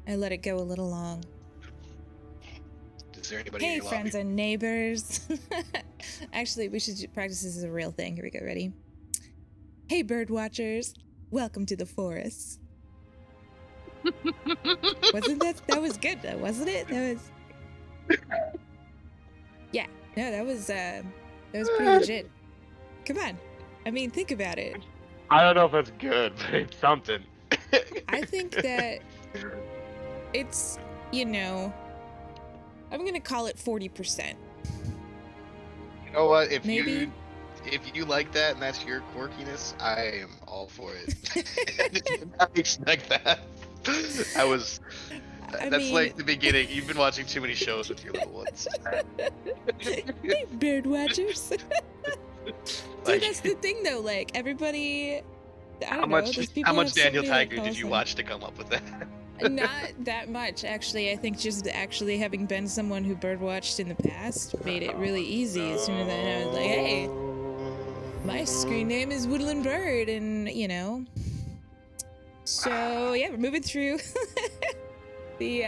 I let it go a little long. Is there anybody Hey, in your friends lobby? and neighbors. Actually, we should practice this as a real thing. Here we go. Ready? Hey, bird watchers. Welcome to the forest. Wasn't that was good though, wasn't it? That was. Yeah. No, that was pretty legit. Come on. I mean, think about it. I don't know if that's good, but it's something. I think that it's, you know, I'm going to call it 40%. You know what? Maybe. If you like that and that's your quirkiness, I am all for it. I did not expect that. I That's mean, like the beginning. You've been watching too many shows with your little ones. hey, bird watchers. Like, Dude, that's the thing though. Like everybody, I don't how know. These much people have so Daniel many like Tiger did you awesome. watch to come up with that? Not that much, actually. I think just actually having been someone who birdwatched in the past made it really easy. As soon as I was like, hey, my screen name is Woodland Bird, and you know. So yeah, we're moving through the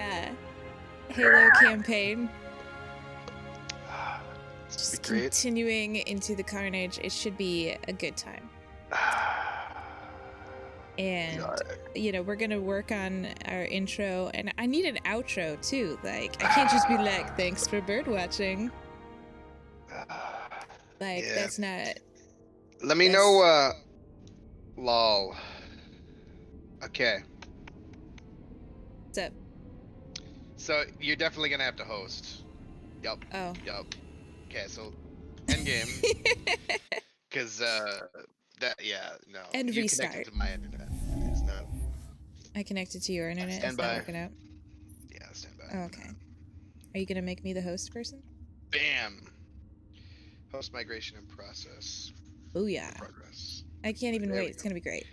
Halo campaign. Just continuing into the carnage. It should be a good time. And you know, we're gonna work on our intro, and I need an outro too. Like I can't just be like, thanks for bird watching. Like Yeah. that's not. Let me know lol. Okay. What's up? So you're definitely gonna have to host. Yup. Oh. Yup. Okay, so end game. Cause that no. And you restart. connected to my internet. It's not. I connected to your internet. Stand Is by. that working out? Yeah, stand by. Oh, okay. Are you gonna make me the host person? Bam. Host migration in process. Oh yeah. Progress. I can't even wait. It's gonna be great.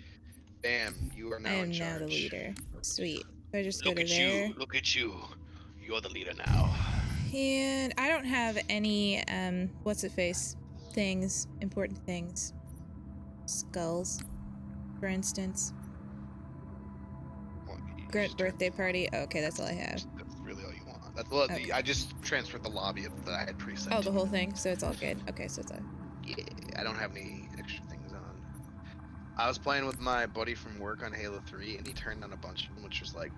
Bam. You are now I am in charge. now the leader. Sweet. So I just go Look to at there. you. Look at you. You're the leader now. And I don't have any what's it face things, important things. Skulls, for instance. Grunt birthday party. Oh, okay, that's all I have. That's really all you want. That's well, okay. I just transferred the lobby that I had preset. Oh, the whole thing. So it's all good. Okay, so it's all. Yeah, I don't have any extra things on. I was playing with my buddy from work on Halo 3, and he turned on a bunch of them, which was like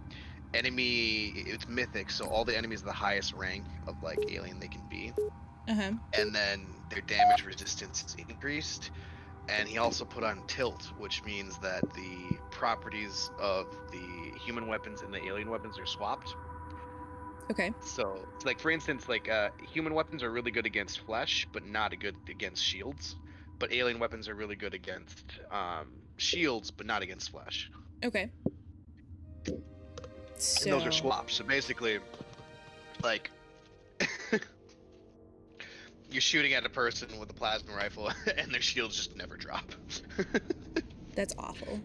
enemy. It's mythic, so all the enemies are the highest rank of like alien they can be. And then their damage resistance is increased. And he also put on tilt, which means that the properties of the human weapons and the alien weapons are swapped. Okay. So, like for instance, like human weapons are really good against flesh, but not good against shields. But alien weapons are really good against shields, but not against flesh. Okay. So... And those are swaps. So basically, like you're shooting at a person with a plasma rifle, and their shields just never drop. That's awful.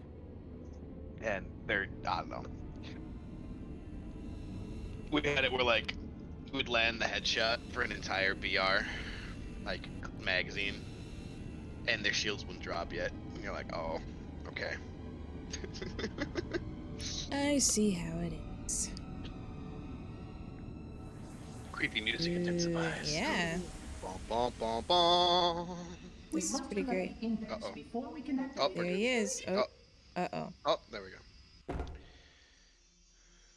And they're, I don't know. We had it where like we would land the headshot for an entire BR, like magazine, and their shields wouldn't drop yet. And you're like, oh, okay. I see how it is. Creepy music intensifies. Yeah. Bom, bom, bom. This is pretty great. Uh-oh. Oh, there he is. Oh. Uh-oh. Oh, there we go.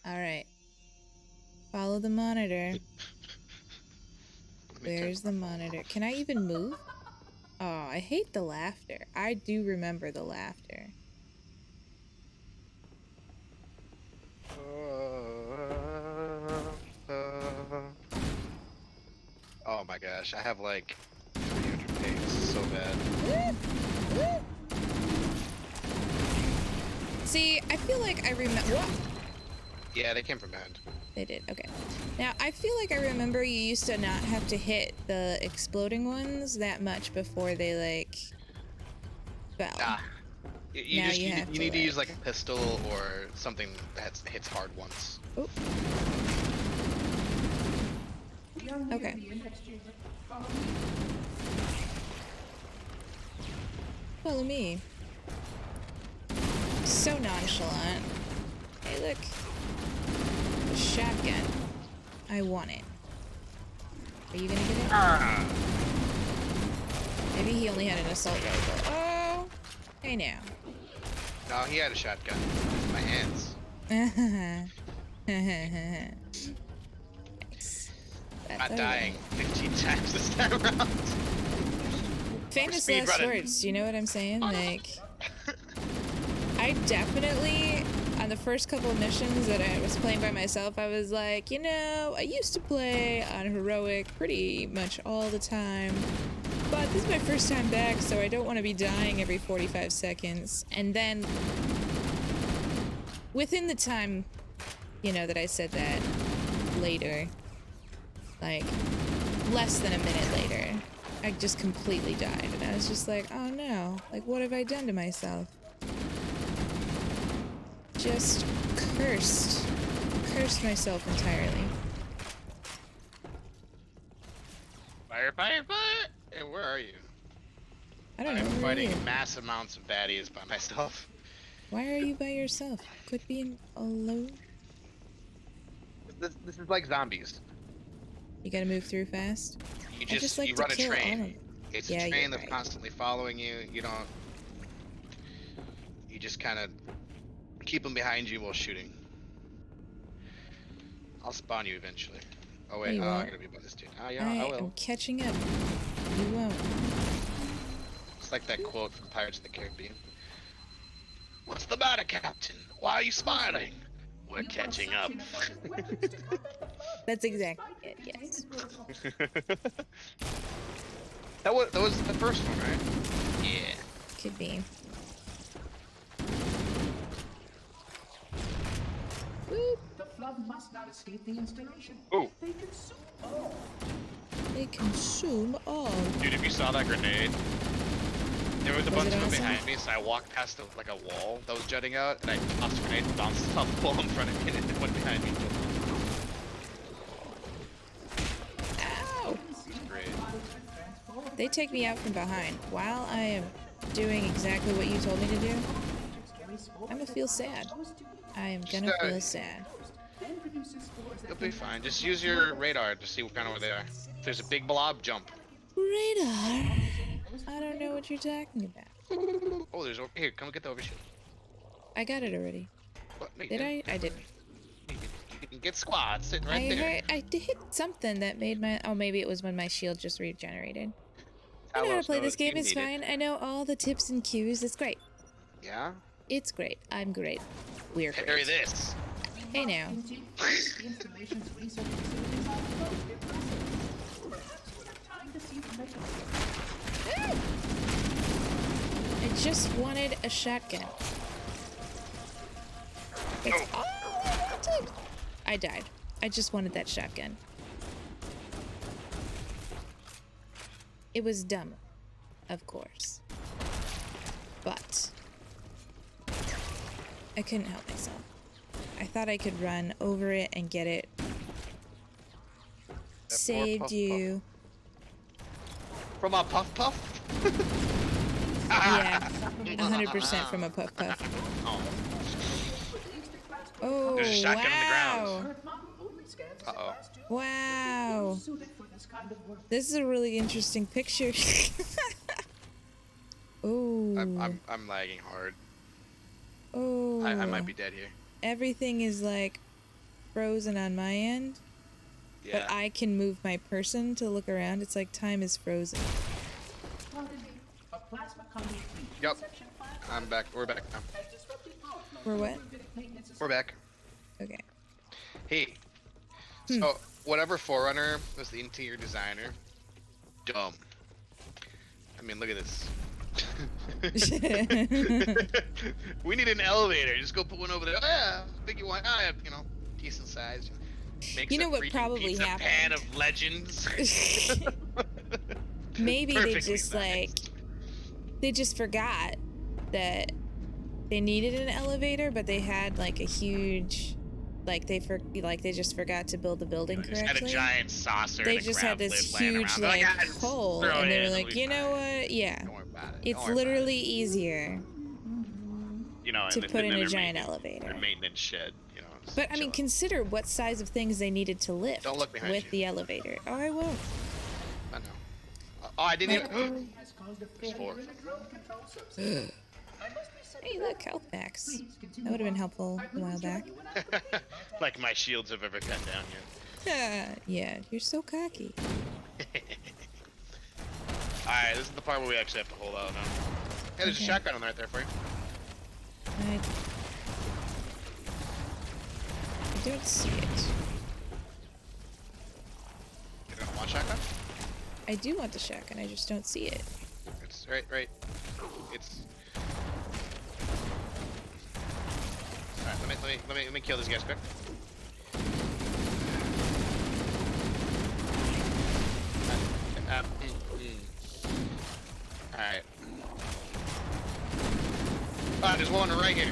All right. Follow the monitor. Where's the monitor? Can I even move? Oh, I hate the laughter. I do remember the laughter. Oh my gosh, I have like 300 pings. So bad. See, I feel like I remember. Yeah, they came from behind. They did. Okay. Now, I feel like I remember you used to not have to hit the exploding ones that much before they, like, fell. Ah. You need to use, like, a pistol or something that hits hard once. Oh. Okay. Follow me. So nonchalant. Hey, look. shotgun. I want it. Are you gonna get it? Maybe he only had an assault rifle. Oh! Hey now. No, he had a shotgun. It's my hands. Nice. Not dying 15 times this time around. Famous speed last running. words, you know what I'm saying? Like, I definitely, on the first couple of missions that I was playing by myself, I was like, you know, I used to play on Heroic pretty much all the time, but this is my first time back, so I don't want to be dying every 45 seconds. And then, within the time, you know, that I said that, later, like, less than a minute later, I just completely died, and I was just like, oh no, like, what have I done to myself? Just cursed myself entirely. Fire, fire, fire! Hey, where are you? I don't know, I'm where are fighting you? mass amounts of baddies by myself. Why are you by yourself? Quit being alone. This is like zombies. You gotta move through fast. You I just like you to run a kill all of train. them. It's Yeah, a you're train that's right. constantly following you. You just kind of keep them behind you while shooting. I'll spawn you eventually. Oh wait, No, you I'm won't. gonna be by this dude. Oh yeah, I I am will. catching up. You won't. It's like that quote from Pirates of the Caribbean. What's the matter, Captain? Why are you smiling? We're catching up. That's exactly it, yes. That was the first one, right? Yeah. Could be. Whoop. The flood must not escape the installation. Ooh. They consume all. They consume all. Dude, if you saw that grenade, there was a Was bunch it of them awesome? behind me, so I walked past like a wall that was jutting out, and I tossed a grenade and bounced off the wall in front of me, and it went behind me. Ow! It was great. They take me out from behind while I am doing exactly what you told me to do. I'm gonna feel sad. I am gonna Just, feel sad. You'll be fine. Just use your radar to see what kind of where they are. If there's a big blob, jump. Radar? I don't know what you're talking about. Oh, there's here. Come get the overshield. I got it already. What? No, you Did didn't. I? I didn't. You can get squad sitting right I there. heard I did something that made my. Oh, maybe it was when my shield just regenerated. I know how to Talos play this knows you game. It's need it. fine. I know all the tips and cues. It's great. Yeah. It's great. I'm great. We're great. Carry this. Hey now. Indeed, the installation's research facilities are most impressive. Perhaps you have time to see the measurements. I just wanted a shotgun. That's all I wanted. I died. I just wanted that shotgun. It was dumb, of course. But I couldn't help myself. I thought I could run over it and get it. Saved puff, you. From a puff puff. Yeah, 100% from a puff puff. Oh. Oh, There's a shotgun on the ground. wow. Earth model only scans as Uh-oh. a last two. Wow. Suited for this kind of work. This is a really interesting picture. Oh. I'm lagging hard. Oh. I might be dead here. Everything is like frozen on my end, Yeah. but I can move my person to look around. It's like time is frozen. A plasma conduit breach. Yep. Section 5 I'm back. We're back now. has disrupted power flow. For what? Maintenance is We're back. Okay. Hey. So whatever Forerunner was the interior designer, dumb. I mean, look at this. We need an elevator. Just go put one over there. Oh, yeah, big you want? I have, decent size. Makes You know a what freaking probably pizza happened? pan of legends. Maybe they Perfectly just sized. they just forgot that they needed an elevator, but they had like a huge, like they just forgot to build the building Just had a correctly. giant saucer. They and a just had grav this lid laying huge around. like "Ah, just hole, throw and it they in, were it'll like, be you know fine. what? Yeah, Don't worry about it. it's Don't worry about literally easier it." to and put in then a their giant maintenance- elevator. Their maintenance shed, But I mean, chilling. consider what size of things they needed to lift Don't look behind with you. the elevator. Oh, I won't. I know. Oh, I didn't even. Has caused a There's failure 4. in the drone control subsystem. I must be sent Hey, back. look, health packs. Please That continue would have been on. helpful I a will while join back. you when I complete my task. Like my shields have ever come down yet. Yeah, you're so cocky. Alright, this is the part where we actually have to hold out now. Hey, there's Okay. a shotgun on right there for you. I don't see it. You don't want shotgun? I do want the shotgun, I just don't see it. It's right. It's. Alright, let me kill these guys quick. Alright. Ah, there's one right here.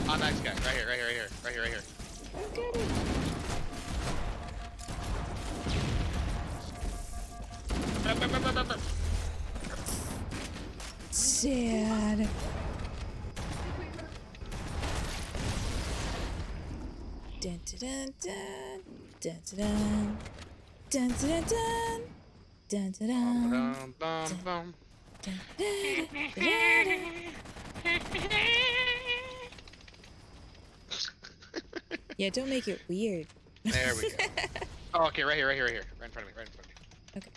On that guy. Right here. Okay. Sad. Dun dun dun dun dun dun dun dun dun dun dun dun Bum. Yeah, don't make it weird. There we go. Oh, okay, right here. Right in front of me. Okay.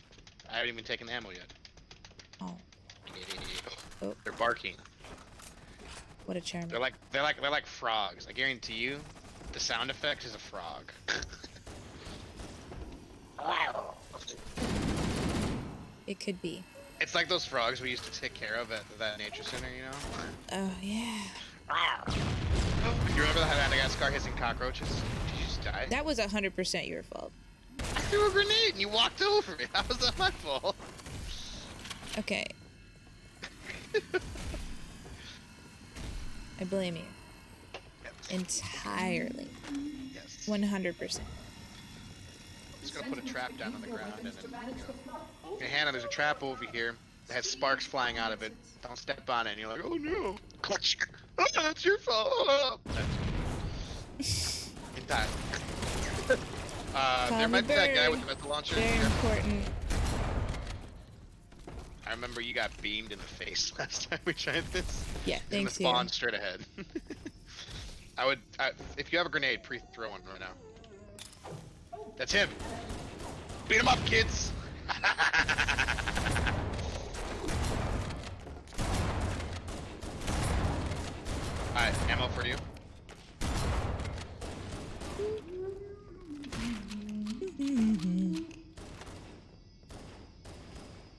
I haven't even taken the ammo yet. Oh, Oh. They're barking. what a charm. They're like frogs. I guarantee you, the sound effect is a frog. It could be. It's like those frogs we used to take care of at that nature center, you know? Oh, yeah. You remember the Madagascar hissing cockroaches? Did you just die? That was 100% your fault. I threw a grenade and you walked over it. How was that my fault? Okay. I blame you. Entirely. Yes. 100%. I'm just gonna put a trap down on the ground and then, hey, Hannah, there's a trap over here that has sparks flying out of it. Don't step on it. And you're like, oh no. Clutch. Oh, that's your fault. Oh. In time. Call There me might be that guy bird. with the missile launcher. Very important. I remember you got beamed in the face last time we tried this. Yeah, In the thanks you. spawn straight ahead. If you have a grenade, pre-throw one right now. That's him. Beat him up, kids. Alright, ammo for you.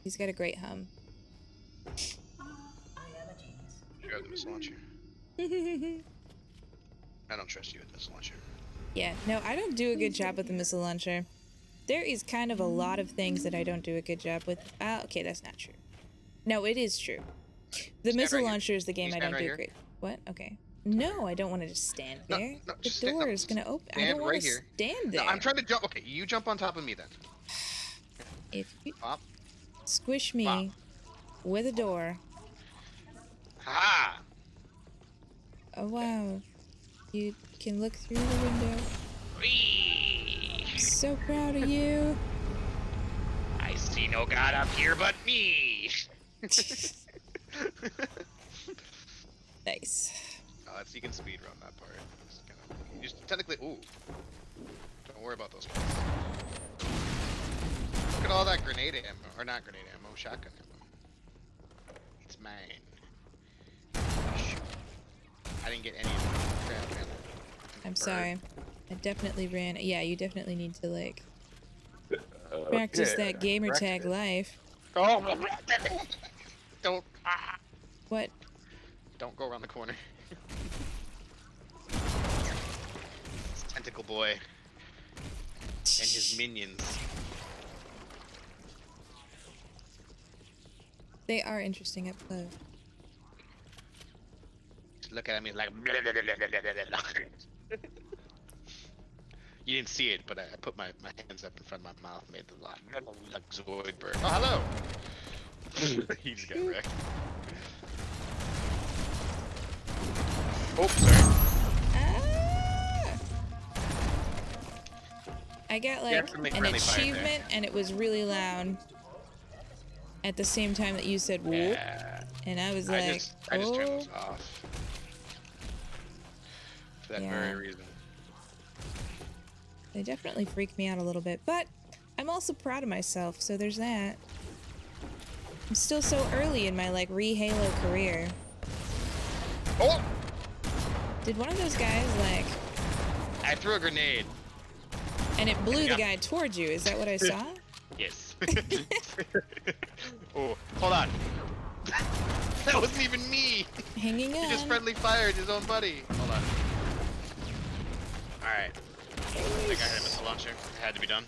He's got a great hum. You have the missile launcher. I don't trust you with this launcher. Yeah, no, I don't do a good job with the missile launcher. There is kind of a lot of things that I don't do a good job with. Okay, that's not true. No, it is true. The Stand missile right here. launcher is the game You I stand don't right do here. great. What? Okay. No, I don't want to just stand No, there. no, The just stand- door no, is gonna open. I stand don't want right to here. stand there. No, I'm trying to jump. Okay, you jump on top of me then. If you Pop. squish me Wow. with a door. Ha! Oh wow. You can look through the window. Whee! So proud of you. I see no god up here but me. Nice. That's you can speed run that part. It's kinda, you just technically. Ooh. Don't worry about those guys. Look at all that grenade ammo, or not grenade ammo, shotgun ammo. It's mine. Shoot. I didn't get any of the crap ammo. I'm Bird. sorry. I definitely ran. Yeah, you definitely need to like practice that gamer tag life. Oh, don't. What? Don't go around the corner. It's Tentacle Boy and his minions. They are interesting up close. Just look at me like. You didn't see it, but I put my hands up in front of my mouth, made the like Zoidberg. Oh, hello! He just got wrecked. Oh, sorry. Ah! I got Yeah, like friendly- an friendly fire there. achievement, and it was really loud. At the same time that you said whoop, Yeah. and I was I like, just turned oh, those off. For that Yeah. very reason. they definitely freaked me out a little bit. But I'm also proud of myself, so there's that. I'm still so early in my like re-Halo career. Oh! Did one of those guys like, I threw a grenade. and it blew the Yeah. guy towards you? Is that what I saw? Yes. Oh, hold on. That wasn't even me. Hanging He just on. friendly fired his own buddy. Hold on. Alright. I think I hit a missile launcher. It had to be done.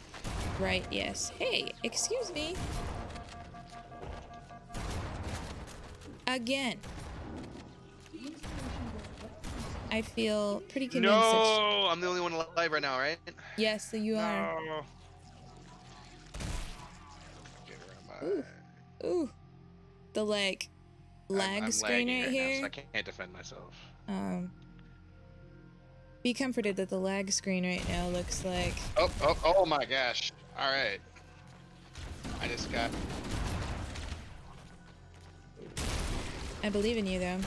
Right, yes. Hey, excuse me. Again. I feel pretty convinced that No! I'm the only one alive right now, right? yes, you are. No. Get around Ooh. my- Ooh. The like lag I'm screen lagging right now, here. so I can't defend myself. Be comforted that the lag screen right now looks like Oh my gosh. Alright. I just got... I believe in you though.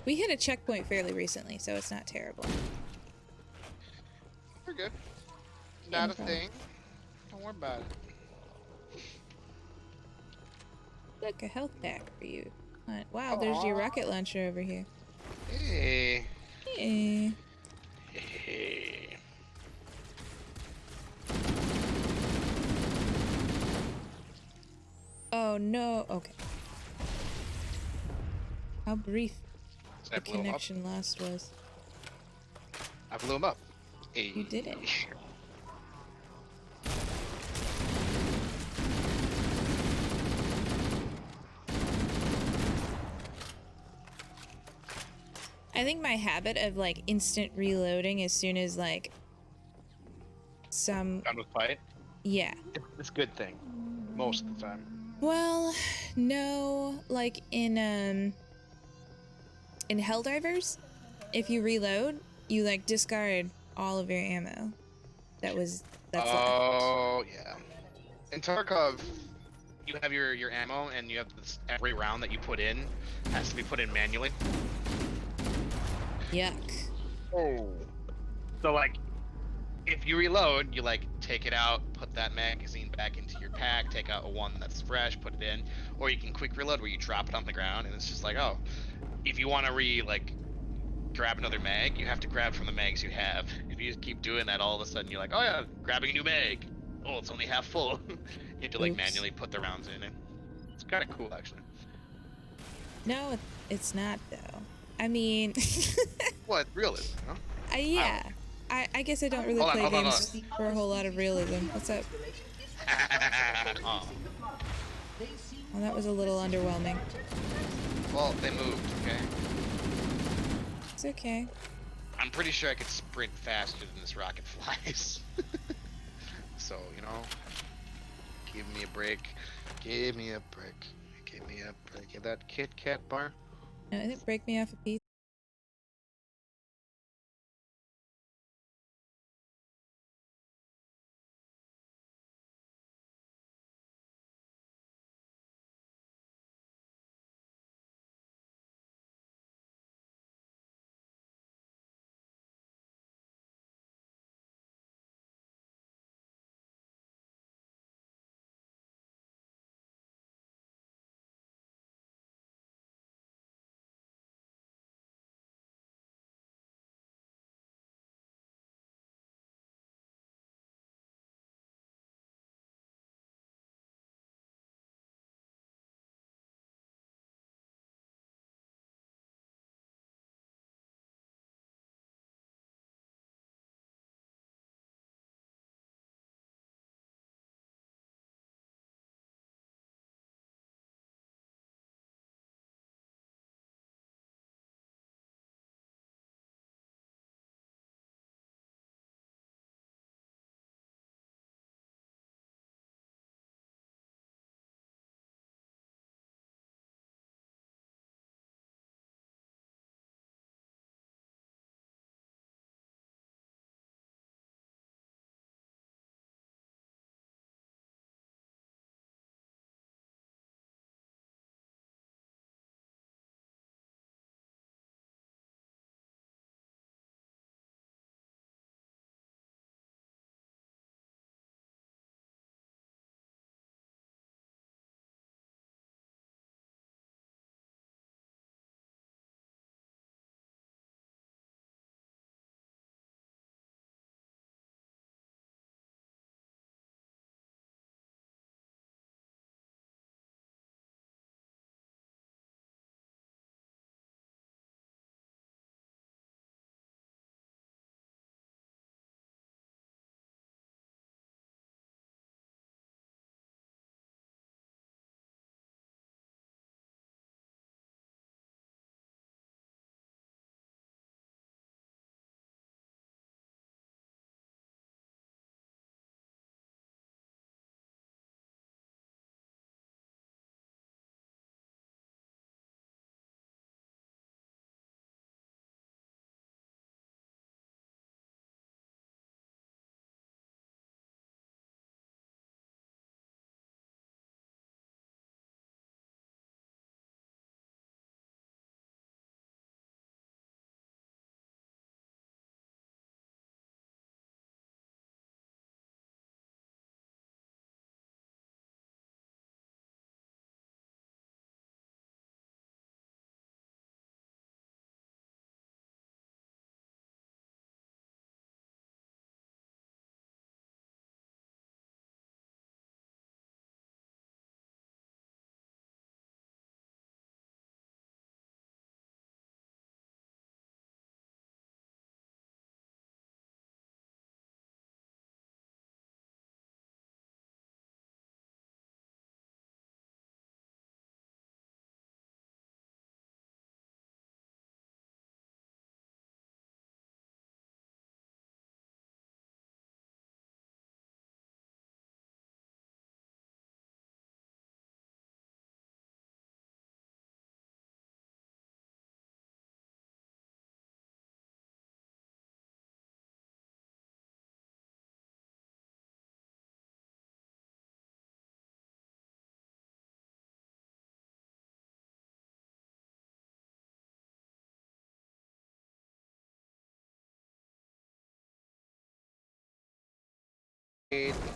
We hit a checkpoint fairly recently, so it's not terrible. We're good. Yeah, Not no a problem. thing. Don't worry about it. Look, a health pack for you. Wow, there's your Aw. rocket launcher over here. Hey. Hey. Hey. Oh no. Okay. How brief So the I blew him up. connection lost was. I blew him up. Hey. You did it. I think my habit of like instant reloading as soon as like some Done with fight. yeah. It's a good thing. Most of the time. Well, no, like in Helldivers, if you reload, you like discard all of your ammo. That's left. Oh, yeah. In Tarkov, you have your ammo, and you have this, every round that you put in has to be put in manually. Yuck. Oh. So, like, if you reload, you, like, take it out, put that magazine back into your pack, take out a one that's fresh, put it in, or you can quick reload where you drop it on the ground, and it's just like, oh, if you want to grab another mag, you have to grab from the mags you have. If you just keep doing that, all of a sudden you're like, oh yeah, grabbing a new mag. Oh, it's only half full. You have to like Oops. manually put the rounds in, and it's kind of cool actually. No, it's not though. I mean, Well, it's realism, huh? yeah. I guess I don't really Hold on, play hold on, games for a whole lot of realism. What's up? Oh. Well, that was a little underwhelming. Well, they moved. Okay. It's okay. I'm pretty sure I could sprint faster than this rocket flies. So you know, give me a break. Give me a break. Give me a break. Get that Kit Kat bar. No, it didn't break me off a piece.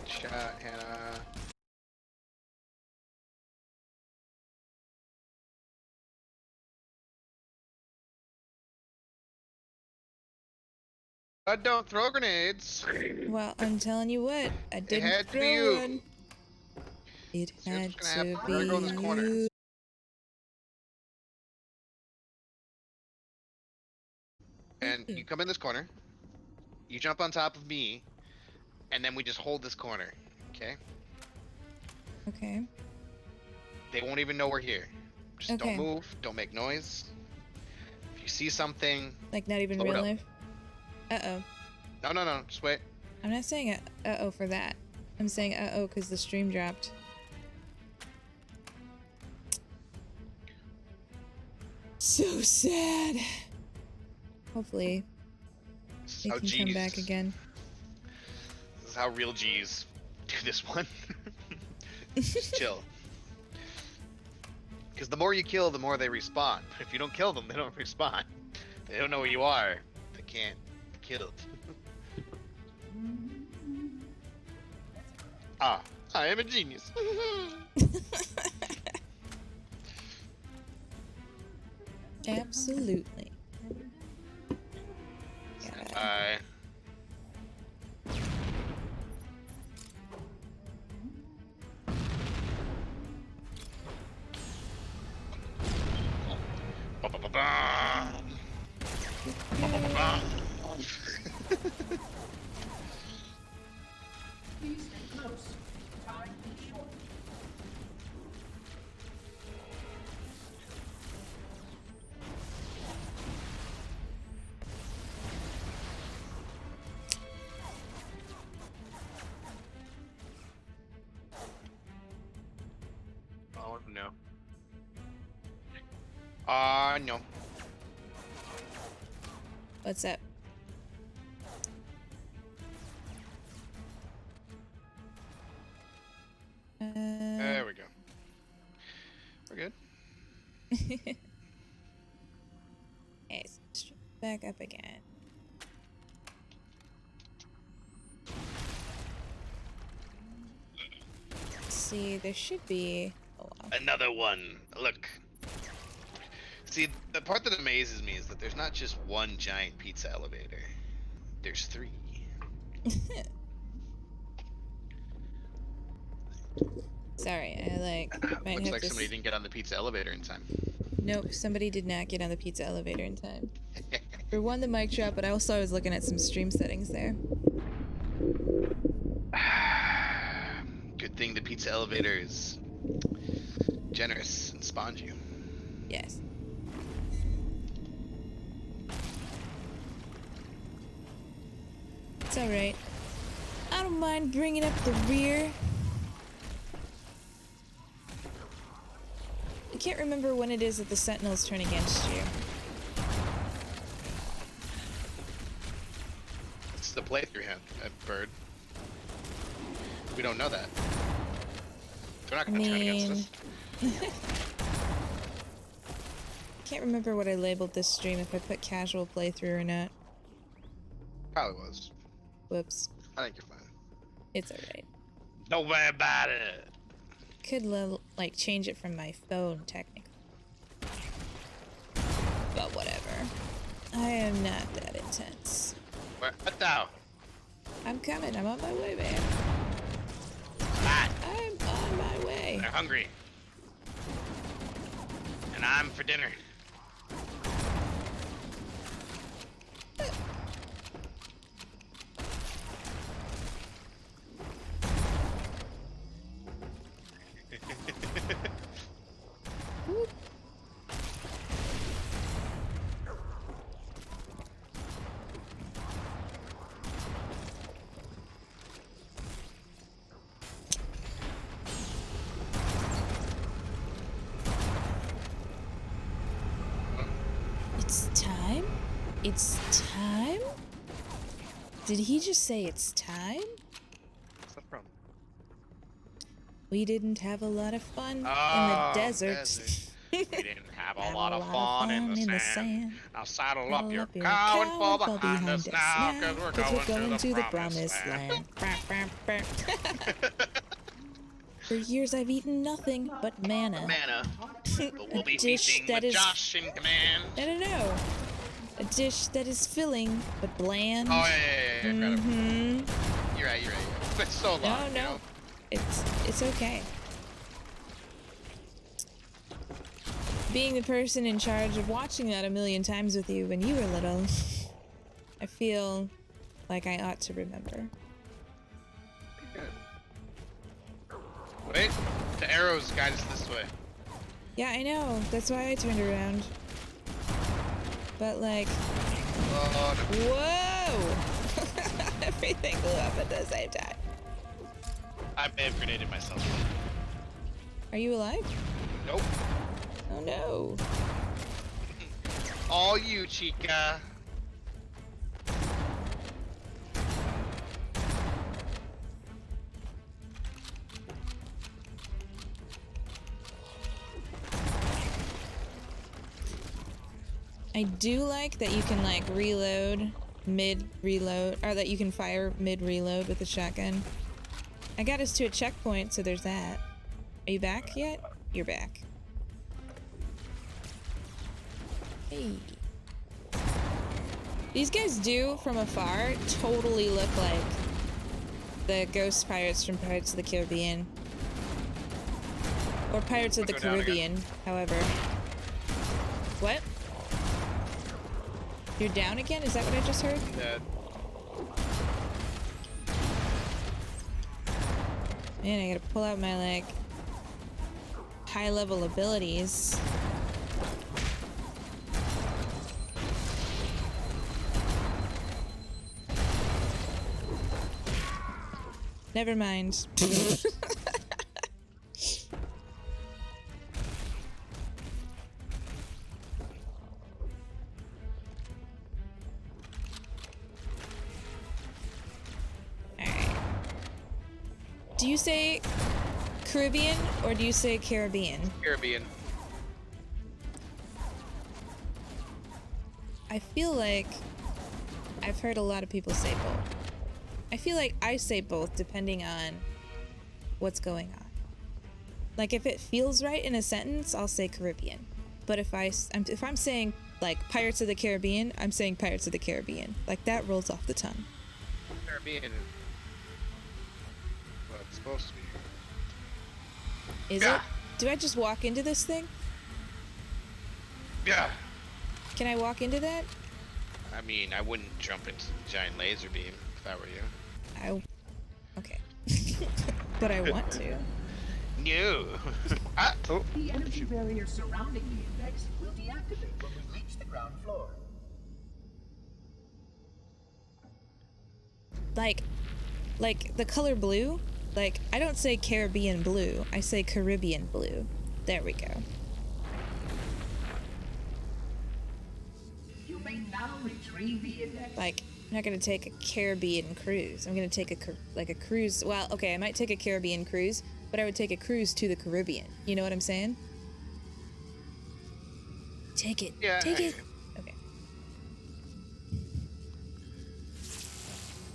shot, Hannah. Don't throw grenades. Well, I'm telling you what, I didn't had to be throw you. one. It See what's had gonna to happen. be We're gonna go in this corner. you. And you come in this corner. You jump on top of me, and then we just hold this corner. Okay? Okay. They won't even know we're here. Just Okay. don't move. Don't make noise. If you see something, Like not even blow it real up. life. Uh-oh. No. Just wait. I'm not saying uh-oh for that. I'm saying uh-oh because the stream dropped. So sad. Hopefully This is they how can G's. come back again. This is how real G's do this one. Just chill. Because the more you kill, the more they respawn. But if you don't kill them, they don't respawn. They don't know where you are. They can't be killed. Ah, I am a genius. Absolutely. I. Please stay close. Time is short. Oh no. No. What's up? There we go. We're good. Okay, so back up again. Let's see, there should be. Oh wow. Another one. Look. See, the part that amazes me is that there's not just one giant pizza elevator. There's 3. Sorry, I might Looks have like to. somebody didn't get on the pizza elevator in time. Nope, somebody did not get on the pizza elevator in time. For one, the mic drop, but I was looking at some stream settings there. Good thing the pizza elevator is generous and spawns you. Yes. It's alright. I don't mind bringing up the rear. I can't remember when it is that the Sentinels turn against you. It's the playthrough Bird. We don't know that. They're not gonna turn against us. Can't remember what I labeled this stream, if I put casual playthrough or not. Probably was. Whoops. I think you're fine. It's alright. Don't worry about it. Could like change it from my phone technically. But whatever. I am not that intense. What thou? I'm coming. I'm on my way, man. Ah, I'm on my way. they're hungry. And I'm for dinner. It's time? It's time? Did he just say it's time? What's that from? We didn't have a lot of fun in Oh, the desert. desert. We didn't have have a lot of fun in the sand. Now saddle up your Your cow and fall fall behind us now, cause we're going to the promised land. For years I've eaten nothing but manna. Mana. But we'll be dish feasting that with is- Josh in command. I don't know. A dish that is filling but bland. Oh yeah. Incredible. Mm-hmm. You're right. It's been so long. No, you no. know? It's okay. Being the person in charge of watching that a million times with you when you were little, I feel like I ought to remember. Wait, the arrows guide us this way. Yeah, I know. That's why I turned around. But like, Oh, no. whoa! Everything blew up at the same time. I may have grenaded myself. Are you alive? Nope. Oh no. All you, Chica. I do like that you can like reload mid-reload, or that you can fire mid-reload with the shotgun. I got us to a checkpoint, so there's that. Are you back yet? You're back. Hey. These guys do, from afar, totally look like the ghost pirates from Pirates of the Caribbean. Or Pirates of the Go down again. Caribbean, however. What? You're down again? Is that what I just heard? Dead. Man, I gotta pull out my, like, high-level abilities. Never mind. Alright. Do you say Caribbean or do you say Caribbean? Caribbean. I feel like I've heard a lot of people say both. I feel like I say both depending on what's going on. Like if it feels right in a sentence, I'll say Caribbean. But if I'm saying like Pirates of the Caribbean, I'm saying Pirates of the Caribbean. Like that rolls off the tongue. Caribbean. Well, it's supposed to be. Is Yeah. it? Do I just walk into this thing? Yeah. Can I walk into that? I mean, I wouldn't jump into the giant laser beam if that were you. Okay. But I want to. No. Ah, oh. The energy barrier surrounding the index will deactivate when we reach the ground floor. Like the color blue. Like I don't say Caribbean blue. I say Caribbean blue. There we go. You may now retrieve the index. Like I'm not gonna take a Caribbean cruise. I'm gonna take a cruise. Well, okay, I might take a Caribbean cruise, but I would take a cruise to the Caribbean. You know what I'm saying? Take it. Yeah, Take I it. Okay.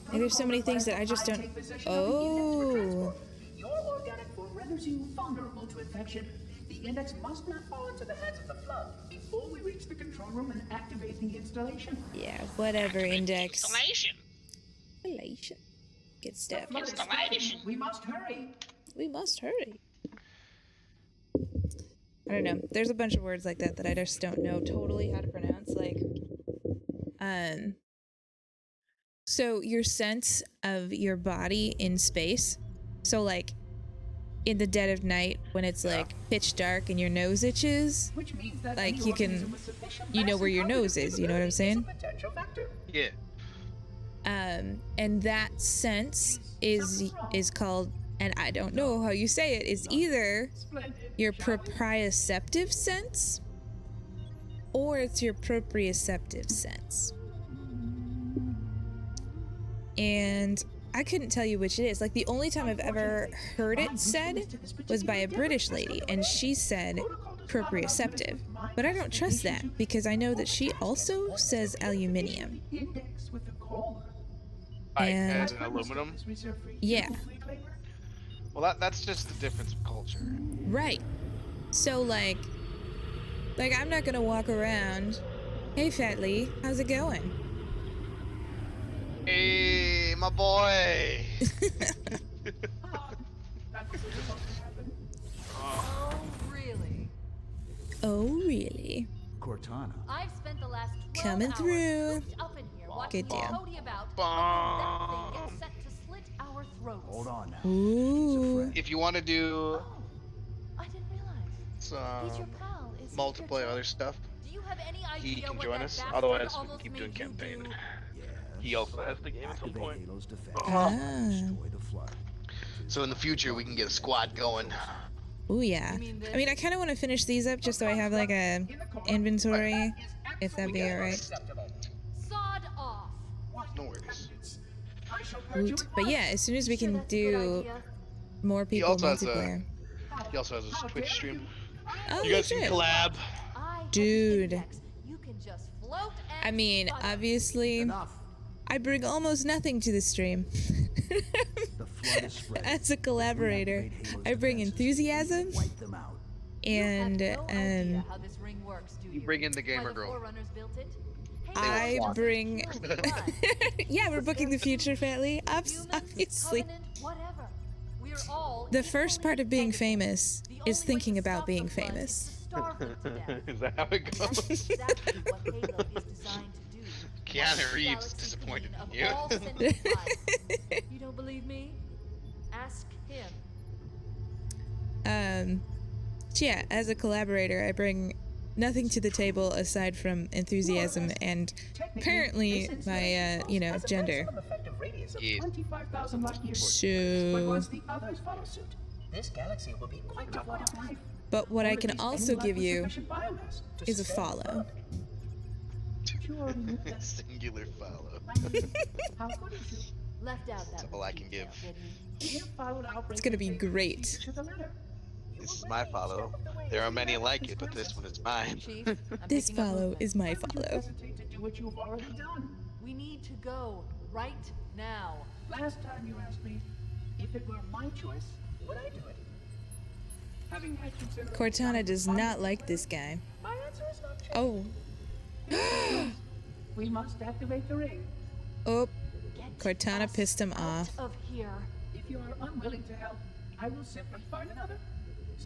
Like, there's so many things that I just don't. Oh. Your organic form renders you vulnerable to infection. The index must not fall into the hands of the flood before we reach the control room and activate the installation. Yeah. Whatever. Index. Installation. Installation. Get stuff. Flood is Installation. flooding. We must hurry. We must hurry. I don't know. There's a bunch of words like that that I just don't know totally how to pronounce. Like, so your sense of your body in space. So like, in the dead of night when it's like pitch dark and your nose itches, Which means that like any you can, organism with sufficient you know mass where and your nose is. You know what I'm saying? is a potential vector. Yeah. And that sense is called, and I don't know how you say it, is either Splendid. your shall we? proprioceptive sense or it's your proprioceptive sense. And I couldn't tell you which it is. Like the only time I've ever heard it said was by a British lady, and she said proprioceptive. But I don't trust that because I know that she also says aluminium. Index with the caller. Like, And- as an aluminum. Is reserved for you, Yeah. free claimer. Well, that's just the difference of culture. Right. So like I'm not gonna walk around. Hey, Fat Lee, how's it going? Hey, my boy. Oh, really? Oh, really? Cortana. I've spent the last 12 Coming hours through. cooped up in here watching Good deal. Cody about that thing gets set to slit our throats. Hold on now. Ooh. If you want to do Oh, I didn't realize. He's your some pal, is he? multiplayer other stuff, Do you have any he idea can what join that us. bastard Otherwise, we can almost keep made doing you campaign. do? Yes. He also has the game at some Activate point. Halo's defense. Ah. Destroy the flood. So in the future, we can get a squad going. Ooh, yeah. You mean I mean, I kind of want to finish these up just so I have like a inventory, if that'd be alright. Sod off. No worries. I shall purge you Woot. at But once. yeah, as soon as we Sure, can that's a good do idea. more people also has a- multiplayer. He also has his Twitch stream. Oh, You guys can legit. collab. I have the Dude. index. You can just float and I mean, sputter. obviously, Enough. I bring almost nothing to the stream. The flood is spreading. As a collaborator, Activate Halo's I bring defenses. enthusiasm Wipe them out. and You have no idea how this ring works, do You bring in the gamer Why the girl. Forerunners built it? I want bring. Yeah, we're booking the future, Fatley. Humans, Obviously. Covenant, whatever. We're all The first part of being equally famous dependable. is The only way thinking to about stop being the flood famous. is to starve them to death. Is that how it That's goes? exactly what Halo is designed to do. Keanu One Reeves galaxy disappointed queen of in you. all sentient life. You don't believe me? Ask him. So yeah, as a collaborator, I bring nothing to the table aside from enthusiasm and apparently my, gender. Yes. 25,000 light years. But So, once the others follow suit, this galaxy will be quite devoid of life. but what Or I at can least also any life give with you sufficient biomass to is a sustain the follow. flood. You already knew that. Singular follow. I mean, how good is it? Left out that That's all I can detail, give. didn't he? If followed outbreak It's gonna be of fate great. to the letter, you This is will my remain follow. step of the way There are to many the like galaxy's it, but this process. one is mine. Chief, I'm This picking up follow movement. is my Why would you follow. hesitate to do what you've already done? We need to go right now. Last time you asked me if it were my choice, would I do it? Having had consideration Cortana of does my not like choice, this guy. My answer is not changed. Oh, We must activate the ring. oh, Get Cortana us pissed him out off. of here. If you are unwilling to help, I will simply find another.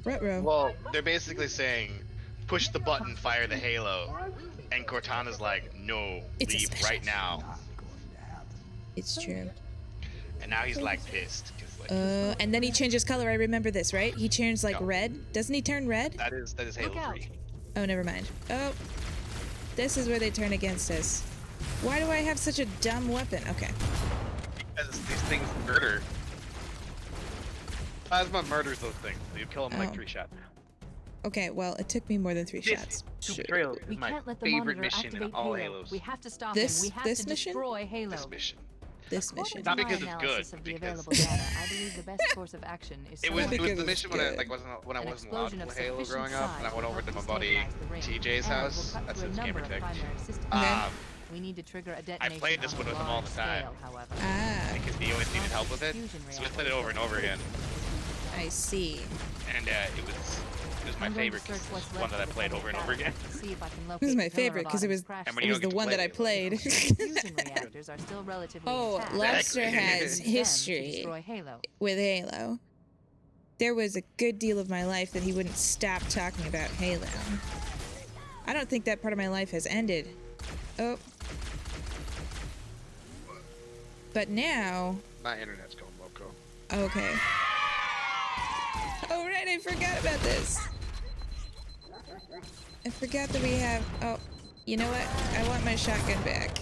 Ruh-roh. Well, they're basically saying, push the button, fire the Halo. Or I will be. And Cortana's like, no, It's a leave special. right now. Not going to happen. It's true. And now he's like pissed. 'Cause, like, And then he changes color. I remember this, right? He turns like No. red. Doesn't he turn red? that is Halo Look out. 3. Oh, never mind. Oh, this is where they turn against us. Why do I have such a dumb weapon? Okay. Because these things murder. Plasma murders those things. So you kill them in Oh. like 3 shots. Okay, well, it took me more than 3 shots. Super Shoot. Trail We is my can't let the favorite monitor mission in activate all Halo. Halos. We have to stop This- him. We have this to mission? destroy Halo. This mission. This According mission. to Not my because it's analysis good, of the because- available data, I believe the best course of action is It was Because the it's mission good. when I An wasn't allowed to explosion of play Halo sufficient growing up, and I size went will over to help my buddy destabilize the ring, TJ's and will house. cut That's through a his number gamer of tag. primary systems. Um, We need to trigger a detonation played this on one a with him all large the time. scale, however. Ah, because he always needed help with it, Fusion so we played it over and over again. I see. And it was my I'm going to favorite 'cause search it's what's the one left that I of the played over and over again. to see if I can locate This is my the pillar favorite because it of was Otto's crash And when it you was don't the get to one play that I it. played. Fusion reactors are still relatively Oh, intact. Lobster Exactly. has Use them to history destroy Halo. with Halo. There was a good deal of my life that he wouldn't stop talking about Halo. I don't think that part of my life has ended. Oh. But now, My internet's going loco. okay. Oh, right, I forgot about this. I forgot that we have, oh, you know what? I want my shotgun back.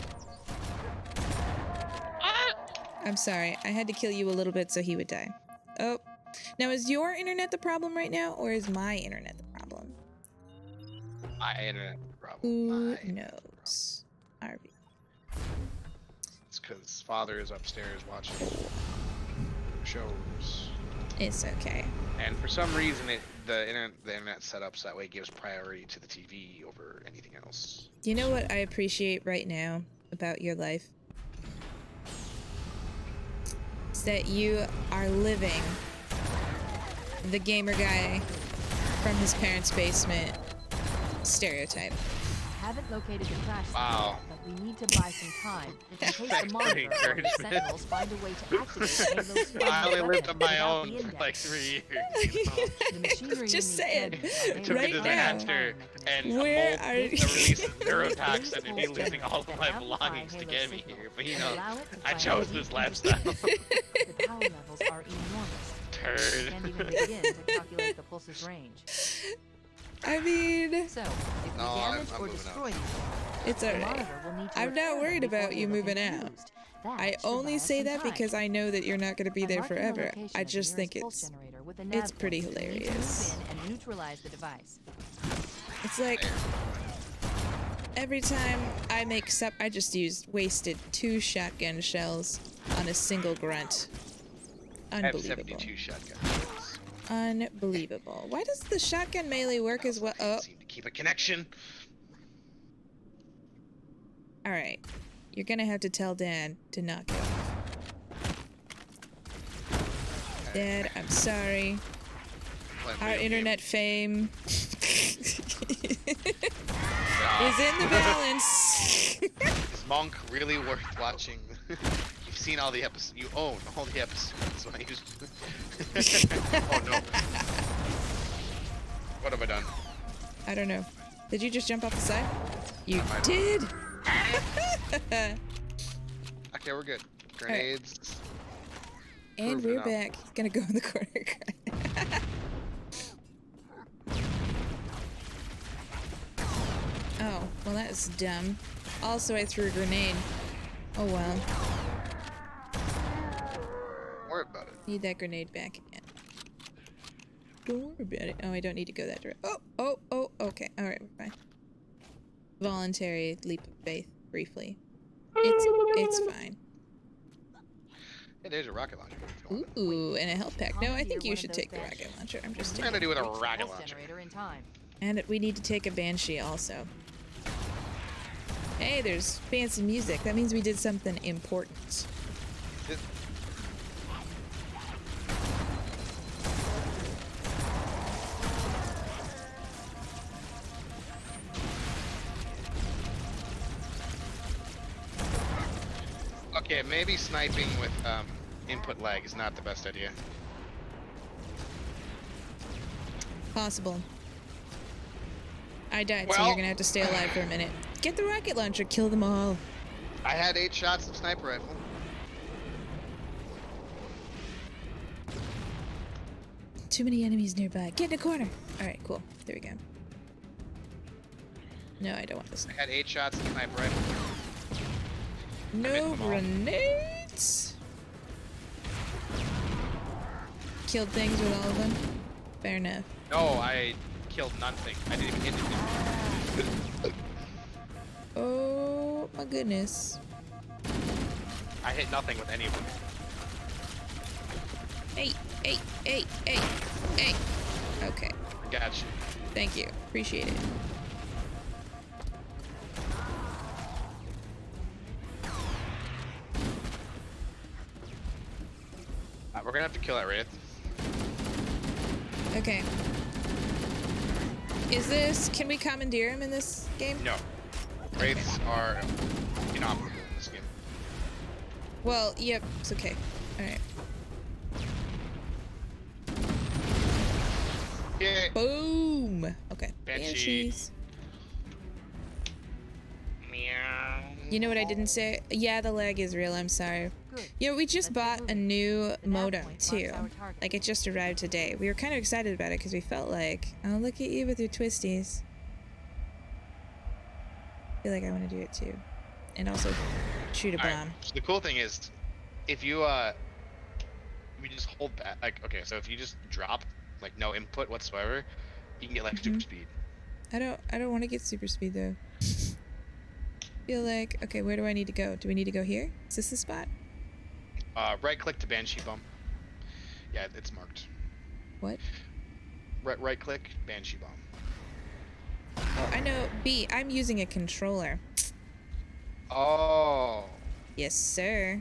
I'm sorry, I had to kill you a little bit so he would die. Oh, now is your internet the problem right now, or is my internet the problem? My internet problem. Who My internet knows? RB. It's because father is upstairs watching shows. It's okay. And for some reason, the internet set up so that way it gives priority to the TV over anything else. You know what I appreciate right now about your life? It's that you are living the gamer guy from his parents' basement stereotype. Haven't located the crash site Wow. yet, but we need to buy some time in case the monitor or the sentinels find a way to activate Halo's I only lived on my without own the for like index. 3 years. You know? The machinery Just in these saying. engines are It took Right a made now. disaster and Where a mold are that you- releases neurotoxin and me losing all of my belongings to get me here. But you know, I chose this lifestyle. The power levels are enormous. Turd. Can't even begin to calculate the pulse's range. I mean, So, if we No, damage I'm or moving destroy out. these, it's the alright. monitor will need to I'm repair not them worried before about they you ever moving can be out. used. That I should buy only us say some that time. because I know that you're not going to be By there marking the forever. location I of the just think nearest pulse it's generator with a it's nav pretty point, you'll need to hilarious. move in and neutralize the device. It's like every time I make I just wasted 2 shotgun shells on a single grunt. I have Unbelievable. 72 shotguns. Unbelievable. Why does the shotgun melee work as well? Oh, Seem to keep a connection. all right. You're gonna have to tell Dad to knock it off. Dad, I'm sorry. Playing Our video internet fame games. is in the balance. Is Monk really worth watching? You've seen all the episodes. You own all the episodes. Why you oh no. What have I done? I don't know. Did you just jump off the side? You might have. did. Okay, we're good. Grenades. And Proving we're up. back. He's gonna go in the corner. Oh, well that's dumb. Also, I threw a grenade. Oh well. Don't worry about it. Need that grenade back again. Don't worry about it. Oh, I don't need to go that direction. Oh, okay. Alright, we're fine. Voluntary leap of faith, briefly. It's fine. Hey, there's a rocket launcher. if you want it. Ooh, and a health pack. No, I think Commandeer you one should of take those the rocket banshees. launcher. I'm just What am I taking gonna do with a Reach the rocket pulse launcher? generator in time. And we need to take a banshee also. Hey, there's fancy music. That means we did something important. This- Okay, maybe sniping with input lag is not the best idea. Possible. I died, so Well- you're gonna have to stay alive for a minute. Get the rocket launcher, kill them all. I had 8 shots of sniper rifle. Too many enemies nearby. Get in a corner. Alright, cool. There we go. No, I don't want this. I had 8 shots of sniper rifle. No them all. grenades. Killed things with all of them. Fair enough. No, I killed nothing. I didn't even hit anything. Oh my goodness. I hit nothing with any of them. Hey. Okay. Gotcha. Thank you. Appreciate it. We're gonna have to kill that Wraith. Okay. Can we commandeer him in this game? No. Wraiths are inoperable in this game. Well, yep, it's okay. Alright. Yeah. Boom! Okay. Banshee. Banshees. Meow. You know what I didn't say? Yeah, the lag is real, I'm sorry. Good. You know, we just Let's bought move a it. new The nav modem, point marks too. our target. Like, it just arrived today. We were kind of excited about it because we felt like, oh, look at you with your twisties. I feel like I want to do it, too. And also shoot a bomb. Alright, so the cool thing is, if you just hold back, like, okay, so if you just drop, like, no input whatsoever, you can get, like, super speed. I don't want to get super speed, though. Feel like, okay, where do I need to go? Do we need to go here? Is this the spot? Right click to Banshee Bomb. Yeah, it's marked. What? Right click, Banshee Bomb. Oh, I know. B, I'm using a controller. Oh. Yes, sir.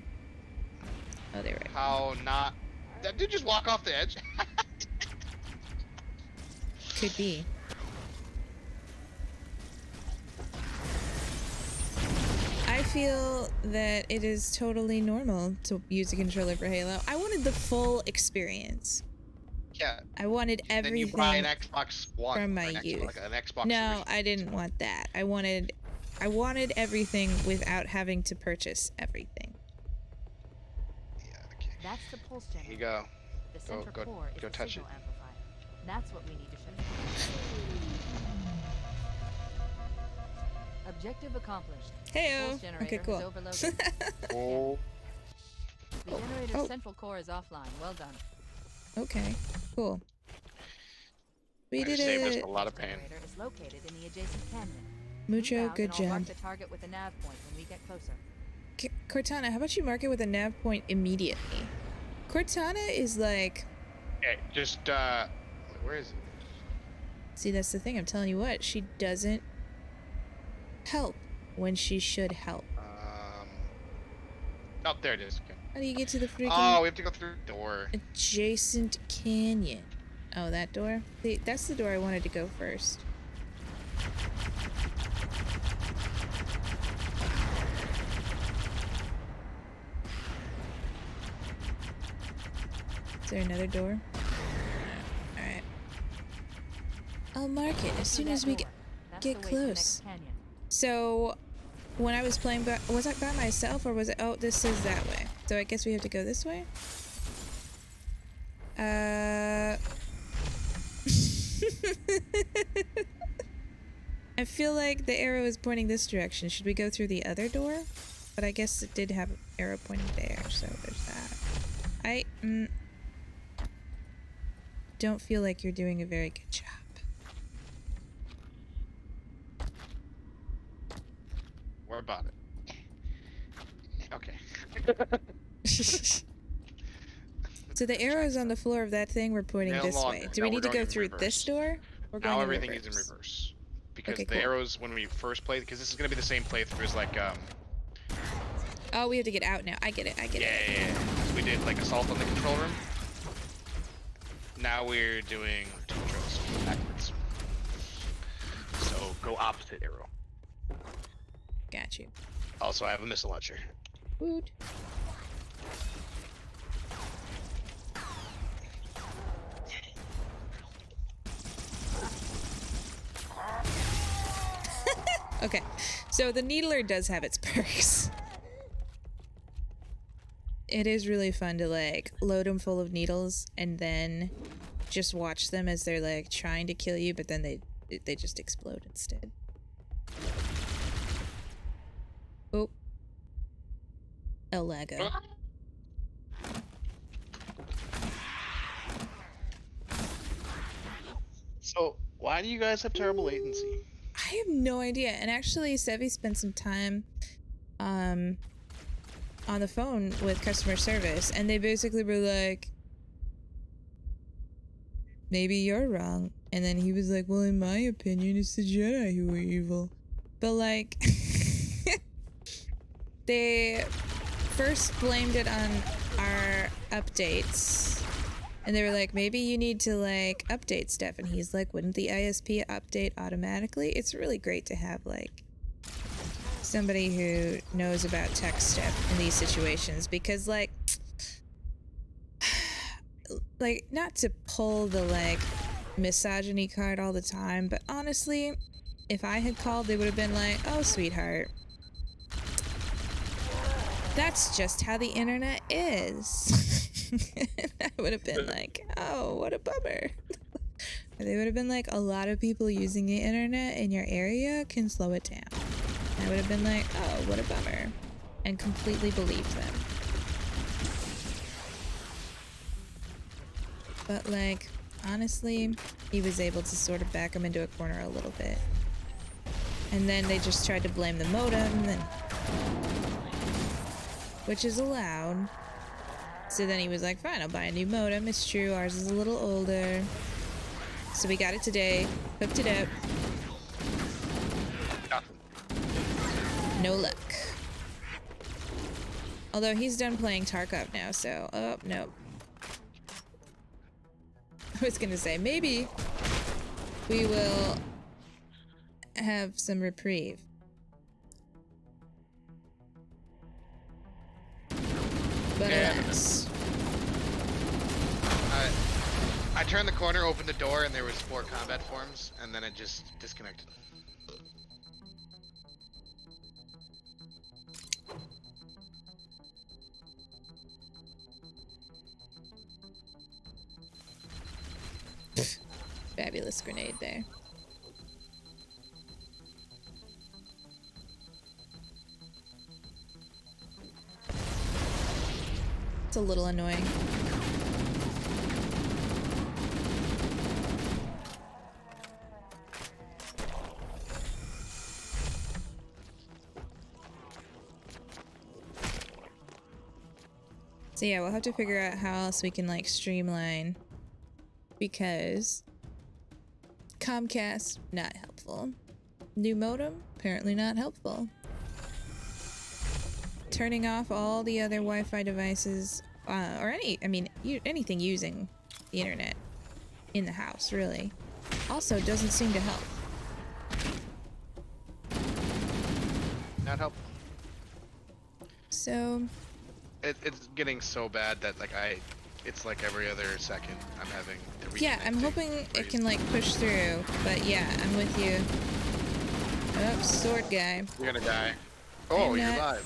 Oh, they're right. How not? That dude just walk off the edge. Could be. I feel that it is totally normal to use a controller for Halo. I wanted the full experience. Yeah. I wanted Then everything you buy an Xbox One from or my an Xbox, youth. like an Xbox. No, original. I didn't want that. I wanted everything without having to purchase everything. Yeah. Okay. That's the pulse Here you generator. go. The center go- core is go the touch signal it. amplifier. That's what we need to show. Objective accomplished. The Heyo. pulse generator Okay, cool. has overloaded. Oh. The generator's Oh. central core is offline. Well done. Okay, cool. We That did saved us it. a lot of pain. Generator is located in the adjacent canyon. Mucho, Move out good and I'll mark job. the target with a nav point when we get closer. Cortana, how about you mark it with a nav point immediately? Cortana is like... Hey, just wait, where is it? See, that's the thing. I'm telling you what. She doesn't help when she should help. Oh, there it is. Okay. How do you get to the freaking Oh, we have to go through the door. adjacent canyon? Oh, that door? See, that's the door I wanted to go first. Is there another door? No. Alright. I'll mark it as soon as we get close. So, when I was playing, was I by myself or was it? Oh, this is that way. So I guess we have to go this way. I feel like the arrow is pointing this direction. Should we go through the other door? But I guess it did have an arrow pointing there, so there's that. I don't feel like you're doing a very good job. What about it? Okay. So the arrows on the floor of that thing were pointing No this longer. way. Do No, we we're need to going go in through this reverse. door? We're going Now in everything reverse. is in reverse. Because Okay, the cool. arrows, when we first played, because this is going to be the same playthrough as like, Oh, we have to get out now. I get it. I get it. yeah. So we did like assault on the control room. Now we're doing two controls backwards. So go opposite arrow. Got you. Also, I have a missile launcher. Woot. Okay, so the Needler does have its perks. It is really fun to like load them full of needles and then just watch them as they're like trying to kill you, but then they just explode instead. Oh, El Lago. So why do you guys have terrible latency? I have no idea. And actually, Sevi spent some time on the phone with customer service, and they basically were like, maybe you're wrong. And then he was like, well, in my opinion, it's the Jedi who are evil. But like, they first blamed it on our updates. And they were like, maybe you need to like update stuff. And he's like, wouldn't the ISP update automatically? It's really great to have like somebody who knows about tech stuff in these situations, because like not to pull the like misogyny card all the time, but honestly, if I had called, they would have been like, oh, sweetheart, that's just how the internet is. I would have been like, oh, what a bummer. Or they would have been like, a lot of people using the internet in your area can slow it down. And I would have been like, oh, what a bummer. And completely believed them. But like, honestly, he was able to sort of back him into a corner a little bit. And then they just tried to blame the modem, and which is allowed. So then he was like, fine, I'll buy a new modem. It's true, ours is a little older. So we got it today, hooked it up. Nothing. No luck. Although he's done playing Tarkov now, so, oh, no. I was gonna say, maybe we will have some reprieve. But alas. I turned the corner, opened the door, and there was 4 combat forms, and then it just disconnected. Fabulous grenade there. It's a little annoying. So yeah, we'll have to figure out how else we can like streamline, because Comcast, not helpful. New modem, apparently not helpful. Turning off all the other Wi-Fi devices, or anything using the internet in the house, really, also doesn't seem to help. Not helpful. So It's getting so bad that like it's like every other second I'm having to yeah, I'm reconnect hoping to it can like push through, but yeah, I'm with you. Oh, sword guy. You're gonna die. Oh, I'm you're not- alive.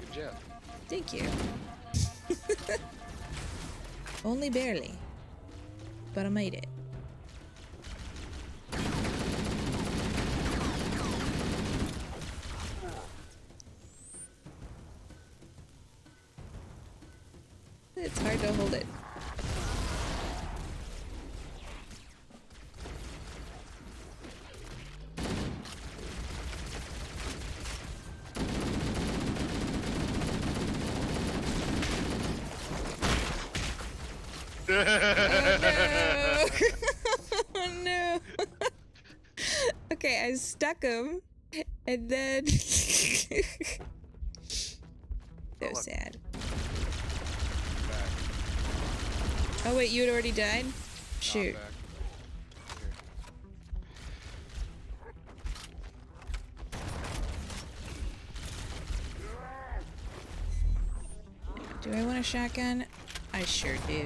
Good job. Thank you. Only barely, but I made it. It's hard to hold it. Oh no! Okay, I stuck him, and then so sad. Oh wait, you had already died? Shoot. Back. Do I want a shotgun? I sure do.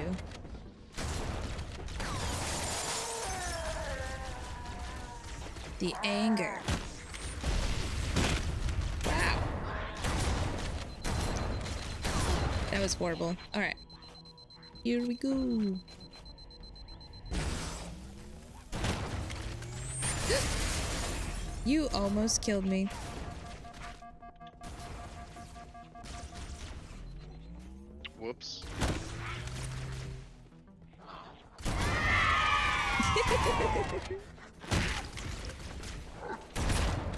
The anger. Wow. That was horrible. Alright. Here we go. You almost killed me. Whoops.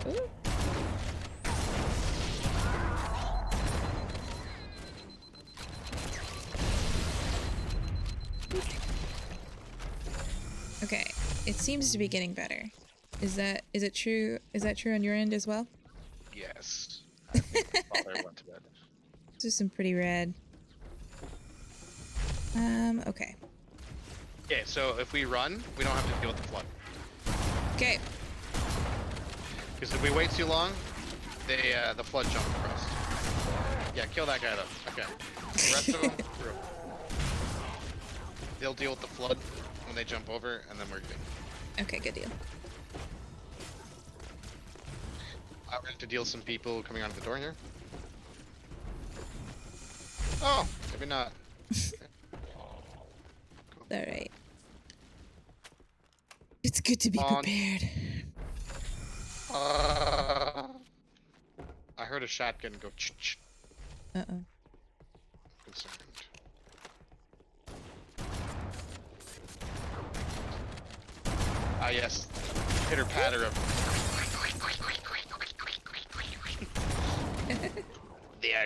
Ooh. Okay, it seems to be getting better. Is it true? Is that true on your end as well? Yes. I think my father went to bed. This is some pretty rad. Okay. Okay, so if we run, we don't have to deal with the flood. Okay. Because if we wait too long, the flood jump across. Yeah, kill that guy though. Okay. The rest of them, through. They'll deal with the flood when they jump over, and then we're good. Okay, good deal. I have to deal with some people coming out of the door here. Oh, maybe not. Alright. It's good to be On. prepared. I heard a shotgun go ch-ch. Uh-oh. Concerned. Ah yes, pitter patter of.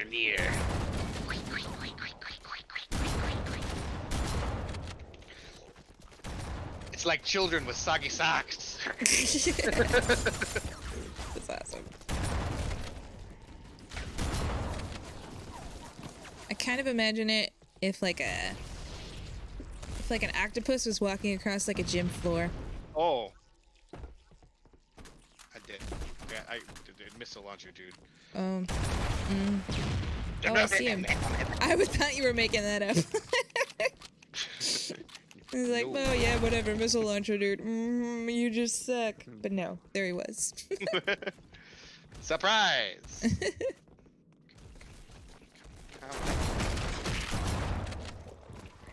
are near. It's like children with soggy socks. That's awesome. I kind of imagine it if like an octopus was walking across like a gym floor. Oh. I did. Yeah, I did missile launcher, dude. Oh, I see him. I thought you were making that up. He's like, No. oh yeah, whatever, missile launcher, dude. You just suck. But no, there he was. Surprise! You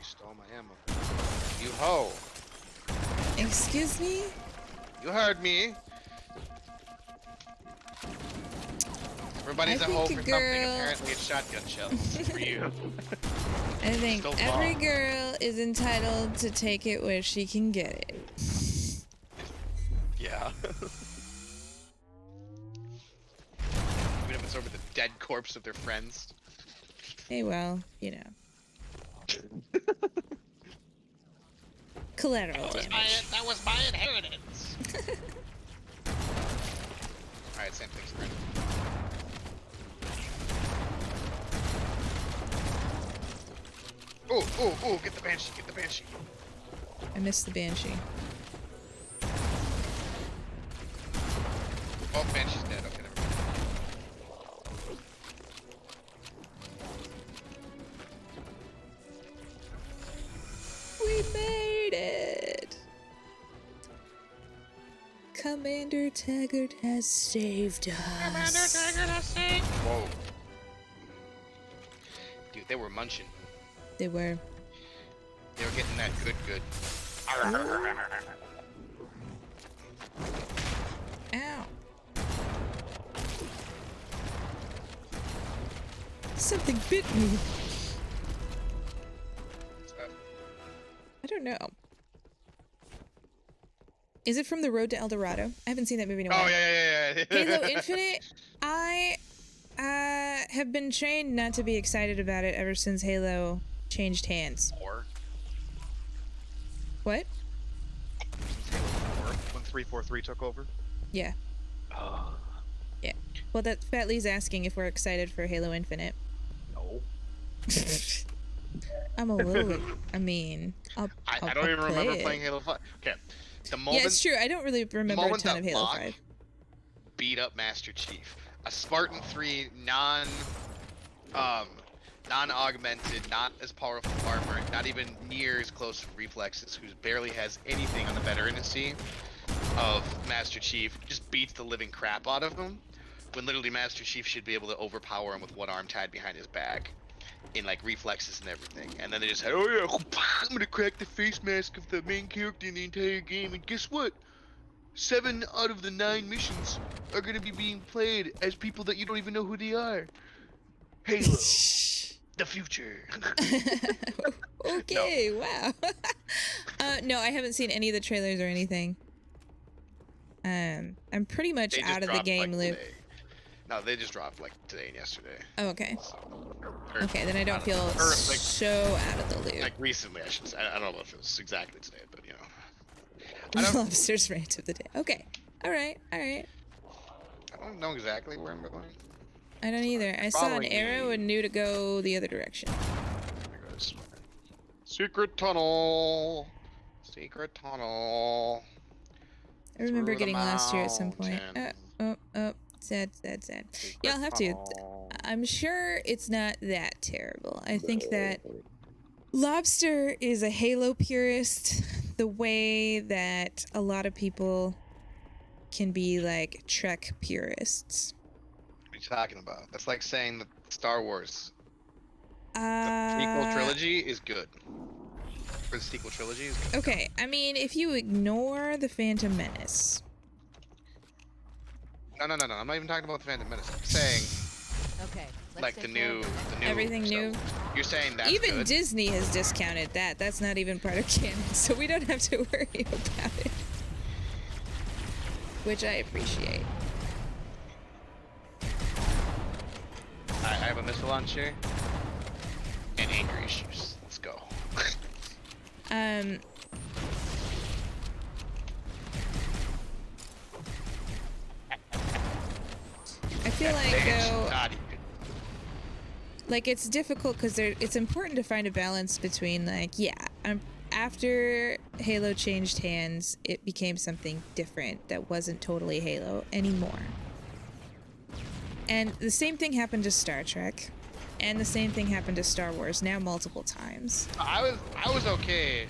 stole my ammo. You hoe! Excuse me? You heard me! Everybody's I a hoe for think a something. girl- Apparently it's shotgun shells for you. I think Still every wrong. girl is entitled to take it where she can get it. Yeah. Even if it's over the dead corpse of their friends. Hey, well, you know. Collateral damage. That was my inheritance! Alright, same thing, sprint. Oh, get the Banshee, get the Banshee. I missed the Banshee. Oh, Banshee's dead, okay, never mind. We made it! Commander Taggart has saved us. Whoa. Dude, they were munching. They were. They were getting that good. Ow. Something bit me. What's that? I don't know. Is it from The Road to El Dorado? I haven't seen that movie in a while. Oh, yeah. Halo Infinite, I have been trained not to be excited about it ever since Halo changed hands. Or What? when 343 took over. Yeah. Oh. Yeah. Well, that Fat Lee's asking if we're excited for Halo Infinite. No. I'm a little. I mean, I'll I don't I'll even play remember it. playing Halo 5. Okay. The Yeah, moment, it's true. I don't really remember a moment ton that of Halo Locke 5. beat up Master Chief, a Spartan 3 non-augmented, not as powerful armor, not even near as close to reflexes, who barely has anything on the veterancy of Master Chief, just beats the living crap out of him, when literally Master Chief should be able to overpower him with one arm tied behind his back, in like reflexes and everything. And then they just said, oh yeah, I'm gonna crack the face mask of the main character in the entire game, and guess what? 7 out of the 9 missions are gonna be being played as people that you don't even know who they are. Halo. The future. Okay, wow. No, I haven't seen any of the trailers or anything. I'm pretty much They just out of the dropped, game like, loop. today. No, they just dropped like today and yesterday. Oh, okay. So, or, Okay, then I don't feel or, like, so out of the loop. like recently, I should say. I don't know if it was exactly today, but you know. I don't, Lobster's rant of the day. Okay. All right. I don't know exactly where I'm going. I don't either. I saw an Following arrow me. and knew to go the other direction. There goes. Secret tunnel. Secret tunnel. I remember Through the getting lost here at some point. mountain. Sad. Secret Yeah, I'll have to. tunnel. I'm sure it's not that terrible. I think that Lobster is a Halo purist the way that a lot of people can be like Trek purists. What are you talking about? That's like saying that Star Wars, the prequel trilogy is good. Or the sequel trilogy is good. Okay, I mean, if you ignore the Phantom Menace, No. I'm not even talking about the Phantom Menace. I'm saying Okay, let's like say the new Everything Star new? Wars. You're saying that's even good? Disney has discounted that. That's not even part of canon, so we don't have to worry about it. Which I appreciate. I have a missile launcher, and anger issues. Let's go. I feel like It's though, not even. like it's difficult because it's important to find a balance between like, yeah, after Halo changed hands, it became something different that wasn't totally Halo anymore. And the same thing happened to Star Trek, and the same thing happened to Star Wars now multiple times. I was okay.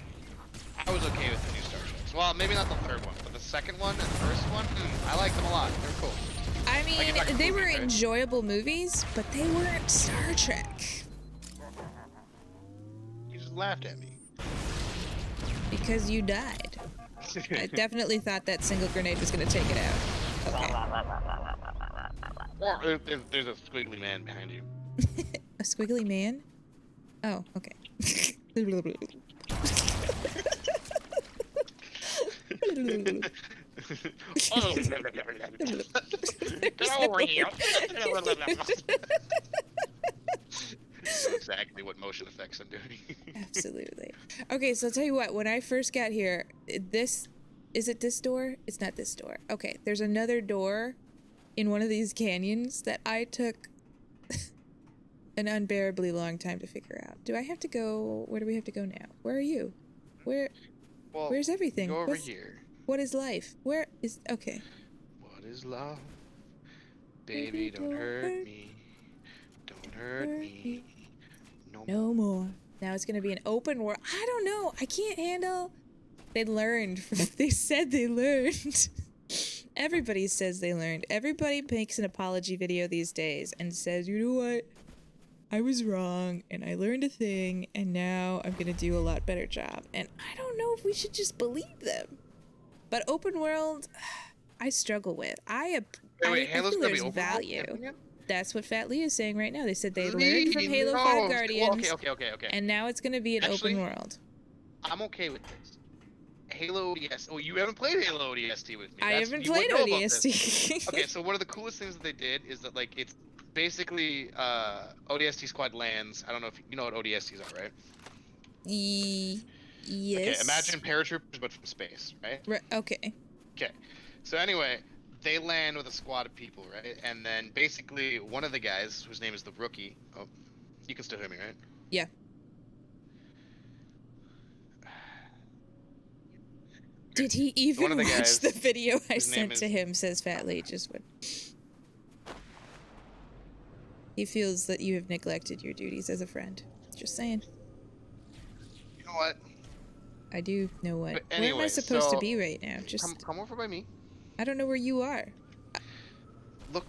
I was okay with the new Star Treks. Well, maybe not the third one, but the second one and the first one, I liked them a lot. They were cool. I mean, Like a they movie, were right? enjoyable movies, but they weren't Star Trek. You just laughed at me. Because you died. I definitely thought that single grenade was going to take it out. Okay. There's a squiggly man behind you. A squiggly man? Oh, okay. Exactly what motion effects I'm doing. Absolutely. Okay, so I'll tell you what, when I first got here, is it this door? It's not this door. Okay, there's another door in one of these canyons that I took an unbearably long time to figure out. Do I have to go? Where do we have to go now? Where are you? Where's everything? Go over here. What is life? Where is... Okay. What is love? Baby, don't hurt me. Don't hurt me. No more. Now it's gonna be an open world. I don't know. I can't handle... They learned. They said they learned. Everybody says they learned. Everybody makes an apology video these days and says, you know what? I was wrong and I learned a thing and now I'm gonna do a lot better job. And I don't know if we should just believe them. But open world, I struggle with. I Halo's feel gonna be there's open world value. again? That's what Fat Lee is saying right now. They said they learned from Halo 5 Guardians. Okay. And now it's gonna be an Actually, open world. I'm okay with this. Halo ODST. Oh, you haven't played Halo ODST with me. I haven't You wouldn't played know about this. ODST. Okay, so one of the coolest things that they did is that like it's basically ODST squad lands. I don't know if you know what ODSTs are, right? Yes. Okay, imagine paratroopers but from space, right? Okay. Okay. So anyway, they land with a squad of people, right? And then basically one of the guys, whose name is the Rookie. Oh, you can still hear me, right? Yeah. Did he even One of the watch guys, the video I his name sent to is- him? Says Fat Lee. Just what? He feels that you have neglected your duties as a friend. Just saying. You know what? I do know what. But Where am I anyway, supposed to so be right now? Just Come over by me. I don't know where you are. Look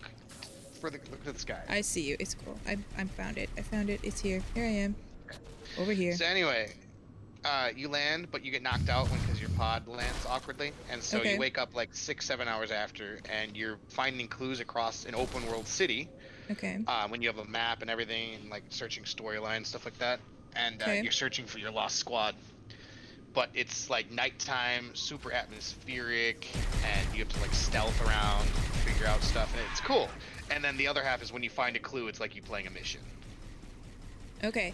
at the sky. I see you. It's cool. I found it. I found it. It's here. Here I am. Over here. So anyway, you land, but you get knocked out because your pod lands awkwardly, and so Okay. you wake up like 6-7 hours after, and you're finding clues across an open world city. Okay. When you have a map and everything, and like searching storylines, stuff like that, and Okay. you're searching for your lost squad. But it's like nighttime, super atmospheric, and you have to like stealth around, figure out stuff, and it's cool. And then the other half is when you find a clue, it's like you playing a mission. Okay.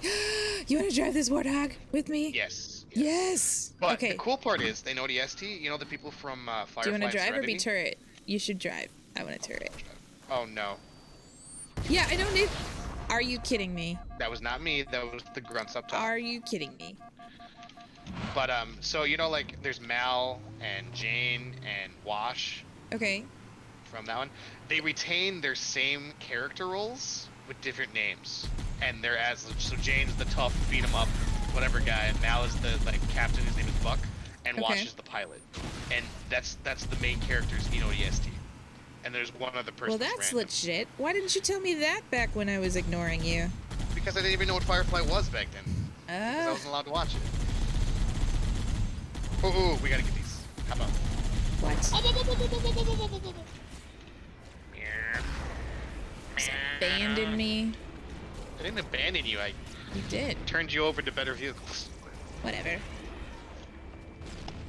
You want to drive this warthog with me? Yes. Yes. But Okay. the cool part is they know ODST. You know the people from Firefly. Do you want to and drive or be Serenity? turret? You should drive. I want a turret. Oh no, Yeah, I don't need. Are you kidding me? that was not me. That was the grunts up top. Are you kidding me? But so you know like there's Mal and Jane and Wash Okay. from that one. They retain their same character roles with different names, and they're so Jane's the tough beat 'em up whatever guy, and Mal is the like captain. His name is Buck, and Wash Okay. is the pilot. And that's the main characters in ODST. And there's one other person. Well, that's that's random. legit. Why didn't you tell me that back when I was ignoring you? Because I didn't even know what Firefly was back then. Because I Ah. wasn't allowed to watch it. Oh, we gotta get these. How about? What? Abandon me? I didn't abandon you. I You did. turned you over to better vehicles. Whatever.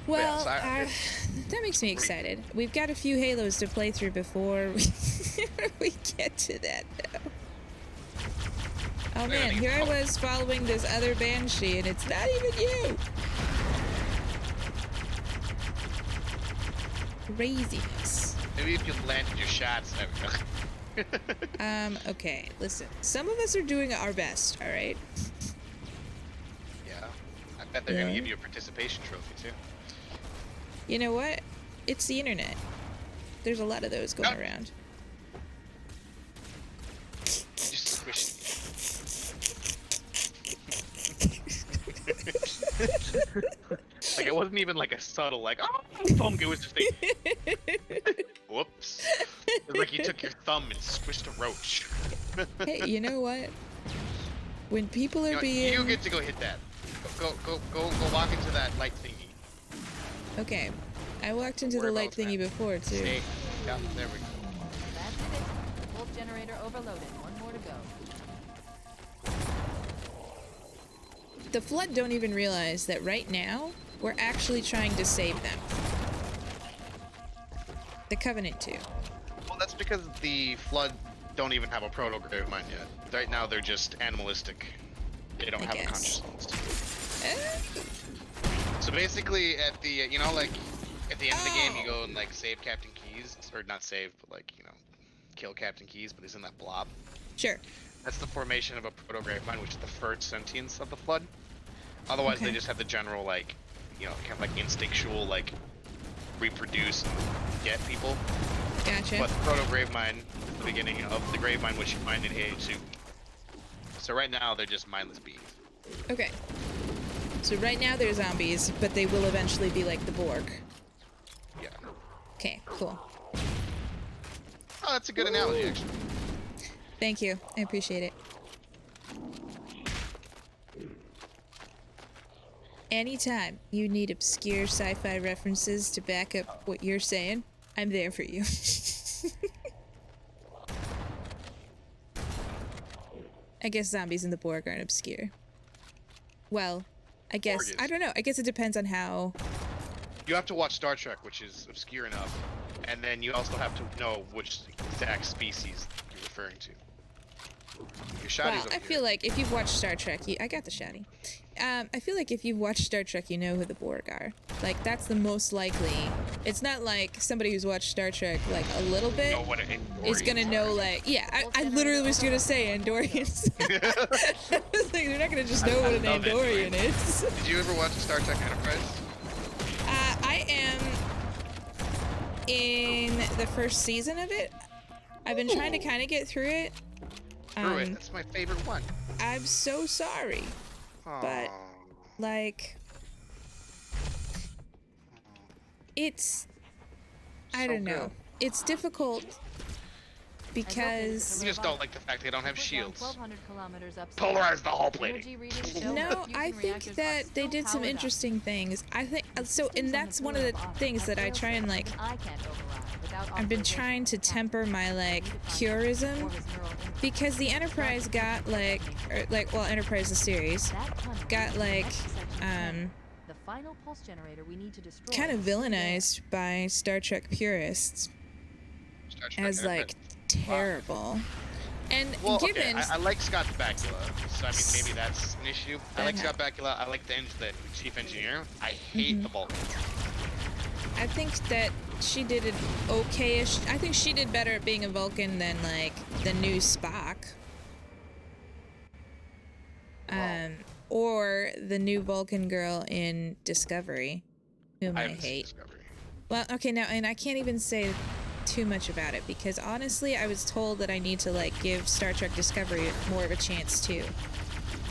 Well, so that makes me excited. We've got a few Halos to play through before we get to that, though. Oh man, here I was following this other banshee, and it's not even you. Craziness. Maybe if you landed your shots. There we go. Okay, listen. Some of us are doing our best, all right? Yeah. I bet they're gonna give you a participation trophy too. You know what? It's the internet. There's a lot of those going around. Just squish. Like it wasn't even like a subtle like thump. It was just like whoops. It was like you took your thumb and squished a roach. Hey, you know what? When people are You know, being you get to go hit that. Go walk into that light thingy. Okay, I walked into the Worry light about thingy that. before too. Stay. Yeah, there we go. That's it. Pulse generator overloaded. One more to go. The Flood don't even realize that right now we're actually trying to save them. The Covenant too. Well, that's because the Flood don't even have a proto-grave mind yet. Right now, they're just animalistic. They don't I have a guess. consciousness. Eh? So basically, at the like at the end of the game, you go and like save Captain Keyes, or not save, but like kill Captain Keyes, but he's in that blob. Sure. That's the formation of a proto-grave mind, which is the first sentience of the Flood. Otherwise, Okay. they just have the general like, kind of like instinctual like reproduce and get people. Gotcha. But the proto-grave mind is the beginning of the grave mind, which you find in Halo 2. So right now, they're just mindless beings. Okay. So right now they're zombies, but they will eventually be like the Borg. Yeah. Okay, cool. Oh, that's a good analogy, actually. Thank you. I appreciate it. Anytime you need obscure sci-fi references to back up what you're saying, I'm there for you. I guess zombies and the Borg aren't obscure. Well, I guess, Borg is. I don't know. I guess it depends on how. You have to watch Star Trek, which is obscure enough, and then you also have to know which exact species you're referring to. Your shotty's Well, over I here. feel like if you've watched Star Trek, I got the shotty. I feel like if you've watched Star Trek, you know who the Borg are. Like, that's the most likely. It's not like somebody who's watched Star Trek, like, a little bit know what is gonna know, like, yeah, I literally was gonna say Andorians. I was like, they're not gonna just know what an love Andorian is. Did you ever watch Star Trek Enterprise? I am in the first season of it. I've been trying to kind of get through it. Through it. That's my favorite one. I'm so sorry. But, Aw. like, it's, I So don't know. good. It's difficult because, You just don't like the fact they don't have shields. 1,200 kilometers upstairs. Polarize the hull plating. Energy readings show no, fusion I think reactors are that they still did some powered up. interesting things. I think, so, Systems and on that's the one of the pillar above things have that I try and, fail-safes like, even I can't override without I've been authorization trying to from Captain. temper my, like, Need to find purism, or his neural imprint. because the Enterprise got, like, well, Enterprise the series, That tunnel got, leads to like, Next Section 10, the final pulse generator we need to destroy. kind of is there. villainized by Star Trek purists Star Trek as, like, Enterprise. terrible. And Well, given, okay, I like Scott Bakula, so I mean maybe that's an issue. I like Uh-huh. Scott Bakula. I like the chief engineer. I hate the Vulcans. I think that she did it okay-ish. I think she did better at being a Vulcan than, like, the new Spock. Or the new Vulcan girl in Discovery, whom I haven't seen hate. Discovery. Well, okay, now, and I can't even say too much about it, because honestly, I was told that I need to, like, give Star Trek Discovery more of a chance, too.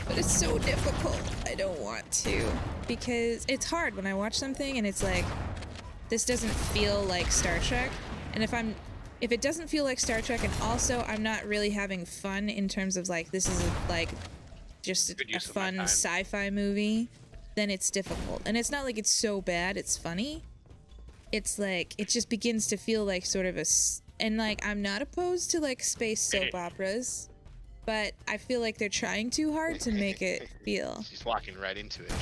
But it's so difficult. I don't want to. Because it's hard when I watch something and it's like, this doesn't feel like Star Trek. And if it doesn't feel like Star Trek, and also I'm not really having fun in terms of, like, this is, like, just Good a use of my fun time. sci-fi movie, then it's difficult. And it's not like it's so bad it's funny. It's like, it just begins to feel like sort of and, like, I'm not opposed to, like, space soap operas, but I feel like they're trying too hard to make it feel. She's walking right into it.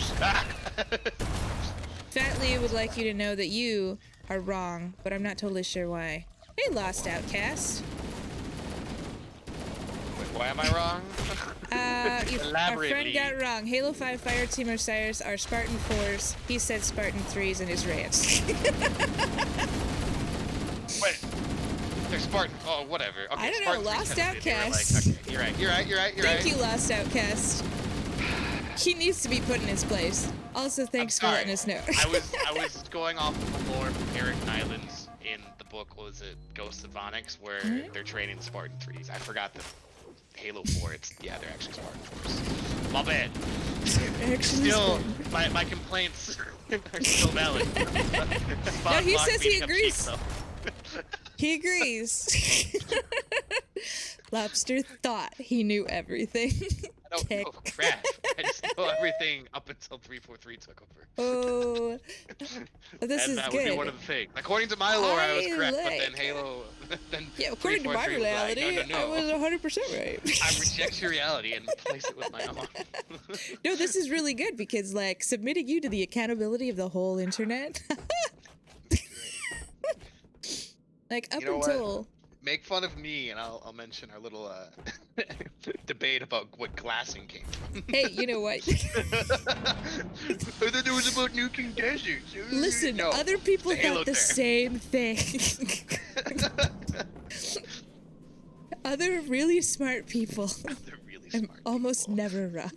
Fat Lee would like you to know that you are wrong, but I'm not totally sure why. Hey, Lost Outcast. Why am I wrong? Our friend Elaborately. got it wrong. Halo 5 Fireteam Osiris are Spartan 4s. He said Spartan 3s in his rants. Wait. They're Spartan. Oh, whatever. Okay, I don't know, Spartan 3 Lost technically, they were Outcast. Like, okay, you're right. Thank you, Lost Outcast. He needs to be put in his place. Also, thanks for letting us know. I was going off of the lore from Eric Nyland's in the book, what was it, Ghosts of Onyx, where they're training the Spartan 3s. I forgot the Halo 4, they're actually Spartan 4s. My bad. Actually, Still, my complaints are still valid. No, he says he agrees. He agrees. Lobster thought he knew everything. I don't know crap. I just know everything up until 343 took over. Oh, this is that good. would be one of the things. According to my lore, I was correct, but then like- Halo, then Yeah, according to my 343 was like, reality, no. I was 100% right. I reject your reality and replace it with my own. No, this is really good because, like, submitting you to the accountability of the whole internet. Like, up You know until... Make fun of me, and I'll mention our little debate about what glassing came from. Hey, you know what? I thought it was about nuking deserts. Listen, No, other people it's a Halo thought the term. same thing. Other really smart people. They're really I'm smart. almost people. never wrong.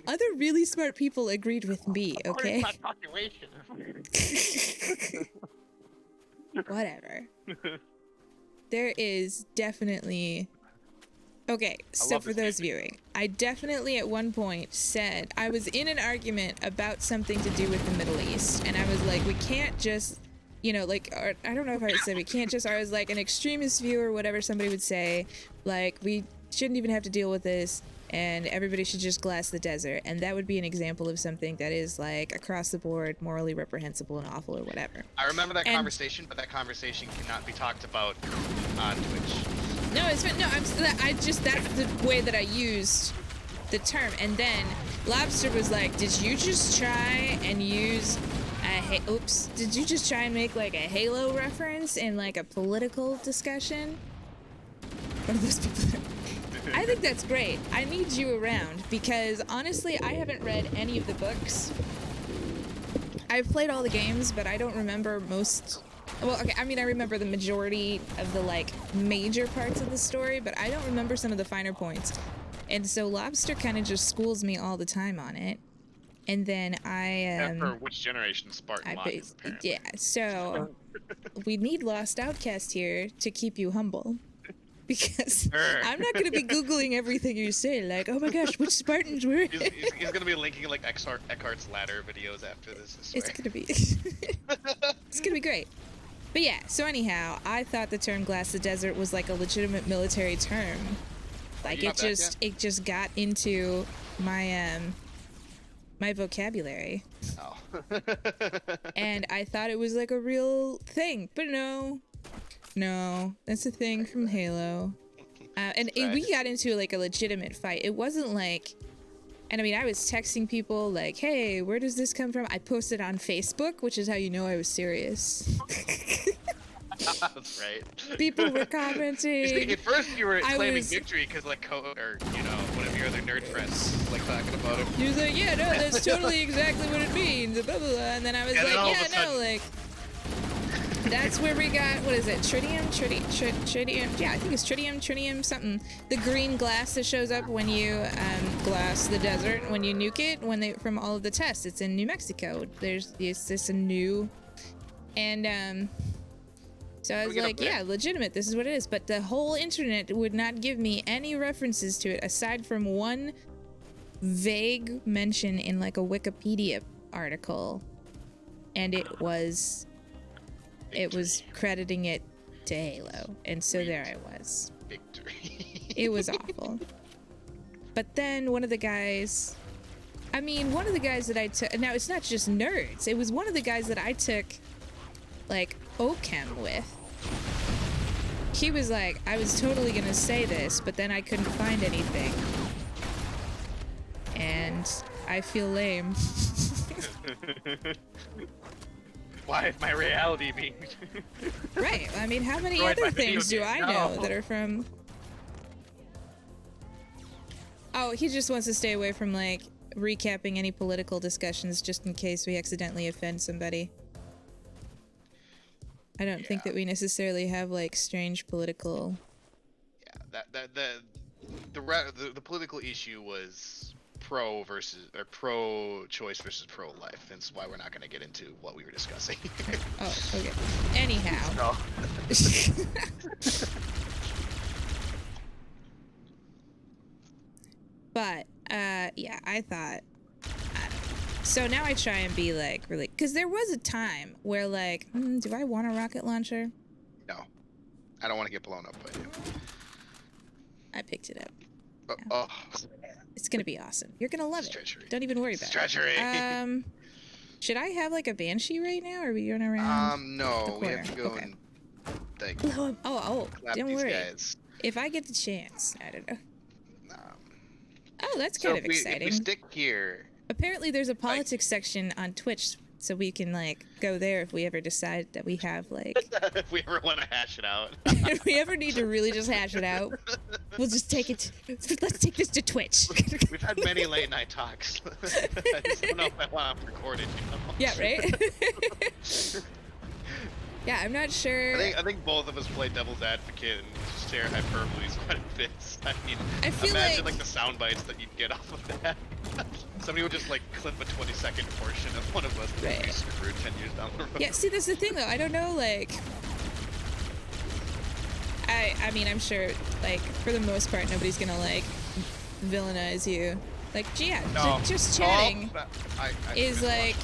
Other really smart people agreed with me, okay? Whatever. There is definitely... Okay, so love for this those viewing, I definitely at one point said, I was in an argument about something to do with the Middle East, and I was like, we can't just, you know, like, or, I don't know if I said we can't just, or I was like an extremist view or whatever somebody would say, like, we shouldn't even have to deal with this, and everybody should just glass the desert, and that would be an example of something that is, like, across the board, morally reprehensible and awful or whatever. I remember that And- conversation, but that conversation cannot be talked about on Twitch. No, it's no. I just that's the way that I used the term, and then Lobster was like, "Did you just try and use a oops? Did you just try and make like a Halo reference in like a political discussion?" One of those people. I think that's great. I need you around because honestly, I haven't read any of the books. I've played all the games, but I don't remember most. Well, okay, I mean, I remember the majority of the, like, major parts of the story, but I don't remember some of the finer points. And so Lobster kind of just schools me all the time on it. And then For which generation Spartan Lock is, apparently. yeah, so we need Lost Outcast here to keep you humble. Because I'm not going to be Googling everything you say, like, oh my gosh, which Spartans were it? He's gonna be linking like Eckhart's Ladder videos after this. I swear. It's gonna be it's gonna be great. But yeah, so anyhow, I thought the term glass the desert was like a legitimate military term. Like Not bad, it just got into my my vocabulary. Oh. And I thought it was like a real thing. But no, that's a thing from Halo. We got into like a legitimate fight. It wasn't like, and I mean, I was texting people like, hey, where does this come from? I posted on Facebook, which is how you know I was serious. That's right. People were commenting. At first, you were I claiming was- victory because, like, or you know, one of your other nerd friends was, like talking about it. He was like, yeah, no, that's totally exactly what it means, blah, blah, blah. And then I was And then like, all of yeah, a sudden- no, like, that's where we got, what is it, tritium, yeah, I think it's tritium, something. The green glass that shows up when you glass the desert, when you nuke it, from all of the tests. It's in New Mexico. It's this a new, and so I was get up like, there? yeah, legitimate, this is what it is. But the whole internet would not give me any references to it aside from one vague mention in like a Wikipedia article, and it was crediting it to Halo, and so there I was. Victory. It was awful. But then one of the guys that I took, now it's not just nerds, it was one of the guys that I took like OChem with. He was like, I was totally gonna say this, but then I couldn't find anything. And I feel lame. Why is my reality being... Right, I mean, how many Destroyed by other video things do game. I know No. that are from... Oh, he just wants to stay away from like recapping any political discussions just in case we accidentally offend somebody. I don't think that we necessarily have like strange political. Yeah, the political issue was pro-choice versus pro-life. That's why we're not going to get into what we were discussing. Oh, okay. Anyhow. No. But yeah, I thought. So now I try and be like really, because there was a time where like, do I want a rocket launcher? No, I don't want to get blown up by you. I picked it up. Oh. It's gonna be awesome. You're gonna love it. Treachery. Don't even worry about Treachery. it. Should I have like a banshee right now, or are we going around? No, we have to go and like. Oh, clap don't these worry. Guys. If I get the chance, I don't know. Oh, that's kind of exciting. If we stick here. Apparently, there's a politics section on Twitch, so we can like go there if we ever decide that we have like. If we ever want to hash it out. If we ever need to really just hash it out, we'll just take it. Let's take this to Twitch. We've had many late night talks. I just don't know if I want to record it. You know? Yeah, right. Yeah, I'm not sure. I think both of us play devil's advocate and share hyperboles quite a bit. I mean, I feel imagine like the sound bites that you'd get off of that. Somebody would just like clip a 20-second portion of one of us that would be screwed 10 years down the road. Yeah, see, that's the thing though. I don't know, like. I mean, I'm sure, like, for the most part, nobody's gonna like villainize you. Like, yeah, no. just chatting I is like.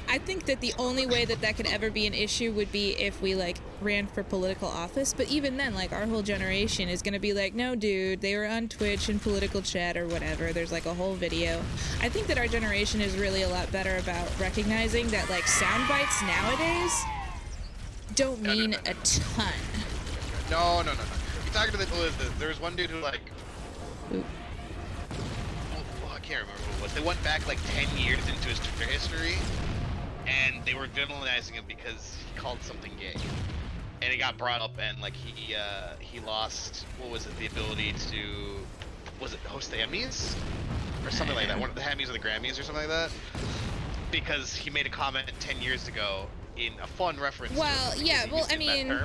I think that the only way that that could ever be an issue would be if we like ran for political office. But even then, like our whole generation is gonna be like, no, dude, they were on Twitch and political chat or whatever. There's like a whole video. I think that our generation is really a lot better about recognizing that like sound bites nowadays don't mean a ton. No. You're talking to there was one dude who like. I can't remember who it was. They went back like 10 years into his Twitter history. And they were villainizing him because he called something gay, and it got brought up, and like he lost, what was it, the ability to, was it host the Emmys or something like that, one of the Emmys or the Grammys or something like that, because he made a comment 10 years ago in a fun reference. Well, yeah, well, I mean,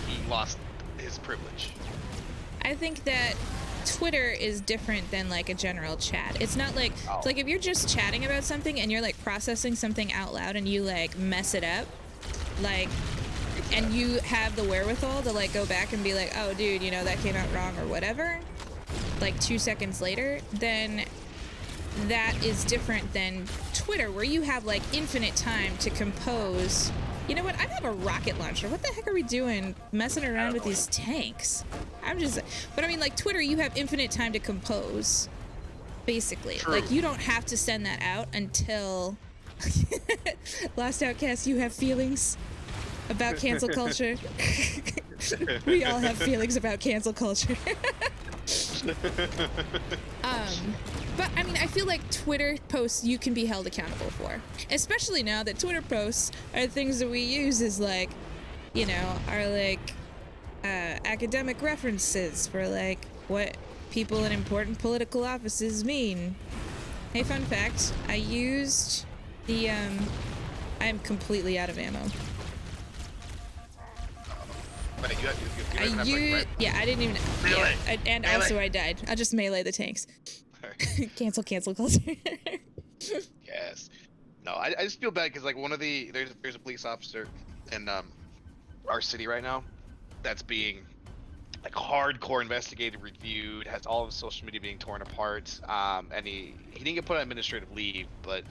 he lost his privilege. I think that Twitter is different than like a general chat. It's not like it's like if you're just chatting about something and you're like processing something out loud and you like mess it up, like, and you have the wherewithal to like go back and be like, oh dude, you know, that came out wrong or whatever, like 2 seconds later, then that is different than Twitter, where you have like infinite time to compose. You know what? I have a rocket launcher. What the heck are we doing messing around with these tanks? But I mean, like Twitter, you have infinite time to compose, basically. True. Like you don't have to send that out until Lost Outcast, you have feelings about cancel culture. We all have feelings about cancel culture. But I mean, I feel like Twitter posts you can be held accountable for, especially now that Twitter posts are things that we use as like, you know, are like academic references for like what people in important political offices mean. Hey, fun fact, I used the I am completely out of ammo. Yeah, I didn't even. Melee. Yeah, and Melee. also I died. I'll just melee the tanks. cancel culture. Yes. No, I just feel bad because like one of the there's a police officer in our city right now that's being like hardcore investigated, reviewed, has all of his social media being torn apart. And he didn't get put on administrative leave, but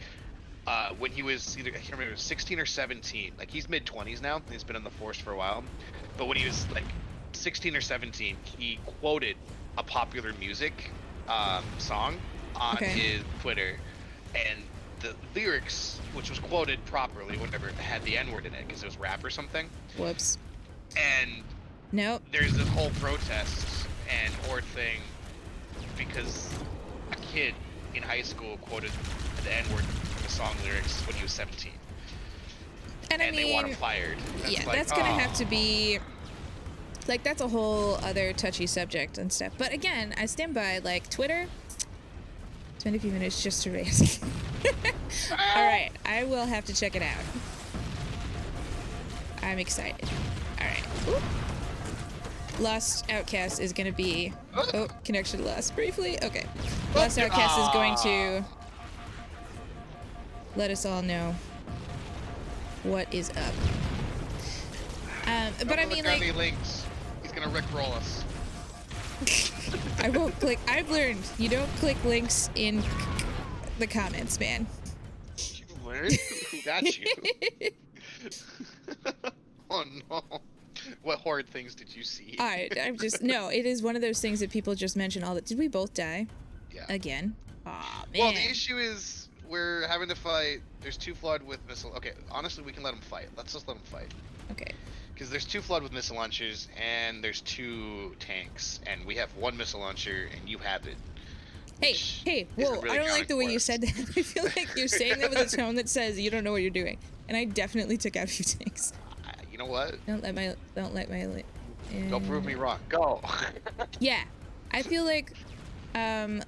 when he was either, I can't remember, it was 16 or 17, like he's mid-20s now, he's been in the force for a while, but when he was like 16 or 17, he quoted a popular music song on his Twitter, and the lyrics, which was quoted properly, whatever, had the N-word in it because it was rap or something. Whoops. And nope. There's this whole protest and or thing because a kid in high school quoted the N-word from the song lyrics when he was 17. And I mean, they want him fired. That's gonna have to be like that's a whole other touchy subject and stuff. But again, I stand by like Twitter. Spend a few minutes just to raise. All right, I will have to check it out. I'm excited. All right. Ooh. Lost Outcast is gonna be. Oh, connection lost briefly. Okay. Lost Outcast is going to let us all know what is up. But I mean, like, links. He's gonna rickroll us. I won't click. I've learned you don't click links in the comments, man. You learned? Who got you? Oh no. What horrid things did you see? I'm just no. It is one of those things that people just mention all the. Did we both die? Yeah. Again? Aw, man. Well, the issue is we're having to fight. There's 2 flood with missile. Okay, honestly, we can let them fight. Let's just let them fight. Okay. Because there's 2 flood with missile launchers and there's 2 tanks, and we have 1 missile launcher, and you have it. Hey, whoa! Really I don't like the way you us. said that. I feel like you're saying that with a tone that says you don't know what you're doing, and I definitely took out a few tanks. You know what? Don't let my. Go prove me wrong. Go. Yeah, I feel like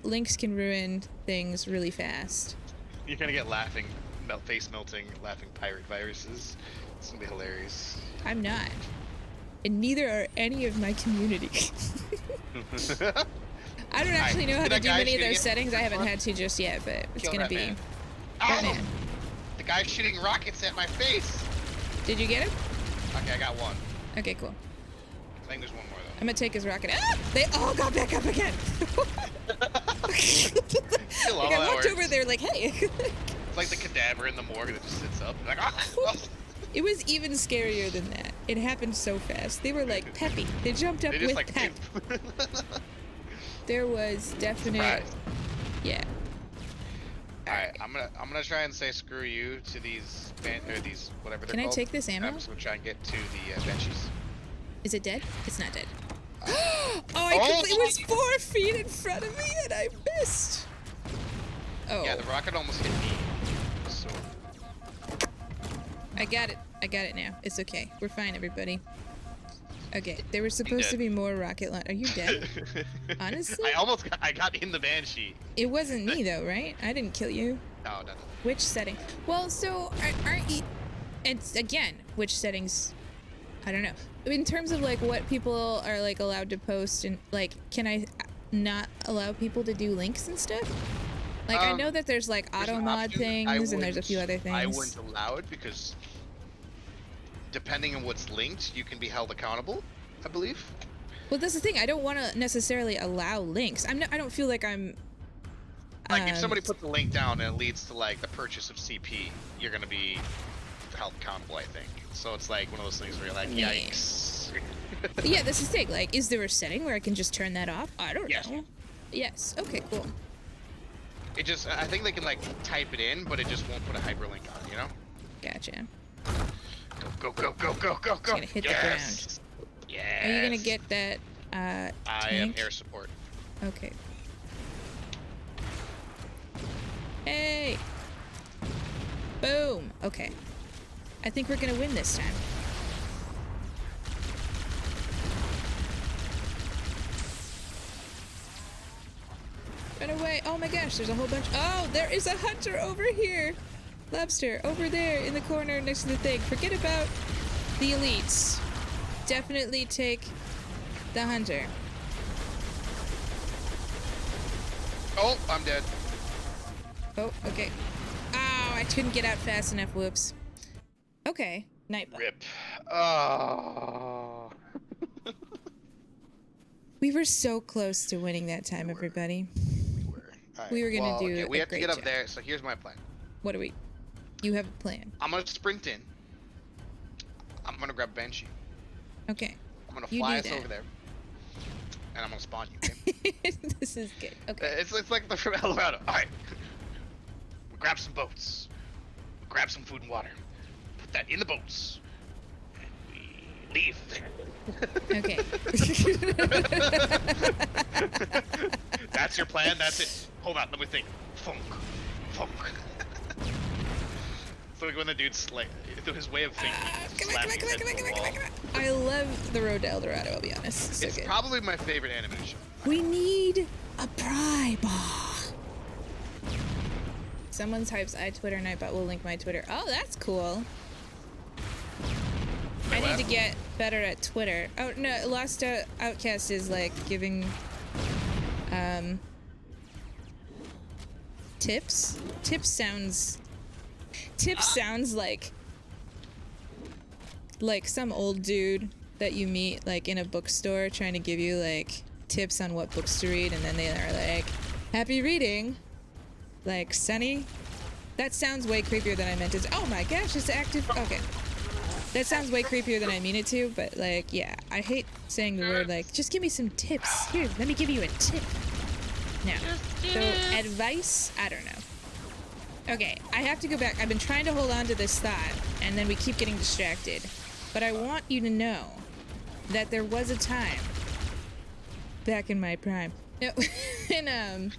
links can ruin things really fast. You're gonna get laughing, face melting, laughing pirate viruses. It's gonna be hilarious. I'm not, and neither are any of my community. I don't actually know how to do many of those settings. I haven't had to just yet, but it's gonna be. Man. Batman. The guy's shooting rockets at my face. Did you get him? Okay, I got 1. Okay, cool. I think there's 1 more though. I'm gonna take his rocket. Ah! They all got back up again. Like, I walked over there like, hey. It's like the cadaver in the morgue that just sits up. Like, oh. It was even scarier than that. It happened so fast. They were like peppy. They jumped up They with just like pep. There was definite. Surprise. Yeah. Alright, I'm gonna try and say screw you to these these whatever they're Can I called. take this ammo? I'm just gonna try and get to the benches. Is it dead? It's not dead. It was 4 feet in front of me and I missed. Oh. Yeah, the rocket almost hit me. So I got it. I got it now. It's okay. We're fine, everybody. Okay, there was supposed to be more rocket launch. Are you dead? Honestly? I got in the Banshee. It wasn't me though, right? I didn't kill you. No. Which setting? Well, so aren't you? It's again, which settings? I don't know. In terms of like what people are like allowed to post and like, can I not allow people to do links and stuff? Like I know that there's like auto mod things and there's a few other things. I wouldn't allow it because depending on what's linked, you can be held accountable, I believe. Well, that's the thing. I don't want to necessarily allow links. I don't feel like I'm. Like if somebody puts the link down and it leads to like the purchase of CP, you're gonna be held accountable, I think. So it's like one of those things where you're like, yikes. Yeah, this is the thing. Like, is there a setting where I can just turn that off? I don't Yes. know. Yes. Okay. Cool. It just, I think they can like type it in, but it just won't put a hyperlink on, you know? Gotcha. Go. It's gonna hit the ground. Yes. Are you gonna get that? I tank? am air support. Okay. Hey! Boom! Okay. I think we're gonna win this time. Run away! Oh my gosh, there's a whole bunch. Oh, there is a hunter over here! Lobster, over there in the corner next to the thing. Forget about the elites. Definitely take the hunter. Oh, I'm dead. Oh, okay. Oh, I couldn't get out fast enough. Whoops. Okay. Nightbot. Rip. Oh. We were so close to winning that time, everybody. We were gonna do okay, we a have to great get up job. there, so here's my plan. What do we? You have a plan. I'm gonna sprint in. I'm gonna grab Banshee. Okay. I'm gonna You fly do us that. over there. And I'm gonna spawn you, okay? This is good. Okay. It's like the from El Dorado. Alright. We'll grab some boats. We'll grab some food and water. Put that in the boats. And we leave. Okay. That's your plan? That's it? Hold on, let me think. Funk. So like when the dude's his way of thinking. Come on, Slap come on, his come on, head come on, to come the on, wall. come on. I love the Road to El Dorado, I'll be honest. So It's good. probably my favorite animation. We need a pry bar. Someone types Twitter Nightbot will link my Twitter. Oh, that's cool. I need to get better at Twitter. Oh no, Lost Outcast is like giving tips. Tips sounds like some old dude that you meet like in a bookstore trying to give you like tips on what books to read, and then they are like, happy reading, like Sunny. That sounds way creepier than I meant it to. Oh my gosh, it's active. Okay, that sounds way creepier than I mean it to, but like, yeah, I hate saying the word like, just give me some tips. Here, let me give you a tip. No. So advice, I don't know. Okay, I have to go back. I've been trying to hold on to this thought, and then we keep getting distracted. But I want you to know that there was a time back in my prime. No, in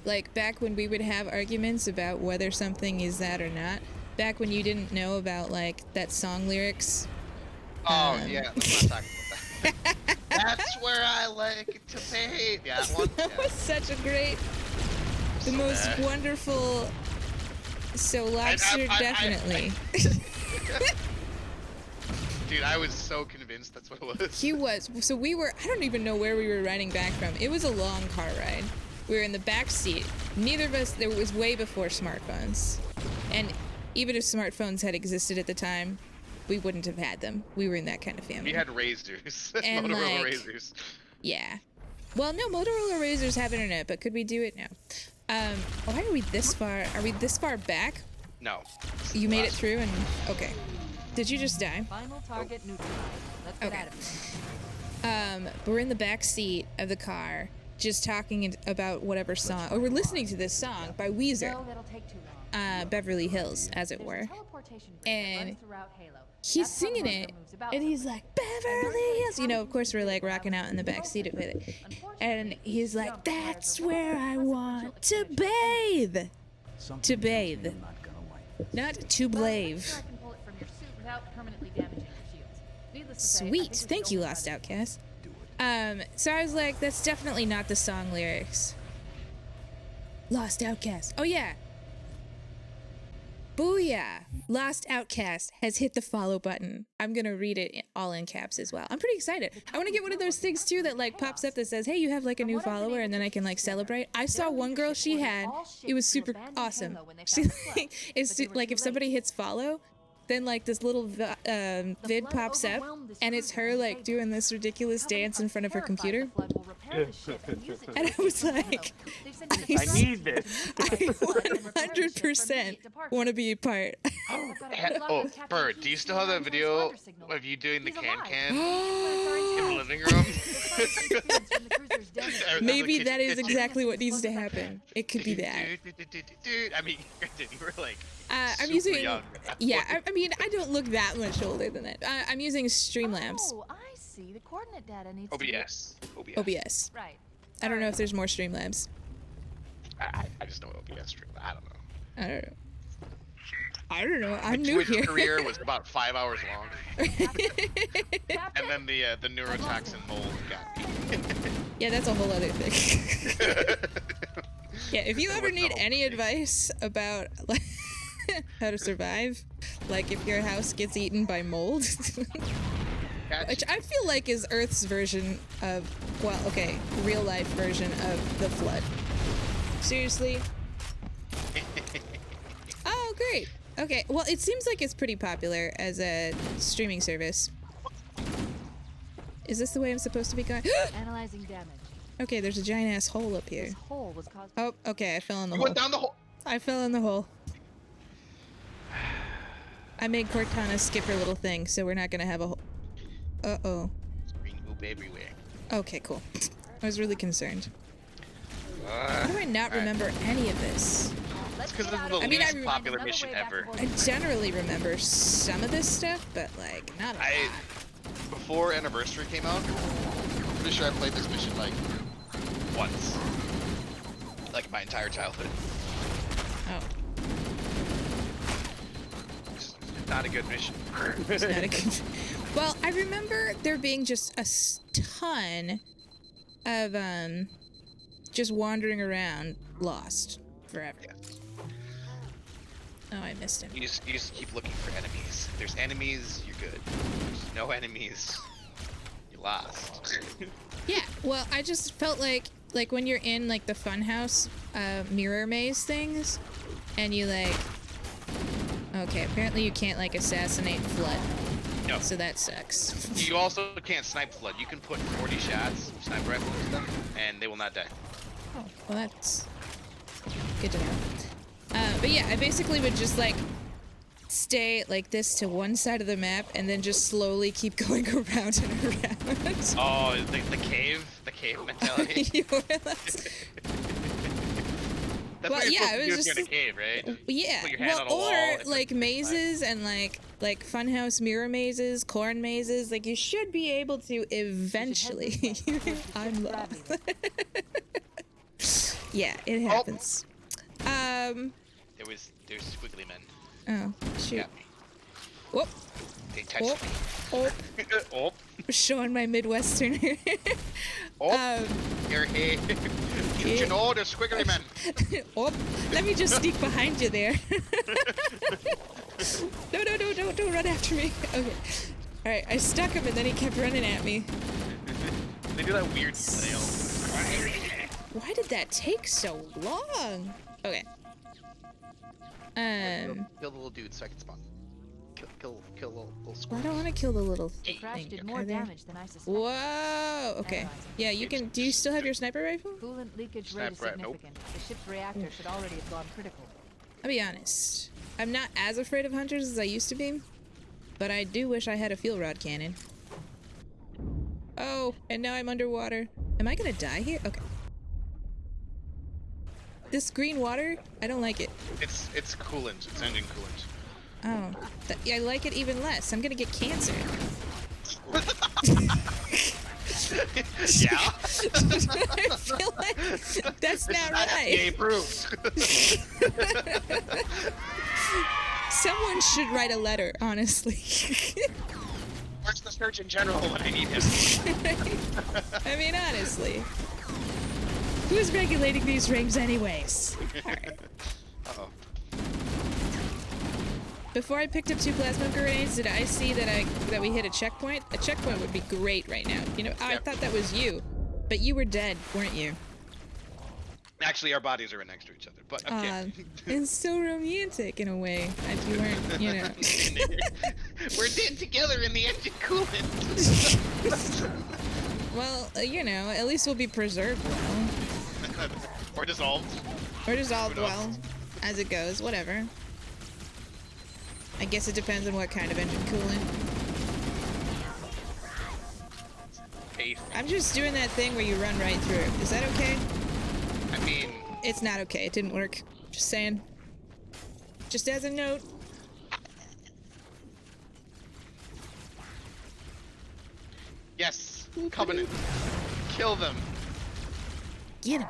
like back when we would have arguments about whether something is that or not. Back when you didn't know about like that song lyrics. Oh yeah, let's not talk about that. That's where I like it to be. Yeah, that one. That was such a great, the most wonderful. So lobster definitely. Dude, I was so convinced that's what it was. He was. So we were, I don't even know where we were riding back from. It was a long car ride. We were in the back seat. Neither of us, there was way before smartphones. And even if smartphones had existed at the time, we wouldn't have had them. We were in that kind of family. We had Razors. And, Motorola like, Razors. Yeah. Well, no, Motorola Razors have internet, but could we do it? No. Why are we this far? Are we this far back? No. You made it through and, okay. Did you just die? Final target neutralized. Let's get Okay. out of here. We're in the back seat of the car, just talking about whatever song, or we're listening to this song by Weezer, No, that'll take too long. Beverly Hills, as it There's were. a teleportation bridge that And runs throughout Halo. He's That's how the singing monster it, moves about and he's like, Beverly Hills. You know, of course, we're like rocking out in the back seat of it. And he's like, that's where I want to bathe. Something To tells me bathe. I'm not gonna like this. Not to Well, I'm blave. sure I can pull it from your suit without permanently damaging your shields. Needless to say, I think Sweet. we should Thank you, only Lost try to- Outcast. Do it. So I was like, that's definitely not the song lyrics. Lost Outcast. Oh, yeah. Booyah! Lost Outcast has hit the follow button. I'm gonna read it all in caps as well. I'm pretty excited. I want to get one of those things too that like pops up that says, "Hey, you have like a new follower," and then I can like celebrate. I saw one girl she had. It was super awesome. She like, it's like if somebody hits follow, then like this little vid pops up, and it's her like doing this ridiculous dance in front of her computer. And I was like, I need this. I 100% want to be a part. Oh, Bird, do you still have that video of you doing the can-can in the living room? Maybe that is exactly what needs to happen. It could be that. Dude, I mean, granted, you were like I'm super using, young. yeah, I mean, I don't look that much older than that. I'm using Streamlabs, Oh, I see. The coordinate data needs to be... OBS. OBS. Right. I don't know if there's more Streamlabs. I just know OBS stream. I don't know. I don't know. I don't know. I'm My new Twitch here. career was about 5 hours long, and then the neurotoxin mold got me. Yeah, that's a whole other thing. Yeah, if you ever need any advice about like how to survive, like if your house gets eaten by mold, which I feel like is Earth's version of, well, okay, real life version of the flood. Seriously? Oh, great. Okay, well, it seems like it's pretty popular as a streaming service. Is this the way I'm supposed to be going? Analyzing damage. Okay, there's a giant ass hole up here. This hole was caused... Oh, okay, I fell in the You hole. went down the hole. I fell in the hole. I made Cortana skip her little thing, so we're not gonna have a hole. Uh-oh. Green poop everywhere. Okay, cool. I was really concerned. How do I not remember any of this? It's because this is the I mean, least I popular mission ever. I generally remember some of this stuff, but like, not a lot. Before Anniversary came out, I'm pretty sure I played this mission like once. Like my entire childhood. Oh. not a good mission. It's not a good. Well, I remember there being just a ton of just wandering around, lost forever. Yes. Oh, I missed him. You just keep looking for enemies. If there's enemies, you're good. If there's no enemies, you're lost. Yeah. Well, I just felt like when you're in like the funhouse mirror maze things, and you like. Okay, apparently you can't like assassinate Flood. No. So that sucks. You also can't snipe Flood. You can put 40 shots, sniper rifle and stuff, and they will not die. Oh, well that's good to know. But yeah, I basically would just like stay like this to one side of the map and then just slowly keep going around and around. Oh, the cave mentality. That's Well, what you're yeah, supposed it to do was if you're in a just- cave, right? Yeah, Put your hand on a well, wall or and like then- mazes and like funhouse mirror mazes, corn mazes. Like you should be able to eventually. I'm lost. Yeah, it happens. There's squiggly men. Oh shoot. Got me. Whoop. They touched Whoop. me. Whoop. Oh, Showing my Midwestern here. Here, hey. You know the squiggly men. Oh, let me just sneak behind you there. No, don't run after me. Okay. Alright, I stuck him and then he kept running at me. They do that weird snail. Why did that take so long? Okay. Kill the little dude so I can spawn. Kill little Well, squirrels. I don't want to kill the little The crash thing. did more Are there- damage than I suspected. Whoa. Okay. Yeah, you can. Do you still have your sniper rifle? Coolant leakage rate is Sniper, nope. significant. The ship's reactor should already have gone critical. I'll be honest. I'm not as afraid of hunters as I used to be, but I do wish I had a fuel rod cannon. Oh, and now I'm underwater. Am I gonna die here? Okay. This green water, I don't like it. It's coolant. It's engine coolant. Oh, I like it even less. I'm gonna get cancer. Yeah. I feel like that's not right. FDA approved. Someone should write a letter, honestly. Where's the Surgeon General when I need him? I mean, honestly. Who's regulating these rings anyways? Alright. Uh-oh. Before I picked up 2 plasma grenades, did I see that we hit a checkpoint? A checkpoint would be great right now. You know, I Yep. thought that was you. But you were dead, weren't you? Actually, our bodies are right next to each other, but okay. It's so romantic in a way. If you weren't, you know. We're dead together in the engine coolant. Well, you know, at least we'll be preserved well. Or dissolved. Or dissolved Who knows? well, as it goes, whatever. I guess it depends on what kind of engine coolant. Hey, I'm just doing that thing where you run right through. Is that okay? I mean, It's not okay. It didn't work. Just saying. Just as a note. yes, Covenant. Kill them. Get him.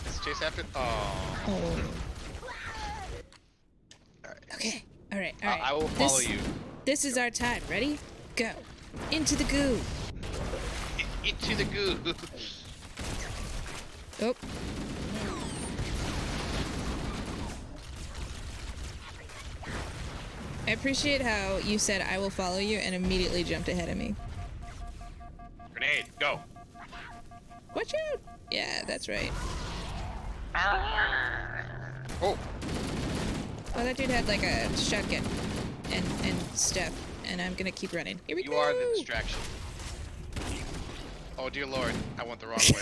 Let's chase after. Oh. Oh. Alright. Okay. All right. All right. I will follow this, you. This is our time. Ready? Go. Into the goo. Into the goo. Oh. I appreciate how you said I will follow you and immediately jumped ahead of me. Grenade, go. Watch out! Yeah, that's right. Oh. Well, that dude had like a shotgun and stuff, and I'm gonna keep running. Here we You go! are the distraction. Oh dear lord, I went the wrong way.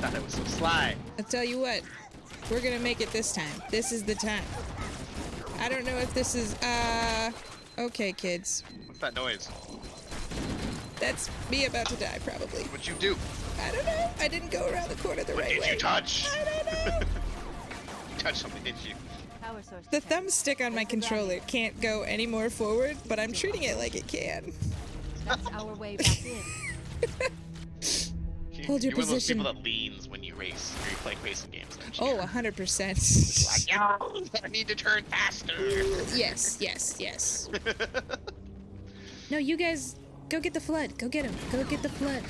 Thought it was so sly. I'll tell you what, we're gonna make it this time. This is the time. I don't know if this is, okay, kids. What's that noise? That's me about to die, probably. What'd you do? I don't know. I didn't go around the corner the What right did way. you touch? I don't know. You touched something, didn't you? Power source The detected. thumbstick on my controller can't go any more forward, but I'm treating it like it can. That's our way back in. She Hold your You're one of those position. people that leans when you race, or you play racing games. don't you? Oh, 100%. Like, yeah, I need to turn faster. Yes, yes, yes. No, you guys, go get the flood. Go get him. Go get the flood.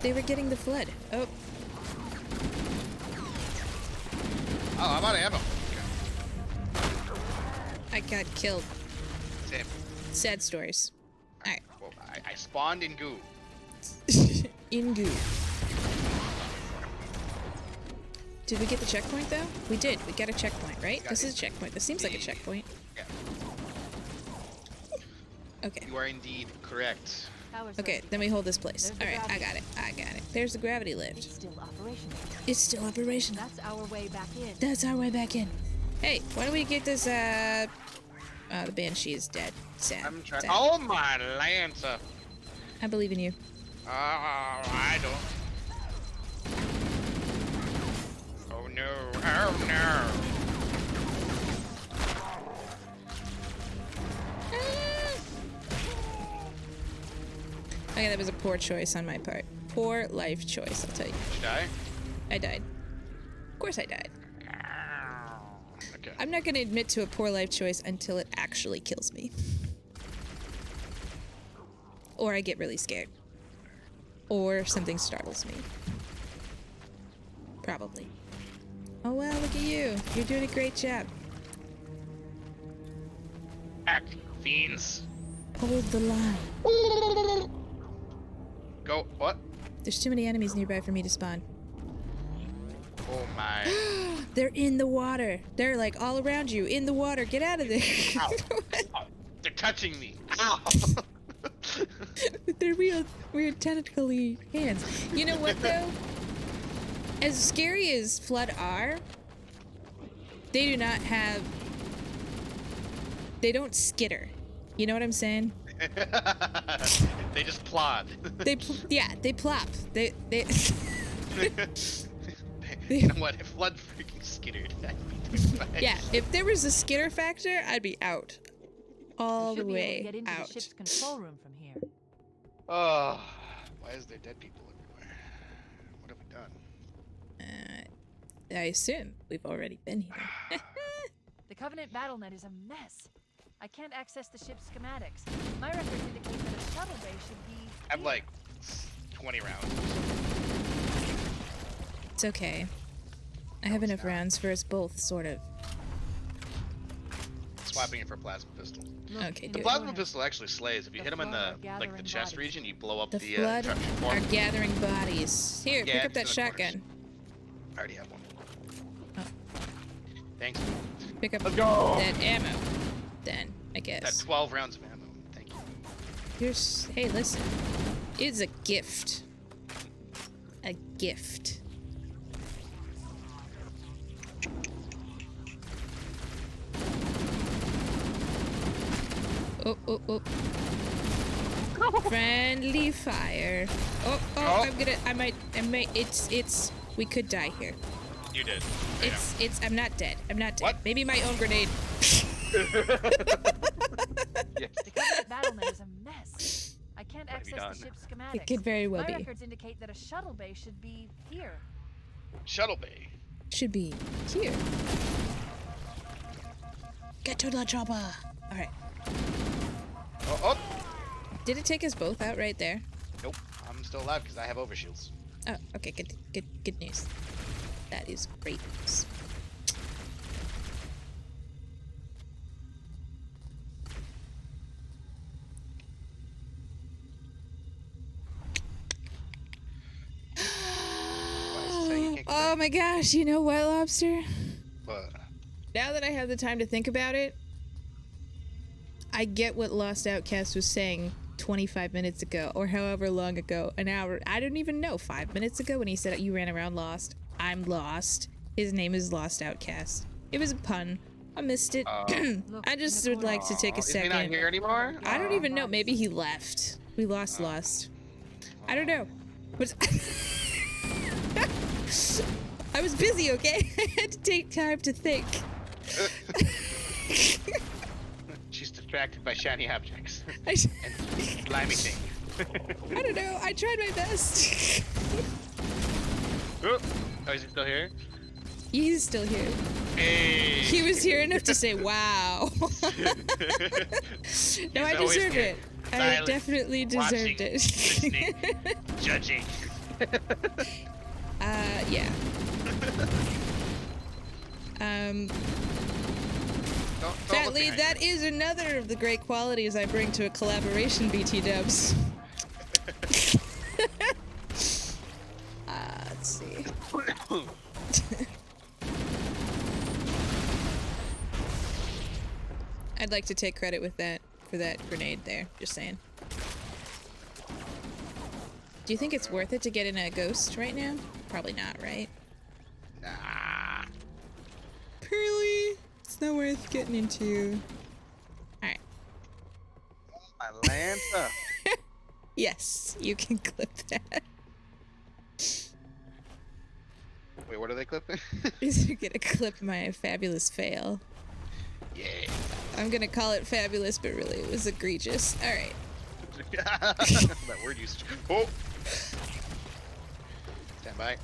They were getting the flood. Oh, Oh, I'm out of ammo. I got killed. Same. Sad stories. Alright. Well, I spawned in goo. In goo. Did we get the checkpoint though? We did. We got a checkpoint, right? This is a checkpoint. This seems like a checkpoint. Yeah. Okay. You are indeed correct. Power's Okay, ready. then we hold this place. There's the Alright, I gravity. got it. I got it. There's the gravity It's lift. still operational. It's still operational. That's our way back in. That's our way back in. Hey, why don't we get this, the Banshee is dead. Sad. I'm trying. Sad. Oh my Lancer. I believe in you. I don't. Oh no. Oh no. Okay, that was a poor choice on my part. Poor life choice, I'll tell you. Did I? I died. Of course I died. Okay. I'm not gonna admit to a poor life choice until it actually kills me. Or I get really scared. Or something startles me. Probably. Oh well, look at you. You're doing a great job. Act, fiends. Hold the line. Go. What? There's too many enemies nearby for me to spawn. Oh my. They're in the water. They're like all around you, in the water. Get out of there. Ow. Oh, they're touching me. Ow. With their weird tentacly hands. You know what though? As scary as Flood are, they do not have. They don't skitter. You know what I'm saying? They just plod. They they plop. They You know what? If Flood freaking skittered, I'd be doing fine. yeah. If there was a skitter factor, I'd be out. All We the should be able to way get into out. the ship's control room from here. Oh, why is there dead people everywhere? What have we done? I assume we've already been here. The Covenant BattleNet is a mess. I can't access the ship's schematics. My records indicate that a shuttle bay should be. I have like 20 rounds. It's okay. I have enough rounds for us both, sort of. Swapping it for a plasma pistol. Look Okay, in do The it. plasma corner. pistol actually slays. If you The hit them in the flood are like the gathering chest bodies. region, you blow up The the flood traction are form. gathering bodies. Here, Yeah, pick up it's that in the shotgun. I already have one. Oh. Thanks. Pick up Let's go. that ammo. Then, I That's guess. 12 rounds of ammo. Thank you. Hey, listen. It's a gift. A gift. Oh, oh, oh. Friendly fire. Oh, Oh. I might, we could die here. You did. I'm not dead. I'm not dead. What? Maybe my own grenade. Yes. The Covenant BattleNet is a mess. I can't What have you access the done? ship's schematics. It could very well My be. records indicate that a shuttle bay should be here. Shuttle bay. Should be here. Get to the chopper. All right. Oh, oh. Did it take us both out right there? Nope. I'm still alive because I have overshields. Oh, okay. Good news. That is great news. Why is it saying you can't get Oh my gosh! You know what, Lobster? But Now that I have the time to think about it, I get what Lost Outcast was saying 25 minutes ago, or however long ago, an hour, I don't even know, 5 minutes ago when he said you ran around lost. I'm lost. His name is Lost Outcast. It was a pun. I missed it. I just would like to take a is he not second. here anymore? I don't even know. Maybe he left. We lost Lost. I don't know. But I was busy, okay? I had to take time to think. She's distracted by shiny objects. I Slimy thing. don't know. I tried my best. Oh, is he still here? He's still here. Hey. He was here enough to say, "Wow." No, I always deserved here. it. I Silent, definitely deserved watching, it. listening, judging. Yeah. Don't Sadly, look behind that is another of the great qualities I bring to a collaboration, BT Dubs. Let's see. I'd like to take credit with that for that grenade there. Just saying. Do you think it's worth it to get in a ghost right now? Probably not, right? Nah. Really? It's not worth getting into. Alright. My Lanza. Yes, you can clip that. Wait, what are they clipping? You're gonna clip my fabulous fail. Yeah. I'm gonna call it fabulous, but really it was egregious. Alright. That word used. Oh. Stand by.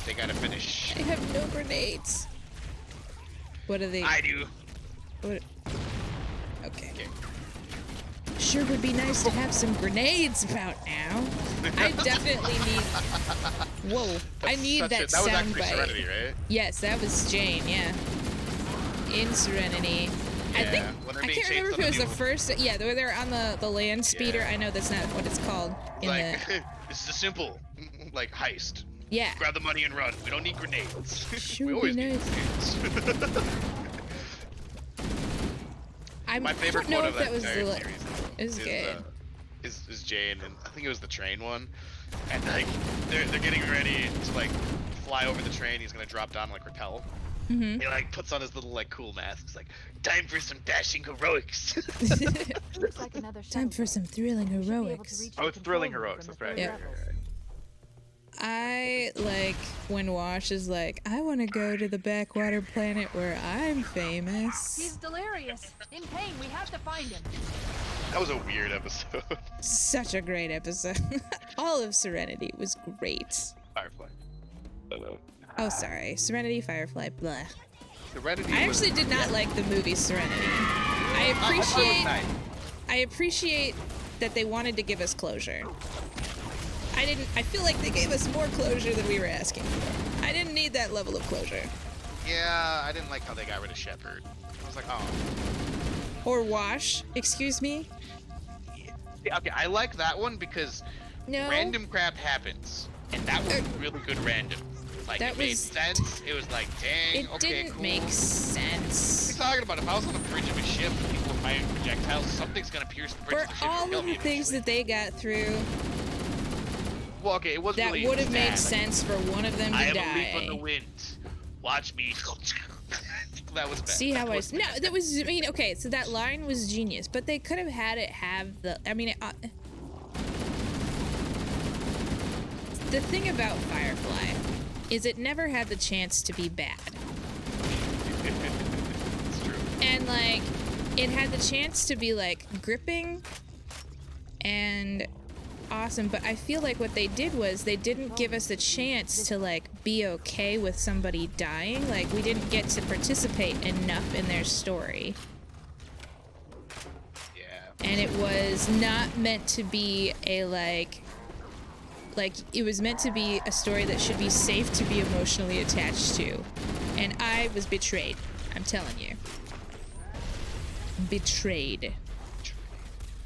They gotta finish. I have no grenades. What are they? I do. What? Okay. Sure would be nice to have some grenades about now. I definitely need. Whoa! I need that That was actually soundbite. Serenity, right? Yes, that was Jane. Yeah. In Serenity. I think when they're I being can't chased remember if on it was the the first. Yeah, they're on the land speeder. Yeah. I know that's not what it's called in Like, the. this is a simple, like, heist. Yeah. Grab the money and run. We don't need grenades. Sure we would always be need nice. grenades. My favorite I don't know quote if of that was entire the. series It was good. is Jane, and I think it was the train one, and like they're getting ready to like fly over the train. He's gonna drop down like rappel. Mm-hmm. He like puts on his little like cool mask. It's like time for some dashing heroics. Looks like another Time shuttle for some thrilling Should be able to heroics. reach Oh, the it's thrilling control room heroics. from That's the right. third Yeah. level. I like when Wash is like, I want to go to the backwater planet where I'm famous. He's delirious. In pain. We have to find him. That was a weird episode. Such a great episode. All of Serenity was great. Firefly. Oh, sorry. Serenity, Firefly, blah. Serenity. I was- actually did not like the movie Serenity. I thought it was appreciate nice. I appreciate that they wanted to give us closure. I feel like they gave us more closure than we were asking for. I didn't need that level of closure. Yeah, I didn't like how they got rid of Shepard. I was like, oh. Or Wash, excuse me. Yeah, okay, I like that one because No. random crap happens, and that was really good random. Like That it made was- sense. It was like, dang, It okay, didn't cool. make What sense. are you talking about? If I was on the bridge of a ship and people were firing projectiles, something's gonna pierce the bridge For of the ship all and kill of me the things eventually. that they got through, Well, okay, it wasn't that really would have made bad. sense for one of them to I have a leap on the die. wind. Watch me. That was bad. See how That I was no, that was I mean okay, so that line was genius, but they could have had it have the I mean the thing about Firefly is it never had the chance to be bad. It's true. And like it had the chance to be like gripping and awesome, but I feel like what they did was they didn't give us a chance to like be okay with somebody dying. Like we didn't get to participate enough in their story. Yeah. And it was not meant to be a like it was meant to be a story that should be safe to be emotionally attached to. And I was betrayed. I'm telling you. Betrayed.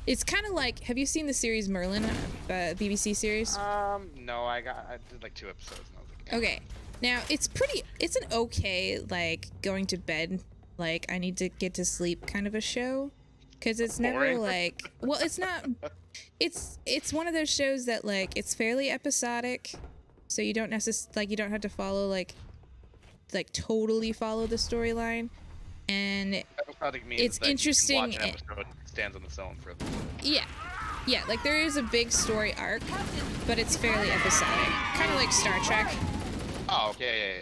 It's kind of like, have you seen the series Merlin, BBC series? No, I did like 2 episodes and I was like, Okay. Now, it's an okay, like, going to bed, like, I need to get to sleep kind of a show. Because it's never, Boring. like, well, it's not, it's one of those shows that, like, it's fairly episodic. So you don't you don't have to follow, like totally follow the storyline. And episodic means it's that you can interesting watch an and- episode and it stands on its own for a yeah, like, there is a big story arc, but it's fairly episodic. Kind of like Star Trek. Oh, okay,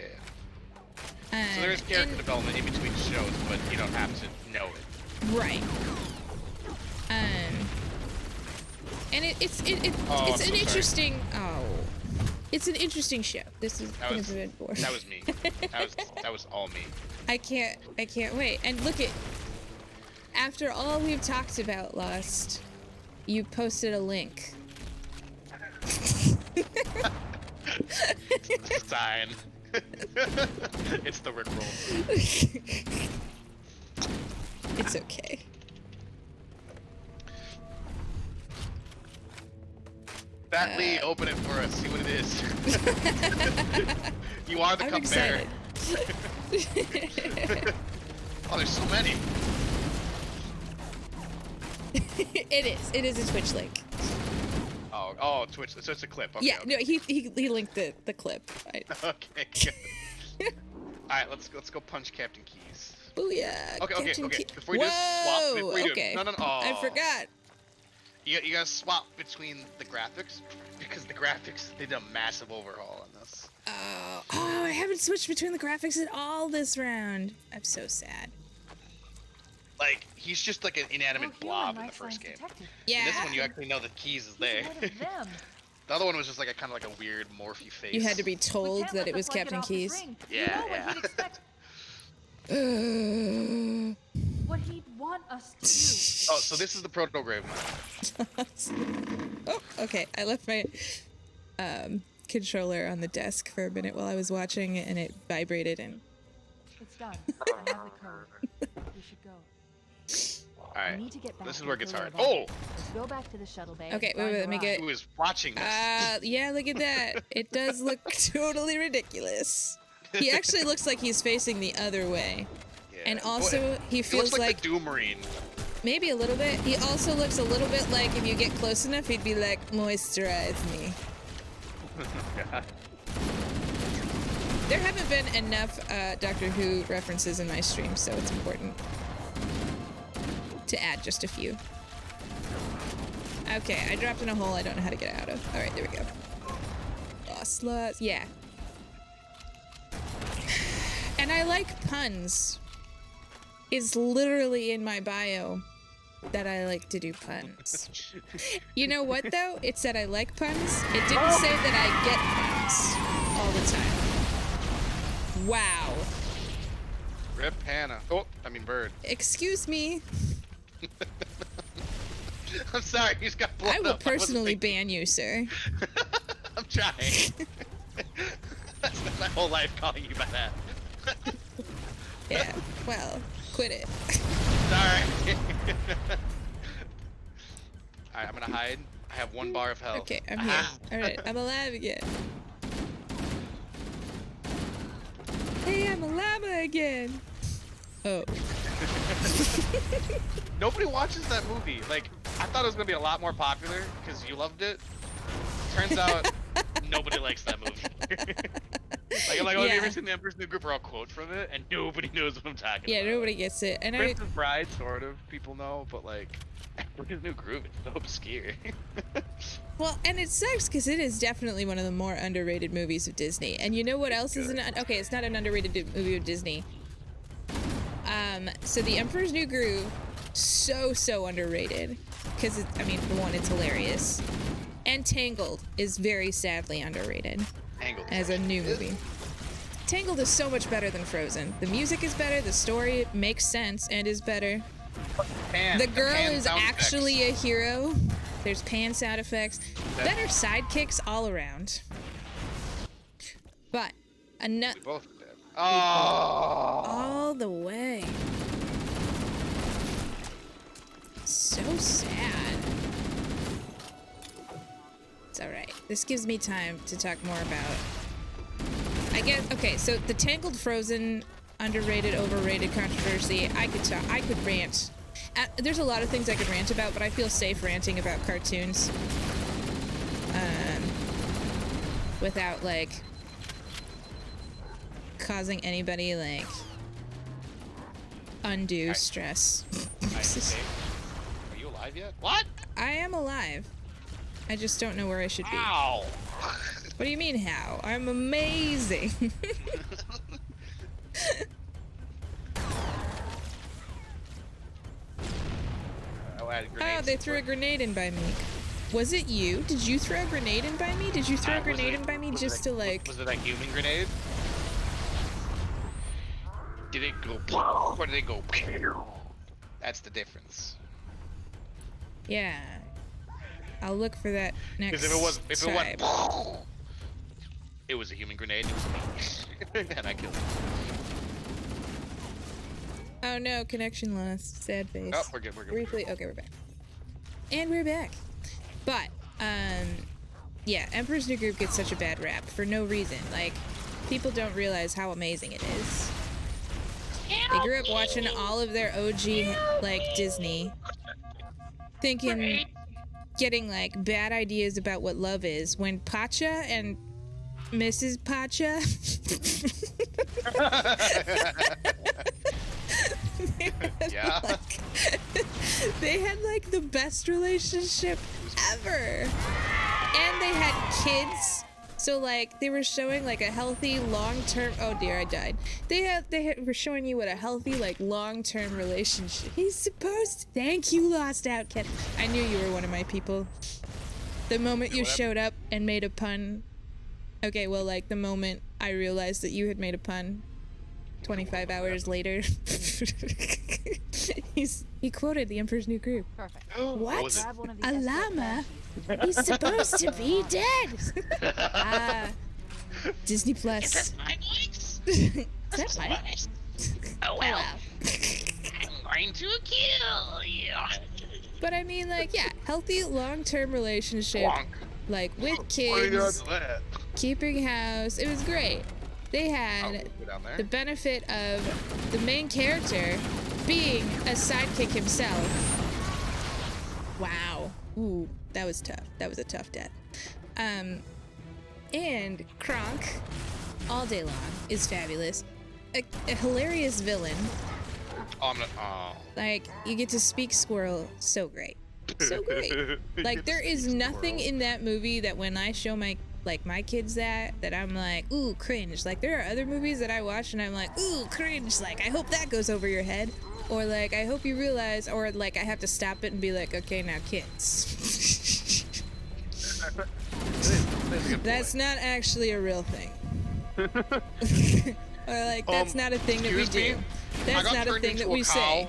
yeah. So there is character development in between shows, but you don't have to know it. Right. And it's I'm an so sorry. interesting. Oh, it's an interesting show. This is That gonna was be boring. that was me. That was all me. I can't wait. And look at, after all we've talked about Lost, you posted a link. Sign. It's the Rickroll. It's okay. That Lee, open it for us. See what it is. You are the I'm cupbearer. excited. Oh, there's so many. It is a Twitch link. Oh, Twitch. So it's a clip. Okay, Yeah, okay. no, he linked the clip. Okay, good. Alright, let's go punch Captain Keys. Booyah! Okay, Captain okay. Key- Before we do swap, Whoa, before we do okay. no. I Oh. forgot. You gotta swap between the graphics, because the graphics, they did a massive overhaul on this. Oh, I haven't switched between the graphics at all this round. I'm so sad. Like, he's just like an inanimate Oh, blob human in the first life game. science detective. Yeah. In this one, you actually know the Keys is there. Ahead of them. The other one was just like a kind of like a weird morphy face. You had to be We told can't that let it the was plug get Captain off this Keys. ring. Yeah, You know yeah. what he'd expect, what he'd want us to do. Oh, so this is the proto-grave mine. Oh, okay. I left my controller on the desk for a minute while I was watching, and it vibrated. And It's done. I have the code. We should go. We Alright, need to get back this is to where it the gets pillar hard. of Oh! light. Go back to the shuttle bay. Okay, and wait, find let me Rob. get- Who is watching this? yeah, look at that. It does look totally ridiculous. He actually looks like he's facing the other way. Yeah. And also, he looks feels like like the Doom Marine. maybe a little bit. He also looks a little bit like if you get close enough, he'd be like, moisturize me. There haven't been enough Doctor Who references in my stream, so it's important to add just a few. Okay, I dropped in a hole I don't know how to get out of. Alright, there we go. Lost sluts. Yeah. And I like puns. It's literally in my bio that I like to do puns. You know what, though? It said I like puns. It didn't say that I get puns all the time. Wow. Rip Hannah. Oh, I mean Bird. Excuse me. I'm sorry, you just got blown I will up. wasn't personally thinking. ban you, sir. I'm trying. That's been my whole life calling you by that. Yeah, well, quit it. Sorry. Alright, I'm gonna hide. I have 1 bar of health. Okay, I'm here. Ah. Alright, I'm alive again. Hey, I'm a llama again. Oh. Nobody watches that movie. Like, I thought it was gonna be a lot more popular because you loved it. Turns out nobody likes that movie. I'm like, oh, have you Yeah. ever seen The Emperor's New Group? Or I'll quote from it, and nobody knows what I'm talking Yeah, about. nobody gets it. And I, Princess Bride, sort of, people know, but like, Emperor's New Groove, it's so obscure. well, and it sucks because it is definitely one of the more underrated movies of Disney. And you know what else is okay, it's not an underrated movie of Disney. So The Emperor's New Groove, so underrated. Because, I mean, for one, it's hilarious. And Tangled is very sadly underrated Angled. as a new movie. Tangled is so much better than Frozen. The music is better, the story makes sense and is better. The girl is actually a hero. There's pan sound effects. Better sidekicks all around. But, enough. Both did. Oh! All the way. So sad. It's alright. This gives me time to talk more about... I guess, okay, so the Tangled Frozen underrated, overrated controversy, I could rant. There's a lot of things I could rant about, but I feel safe ranting about cartoons. Without, like, causing anybody, like, undue stress. Are you alive yet? What? I am alive. I just don't know where I should be. Ow! What do you mean, how? I'm amazing. had grenades. Oh, they threw a grenade in by me. Was it you? Did you throw a grenade in by me? Did you throw a grenade in by me just to like... Was it a human grenade? Did it go or did it go? That's the difference. Yeah. I'll look for that next Because if it time. went, it was a human grenade. It was me, and I killed it. Oh no, connection lost. Sad face. Oh, we're good. We're good. Briefly, okay, we're back. And we're back. But, yeah, Emperor's New Groove gets such a bad rap for no reason. Like, people don't realize how amazing it is. They grew up watching all of their OG, like, Disney, thinking, getting, like, bad ideas about what love is, when Pacha and Mrs. Pacha Yeah. they had like the best relationship ever, and they had kids. So like they were showing like a healthy long-term. Oh dear, I died. Were showing you what a healthy like long-term relationship. He's supposed to. Thank you, Lost Outcast. I knew you were one of my people. The moment you showed up and made a pun. Okay, well like the moment I realized that you had made a pun. 25 hours later, he quoted the Emperor's New Groove. Perfect. What? Grab one of these A escort llama? banshees. He's supposed to be dead. Disney Plus. My voice. Is that my? Oh wow. I'm going to kill you. But I mean, like, yeah, healthy long-term relationship, like with kids, keeping house. It was great. They had the benefit of the main character being a sidekick himself. Wow. Ooh, that was tough. That was a tough death. And Kronk, all day long, is fabulous. A hilarious villain. Oh, I'm not. Oh. Like, you get to speak squirrel. So great. So great. Like, there is nothing in that movie that when I show my kids that I'm like, ooh, cringe. Like, there are other movies that I watch and I'm like, ooh, cringe. Like, I hope that goes over your head. Or like, I hope you realize, or like, I have to stop it and be like, okay, now kids. That's not actually a real thing. Or like, that's not a thing that we do. That's not a thing that we say.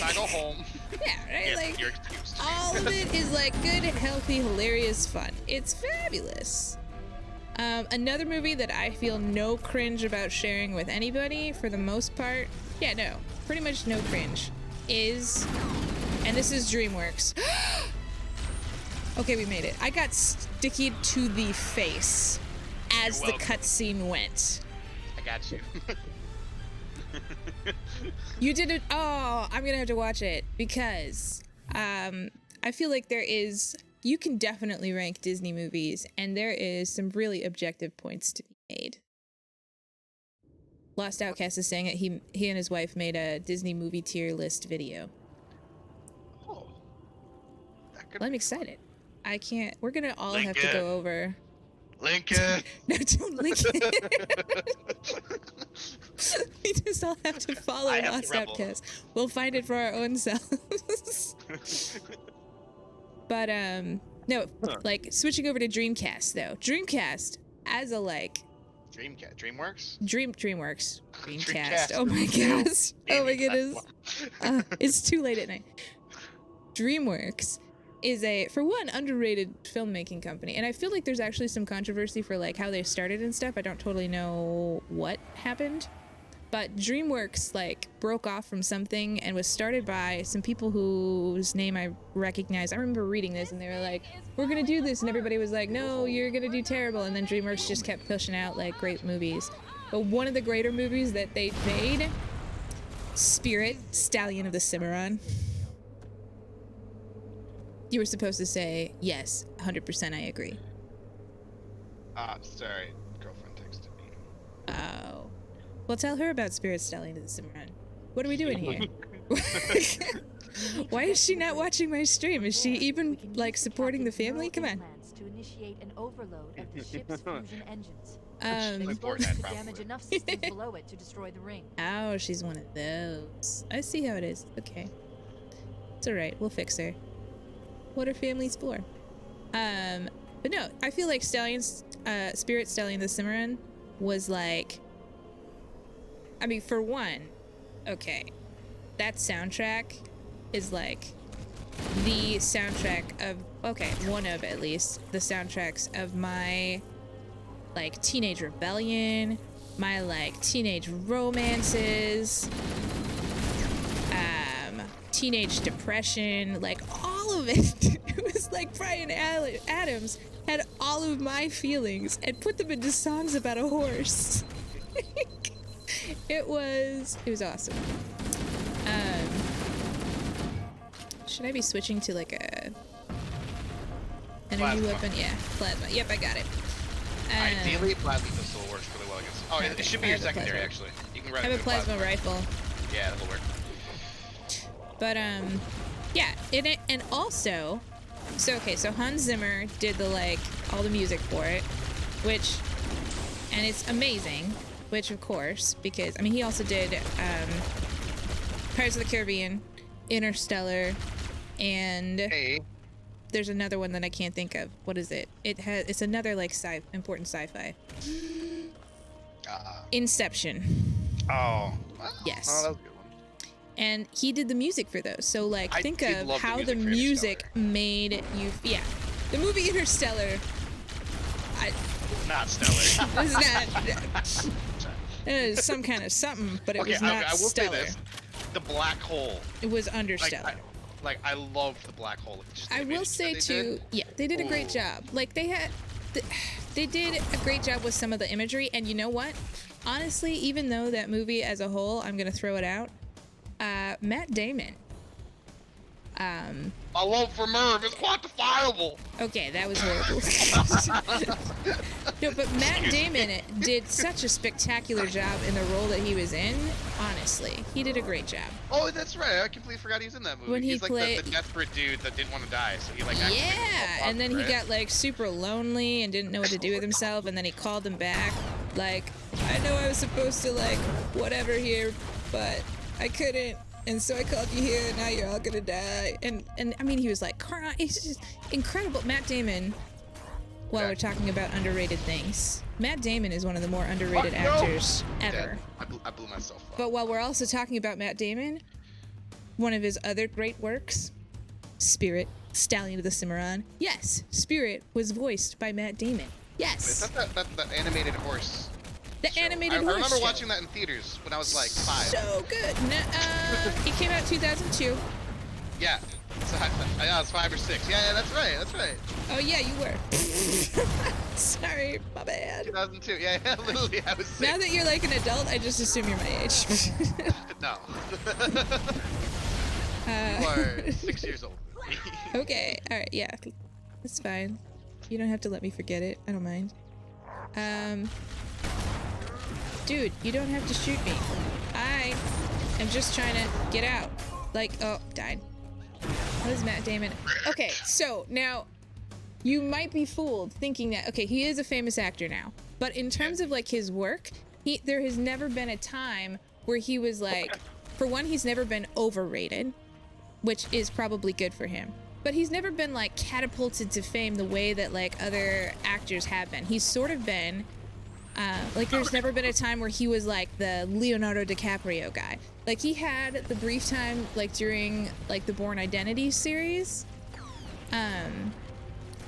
I go home. Yeah, right? Yeah, Like, you're excused. all of it is like good, healthy, hilarious fun. It's fabulous. Another movie that I feel no cringe about sharing with anybody for the most part, yeah, no, pretty much no cringe, is, and this is DreamWorks. Okay, we made it. I got sticky to the face as the cutscene went. I got you. You did it. Oh, I'm gonna have to watch it because I feel like you can definitely rank Disney movies, and there is some really objective points to be made. Lost Outcast is saying that he and his wife made a Disney movie tier list video. Oh. Well, I'm excited. I can't. We're gonna all Link have to it. go over. Lincoln. No, don't link it. We just all have to follow I have to Lost rebel. Outcast. We'll find it for our own selves. But no, like switching over to Dreamcast though. Dreamcast as a like DreamWorks? DreamWorks. Dreamcast. Oh my gosh. Oh my goodness. It's too late at night. DreamWorks is for one, underrated filmmaking company, and I feel like there's actually some controversy for like how they started and stuff. I don't totally know what happened, but DreamWorks like broke off from something and was started by some people whose name I recognize. I remember reading this and they were like, we're gonna do this, and everybody was like, no, you're gonna do terrible, and then DreamWorks just kept pushing out like great movies. But one of the greater movies that they made, Spirit, Stallion of the Cimarron. You were supposed to say, yes, 100% I agree. Sorry, girlfriend texted me. Oh. Well, tell her about Spirit, Stallion of the Cimarron. What are we doing here? Why is she not watching my stream? Is she even, like, supporting the family? Come on. To initiate an overload of the ship's fusion engines. Um, The explosion could damage enough systems below it to destroy the ring. oh, she's one of those. I see how it is. Okay. It's alright, we'll fix her. what are families for? But no, I feel like Spirit Stallion the Cimarron was like, I mean, for one, okay, that soundtrack is like the soundtrack of, okay, one of at least the soundtracks of my like teenage rebellion, my like teenage romances, teenage depression, like all of it. It was like Brian Adams had all of my feelings and put them into songs about a horse. It was awesome. Should I be switching to like a energy Plasma. weapon? Yeah, plasma. Yep, I got it. Ideally, plasma pistol works really well against. Oh, it should be I your have a secondary plasma. actually. You can run I have it a plasma rifle. Yeah, that'll work. But yeah, and also, so Hans Zimmer did the like all the music for it, and it's amazing, which of course, because I mean he also did Pirates of the Caribbean, Interstellar, and Hey, there's another one that I can't think of. What is it? It's another like important sci-fi. Inception. oh, Yes. Oh, that was a good one. And he did the music for those. So like I think did of love the how the music for music made you, yeah. The movie Interstellar, Not stellar. it's not, it is some kind of something, but it Okay, was not I will stellar. say this: the black hole. It was Like, understellar. I love the black hole. Just the I will image say that they too, did. yeah, they did a great Ooh. job. Like they did a great job with some of the imagery, and you know what? Honestly, even though that movie as a whole, I'm gonna throw it out. Matt Damon. My love for Merv is quantifiable. Okay, that was horrible. No, but Matt Damon did such a spectacular job in the role that he was in. Honestly, he did a great job. Oh, that's right. I completely forgot he was in that movie. When he He's like played- the desperate dude that didn't want to die, so he like actually made himself Yeah, and then he popular, got like super lonely and didn't know what to do with himself, and then he called them back. Like, I know I was supposed to like whatever here, but I couldn't. And so I called you here, and now you're all gonna die. And I mean, he was like crying. He's just incredible. Matt Damon, while Yeah. we're talking about underrated things, Matt Damon is one of the more underrated Fuck no! actors Dead. ever. I blew myself up. But while we're also talking about Matt Damon, one of his other great works, Spirit, Stallion of the Cimarron. Yes, Spirit was voiced by Matt Damon. Is Yes, that animated horse? the show? animated I horse remember show. watching that in theaters when I was like 5. So good. It came out 2002. Yeah. So I was 5 or 6. Yeah, that's right. That's right. Oh yeah, you were. Sorry, my bad. 2002. Yeah, literally, I was 6. Now that you're like an adult, I just assume you're my age. No. You are 6 years old. Okay, all right, yeah, that's fine. You don't have to let me forget it. I don't mind. Dude, you don't have to shoot me. I am just trying to get out. Like, oh, died. What is Matt Damon? Okay, so now you might be fooled thinking that, okay, he is a famous actor now, but in terms of like his work, there has never been a time where he was like, for one, he's never been overrated, which is probably good for him. But he's never been like catapulted to fame the way that like other actors have been. He's sort of been like there's never been a time where he was like the Leonardo DiCaprio guy. Like he had the brief time like during like the Bourne Identity series.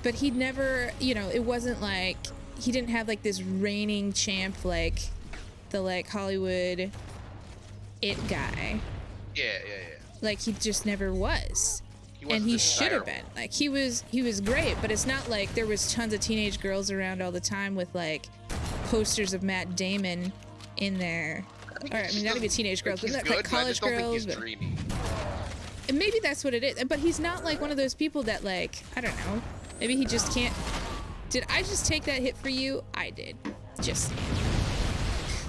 But he'd never, you know, it wasn't like he didn't have like this reigning champ like the like Hollywood it guy. Yeah. Like he just never was. wasn't And he this should have desirable. been. Like he was great, but it's not like there was tons of teenage girls around all the time with like posters of Matt Damon in there. Or I mean not even teenage girls, but He's like good, but I college just don't girls. think But, he's dreamy. and maybe that's what it is. But he's not like one of those people that like, I don't know. Maybe he just can't. Did I just take that hit for you? I did. Just saying.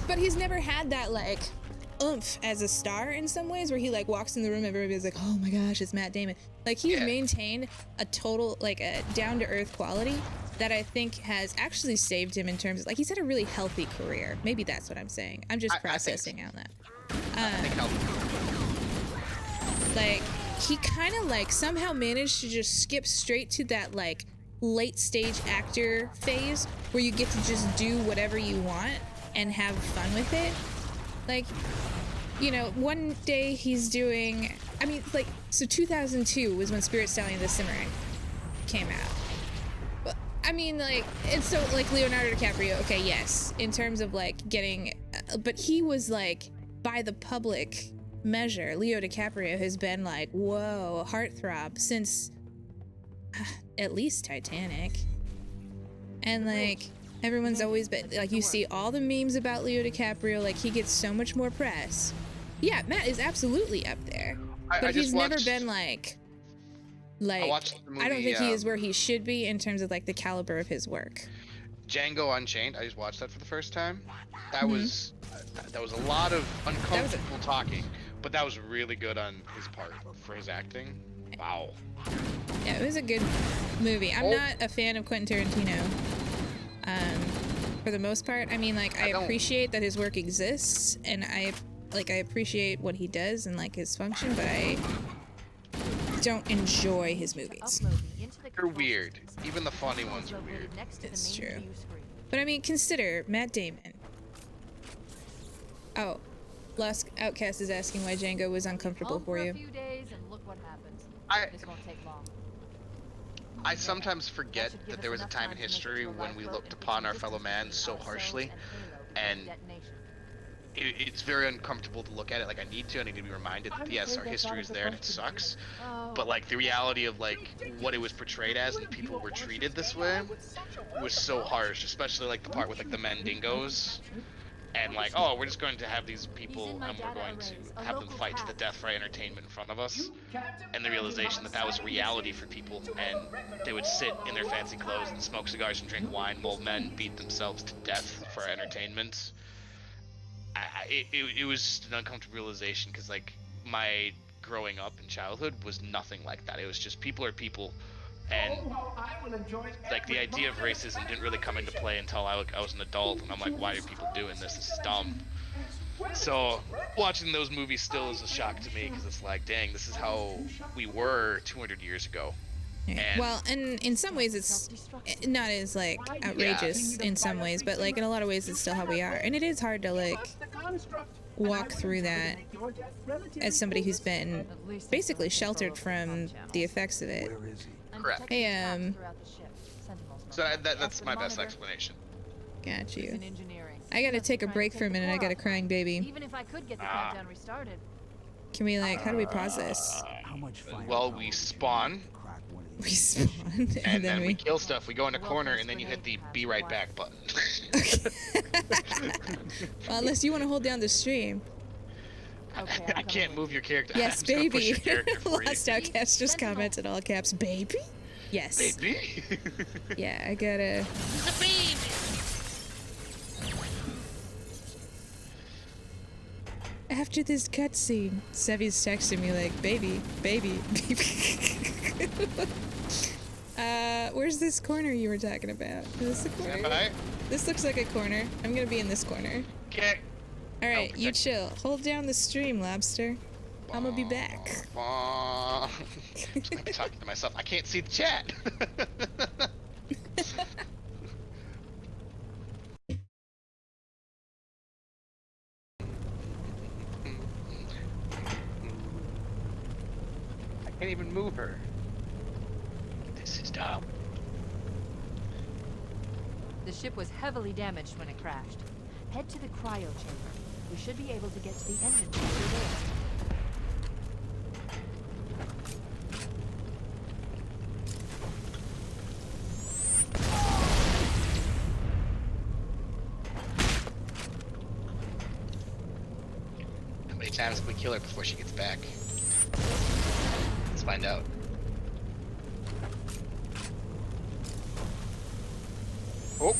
But he's never had that like oomph as a star in some ways where he like walks in the room, everybody's like, oh my gosh, it's Matt Damon. Like he's Yeah. maintained a total like a down-to-earth quality that I think has actually saved him in terms of like he's had a really healthy career. Maybe that's what I'm saying. I'm just I think processing out that. I think healthy. Like he kind of like somehow managed to just skip straight to that like late stage actor phase where you get to just do whatever you want and have fun with it. Like, you know, one day he's doing, I mean, like, so 2002 was when Spirit Stallion the Cimarron came out. But, I mean, like, and so, like, Leonardo DiCaprio, okay, yes, in terms of, like, getting, but he was, like, by the public measure, Leo DiCaprio has been, like, whoa, heartthrob since at least Titanic. And, like, everyone's always been, like, you see all the memes about Leo DiCaprio, like, he gets so much more press. Yeah, Matt is absolutely up there. But he's never been, like, I don't think he is where he should be in terms of, like, the caliber of his work. Django Unchained, I just watched that for the first time. That was a lot of uncomfortable talking, but that was really good on his part for his acting. Wow. Yeah, it was a good movie. I'm not a fan of Quentin Tarantino. For the most part, I mean, like, I appreciate that his work exists, and I appreciate what he does and, like, his function, but I don't enjoy his movies. They're weird. Even the funny ones are weird. It's true. But, I mean, consider Matt Damon. Oh, Lost Outcast is asking why Django was uncomfortable for you. I sometimes forget that there was a time in history when we looked upon our fellow man so harshly, and it's very uncomfortable to look at it. Like, I need to be reminded that yes, our history is there and it sucks, but like the reality of like what it was portrayed as and people were treated this way was so harsh, especially like the part with like the Mandingos. And like, oh, we're just going to have these people and we're going to have them fight to the death for entertainment in front of us. And the realization that that was a reality for people, and they would sit in their fancy clothes and smoke cigars and drink wine while men beat themselves to death for entertainment. It was just an uncomfortable realization, because like my growing up in childhood was nothing like that. It was just people are people. And like the idea of racism didn't really come into play until I was an adult, and I'm like, why are people doing this? This is dumb. So watching those movies still is a shock to me, because it's like, dang, this is how we were 200 years ago. Yeah. Well, and in some ways it's not as like outrageous in some ways, but like in a lot of ways it's still how we are, and it is hard to like walk through that as somebody who's been basically sheltered from the effects of it. Correct. Hey, so that's my best explanation. Got you. I gotta take a break for a minute. I got a crying baby. Even if I could get the countdown restarted. Can we like, how do we pause this? Well, we spawn. We spawn, and then we kill stuff. We go in a corner, and then you hit the be right back button. Well, unless you want to hold down the stream. Okay, I can't move your character. Yes, baby. Lost Outcast just commented all caps, baby. Yes. Baby. Yeah, I gotta. The baby. After this cutscene, Sevi's texting me like, baby, baby, baby. Where's this corner you were talking about? Is this the corner? This looks like a corner. I'm gonna be in this corner. Okay. Alright, you chill. Hold down the stream, Lobster. I'm gonna be back. I'm just gonna be talking to myself. I can't see the chat. I can't even move her. This is dumb. The ship was heavily damaged when it crashed. Head to the cryo chamber. We should be able to get to the engine chamber there. How many times can we kill her before she gets back? Let's find out. Oh.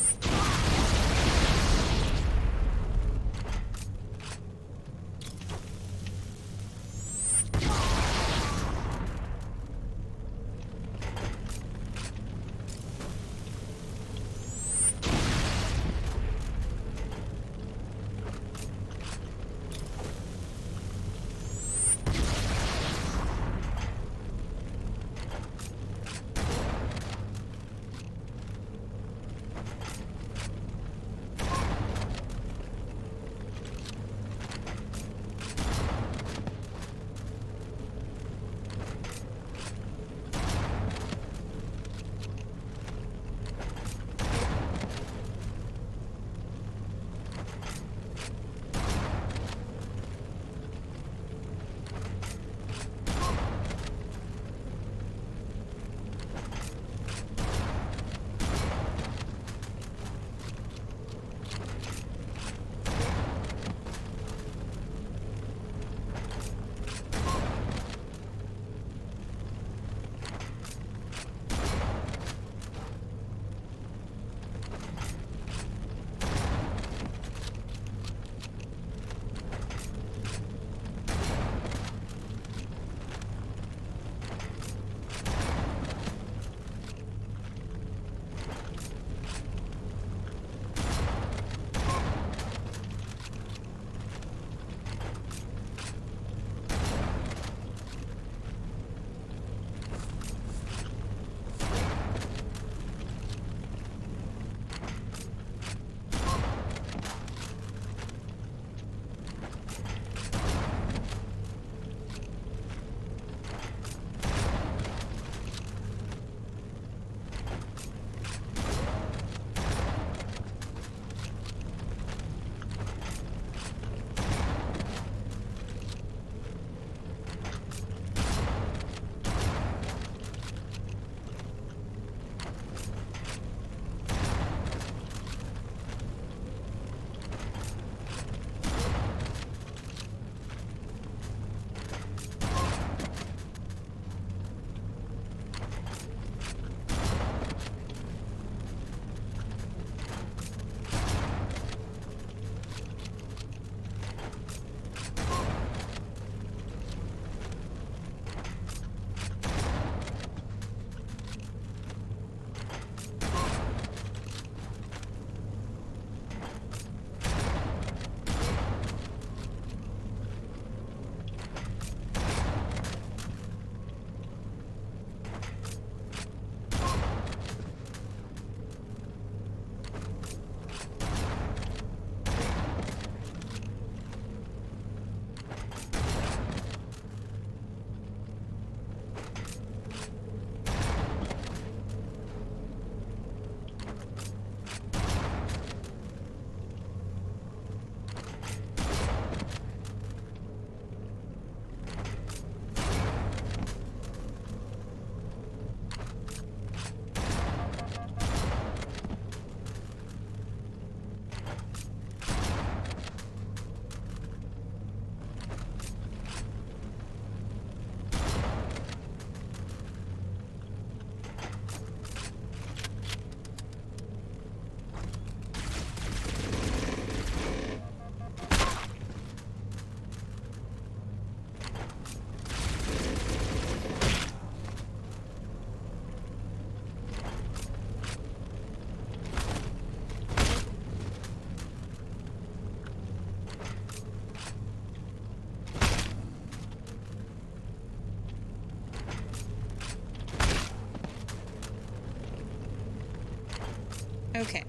Okay.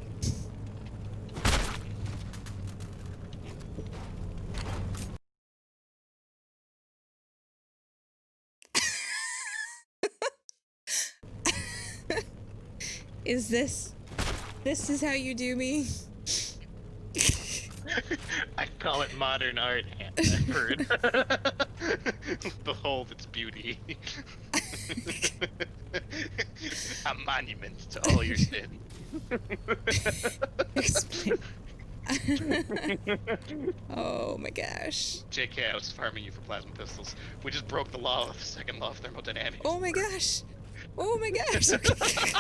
Is this is how you do me? I call it modern art, Bird. Behold its beauty. A monument to all your sin. Explain. Oh my gosh. JK, I was farming you for plasma pistols. We just broke the second law of thermodynamics. Oh my gosh. Oh my gosh. Okay.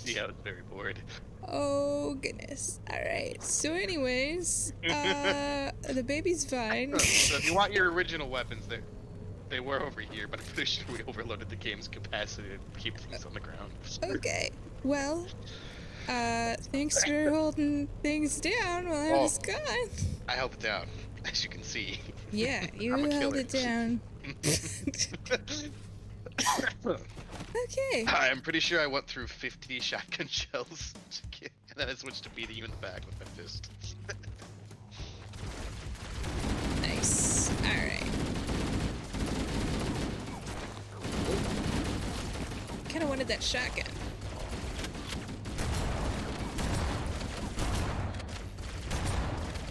Yeah, I was very bored. Oh goodness. All right. So anyways, the baby's fine. So if you want your original weapons, they were over here, but I'm pretty sure we overloaded the game's capacity to keep things on the ground. Okay. Well, thanks for holding things down while I was gone. I held it down, as you can see. Yeah, you I'm a held killer. it down. Okay. I'm pretty sure I went through 50 shotgun shells, and then I switched to beating you in the back with my fist. Nice. All right. Kind of wanted that shotgun.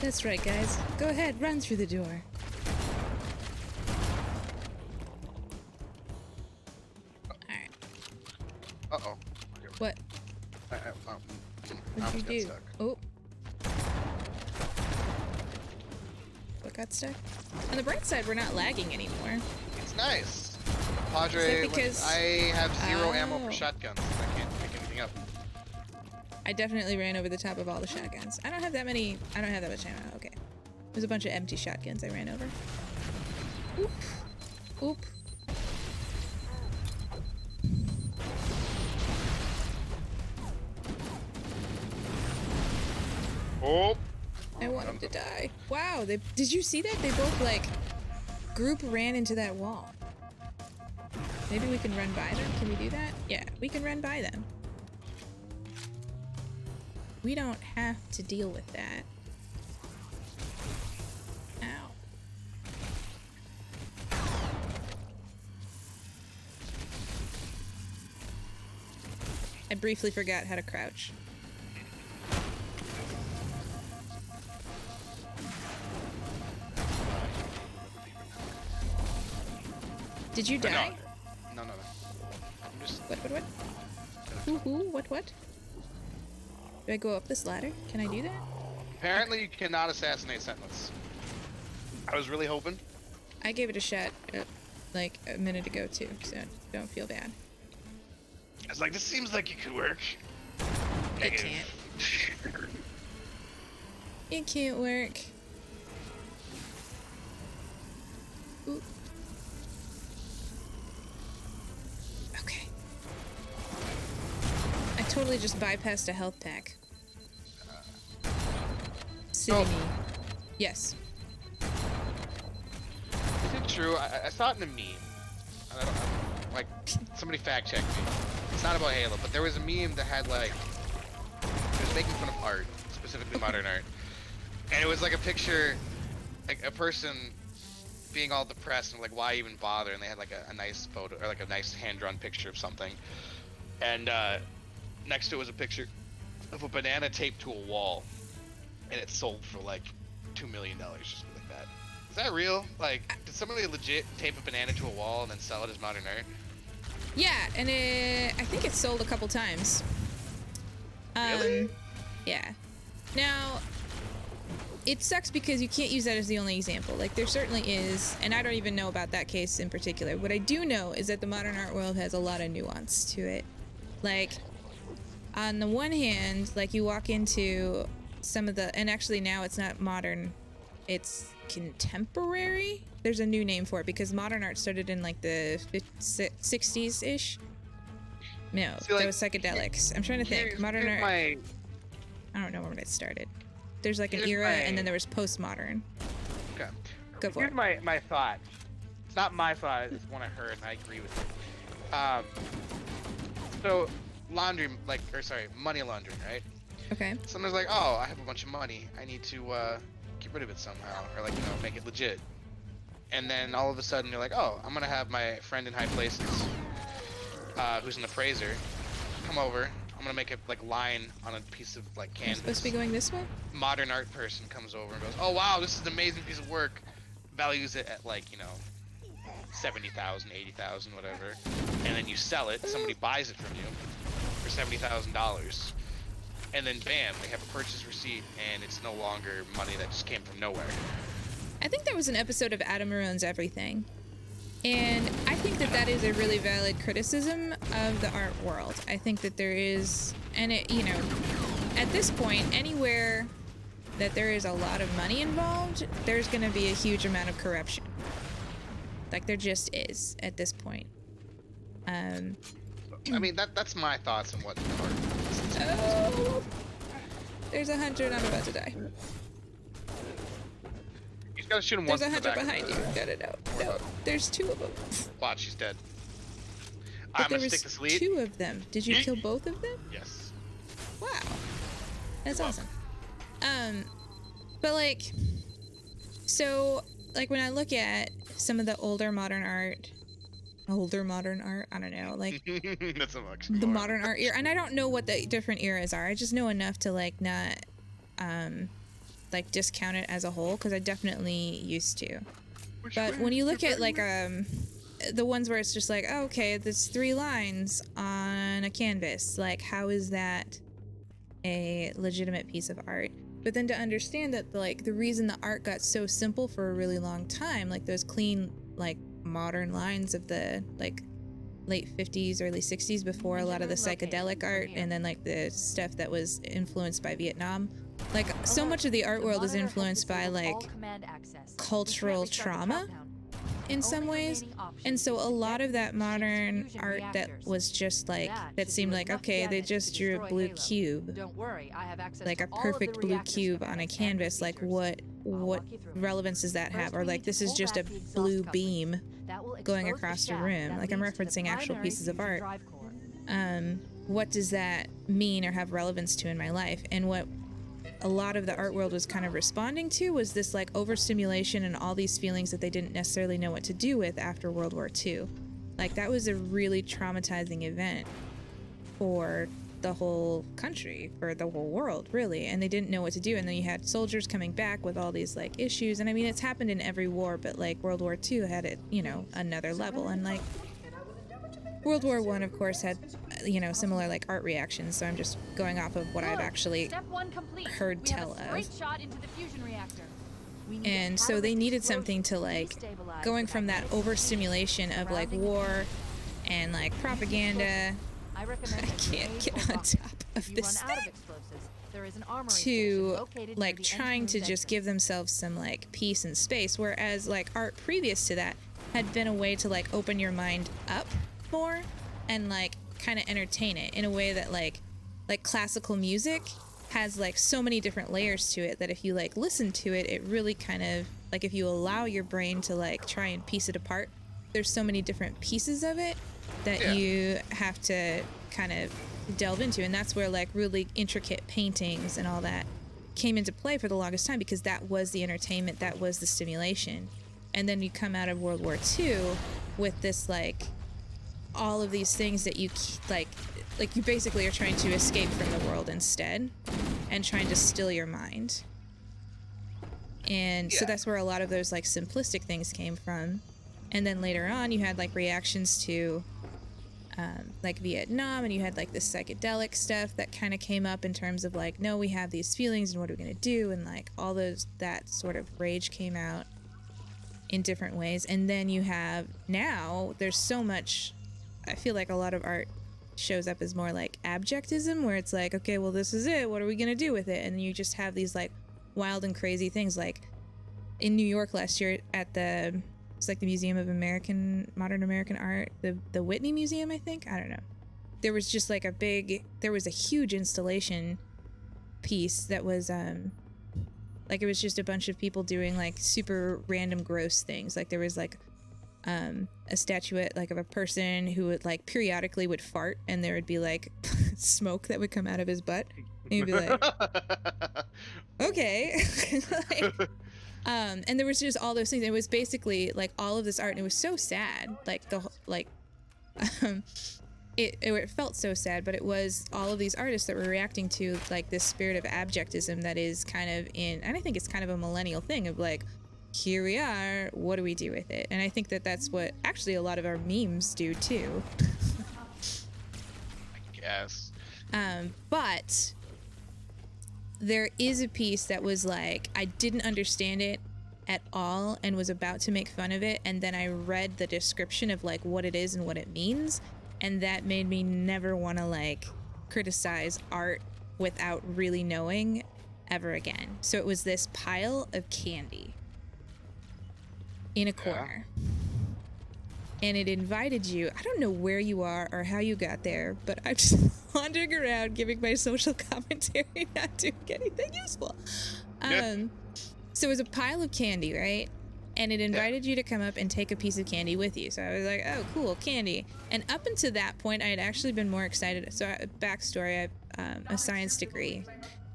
That's right, guys. Go ahead, run through the door. Alright. Uh-oh. What? I What almost did you do? got stuck. Oh. What got stuck? On the bright side, we're not lagging anymore. It's nice. Padre, Is that because- I have 0 ammo Oh. for shotguns. I can't pick anything up. I definitely ran over the top of all the shotguns. I don't have that many. I don't have that much ammo. Okay. There's a bunch of empty shotguns I ran over. Oop. Oop. Oh! I want him to die. Wow, did you see that? They both, like, group ran into that wall. Maybe we can run by them? Can we do that? Yeah, we can run by them. We don't have to deal with that. Ow. I briefly forgot how to crouch. Did you die? No. I'm just... What? Ooh, what? Do I go up this ladder? Can I do that? Apparently you cannot assassinate sentinels. I was really hoping. I gave it a shot, like, a minute ago, too, so don't feel bad. I was like, this seems like it could work. It can't. It can't work. Ooh. Okay. I totally just bypassed a health pack. Silly me. Yes. Is it true? I saw it in a meme. I don't know. Like, somebody fact checked me. It's not about Halo, but there was a meme that had, like, it was making fun of art, specifically modern art. And it was like a picture, like a person being all depressed and like, why even bother? And they had like a nice photo, or like a nice hand-drawn picture of something. And next to it was a picture of a banana taped to a wall. And it sold for like $2 million, just like that. Is that real? Like, did somebody legit tape a banana to a wall and then sell it as modern art? Yeah, and I think it's sold a couple times. Really? Yeah. Now, it sucks because you can't use that as the only example. Like, there certainly is, and I don't even know about that case in particular. What I do know is that the modern art world has a lot of nuance to it. Like, on the one hand, like, you walk into some of the, and actually now it's not modern, it's contemporary? There's a new name for it because modern art started in like the 60s-ish. No, See, like, that was psychedelics. I'm trying to think. Modern art. My, I don't know when it started. There's like an Here's era, my- and then there was postmodern. okay. Go for Here's it. my thought. It's not my thought, it's one I heard and I agree with it. So money laundering, right? Okay. Someone's like, oh, I have a bunch of money. I need to get rid of it somehow, or like, make it legit. And then all of a sudden you're like, oh, I'm gonna have my friend in high places, who's an appraiser, come over. I'm gonna make a line on a piece of like I'm canvas. supposed to be going this way? Modern art person comes over and goes, oh wow, this is an amazing piece of work. Values it at like, 70,000, 80,000, whatever. And then you sell it, somebody buys it from you for $70,000. And then bam, they have a purchase receipt and it's no longer money that just came from nowhere. I think there was an episode of Adam Ruins Everything. And I think that that is a really valid criticism of the art world. I think that there is, and it, at this point, anywhere that there is a lot of money involved, there's going to be a huge amount of corruption. Like there just is at this point. I mean, that's my thoughts on what art is. Oh, there's a hunter and I'm about to die. You just gotta shoot him There's once a in the hunter back. behind you. No. There's two of them. Watch, she's dead. But I'm there gonna was stick this lead. two of them. Did you kill both of them? Yes. Wow. That's awesome. But like, so like when I look at some of the older modern art, I don't know, like That's a much the modern art era, and I don't know what the different eras are. I just know enough to like not like discount it as a whole, because I definitely used to. But when you look at like the ones where it's just like, oh, okay, there's 3 lines on a canvas, like how is that a legitimate piece of art? But then to understand that like the reason the art got so simple for a really long time, like those clean like modern lines of the like late 50s, early 60s, before a lot of the psychedelic art, and then like the stuff that was influenced by Vietnam, like so much of the art world is influenced by like cultural trauma in some ways. And so a lot of that modern art that was just like, that seemed like, okay, they just drew a blue cube, like a perfect blue cube on a canvas, like what relevance does that have? Or like, this is just a blue beam going across the room. Like I'm referencing actual pieces of art. What does that mean or have relevance to in my life? And what a lot of the art world was kind of responding to was this like overstimulation and all these feelings that they didn't necessarily know what to do with after World War II. Like that was a really traumatizing event for the whole country, for the whole world, really, and they didn't know what to do. And then you had soldiers coming back with all these like issues, and I mean it's happened in every war, but like World War II had it, another level. And like World War I, of course, had similar like art reactions, so I'm just going off of what I've actually heard tell of. And so they needed something to like, going from that overstimulation of like war and like propaganda, I can't get on top of this thing, to like trying to just give themselves some like peace and space, whereas like art previous to that had been a way to like open your mind up more and like kind of entertain it in a way that like classical music has like so many different layers to it that if you like listen to it, it really kind of like, if you allow your brain to like try and piece it apart, there's so many different pieces of it that you have to kind of delve into. And that's where like really intricate paintings and all that came into play for the longest time, because that was the entertainment, that was the stimulation. And then you come out of World War II with this like all of these things that you like you basically are trying to escape from the world instead and trying to still your mind. And so that's where a lot of those like simplistic things came from. And then later on you had like reactions to like Vietnam, and you had like this psychedelic stuff that kind of came up in terms of like, no, we have these feelings and what are we going to do, and like all those, that sort of rage came out in different ways. And then you have now there's so much, I feel like a lot of art shows up as more like abjectism, where it's like, okay, well, this is it, what are we gonna do with it? And you just have these like wild and crazy things. Like in New York last year at it's like the Museum of Modern American Art, the Whitney Museum, I think, I don't know, there was just like there was a huge installation piece that was like, it was just a bunch of people doing like super random gross things. Like there was like a statuette like of a person who would like periodically would fart, and there would be like smoke that would come out of his butt, and you'd be like, okay. Like, and there was just all those things. It was basically like all of this art, and it was so sad. Like it felt so sad, but it was all of these artists that were reacting to like this spirit of abjectism that is kind of and I think it's kind of a millennial thing of like, here we are, what do we do with it? And I think that that's what actually a lot of our memes do too. I guess. But there is a piece that was like, I didn't understand it at all and was about to make fun of it, and then I read the description of like what it is and what it means, and that made me never want to like criticize art without really knowing ever again. So it was this pile of candy in a corner. And it invited you. I don't know where you are or how you got there, but I'm just wandering around giving my social commentary, not doing anything useful. So it was a pile of candy, right? And it invited you to come up and take a piece of candy with you. So I was like, oh, cool, candy. And up until that point, I had actually been more excited. So backstory, I have a science degree.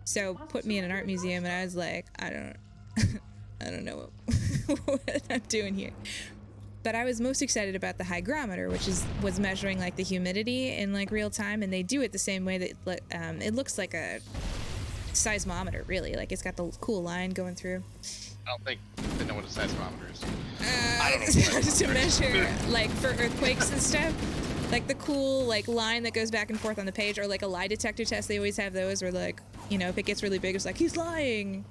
So put me in an art museum, and I was like, I don't know what I'm doing here. But I was most excited about the hygrometer, which was measuring like the humidity in like real time, and they do it the same way that it looks like a seismometer, really. Like it's got the cool line going through. I don't think they know what a seismometer is. I don't know. To measure like for earthquakes and stuff. Like the cool like line that goes back and forth on the page, or like a lie detector test. They always have those where like, you know, if it gets really big, it's like, he's lying.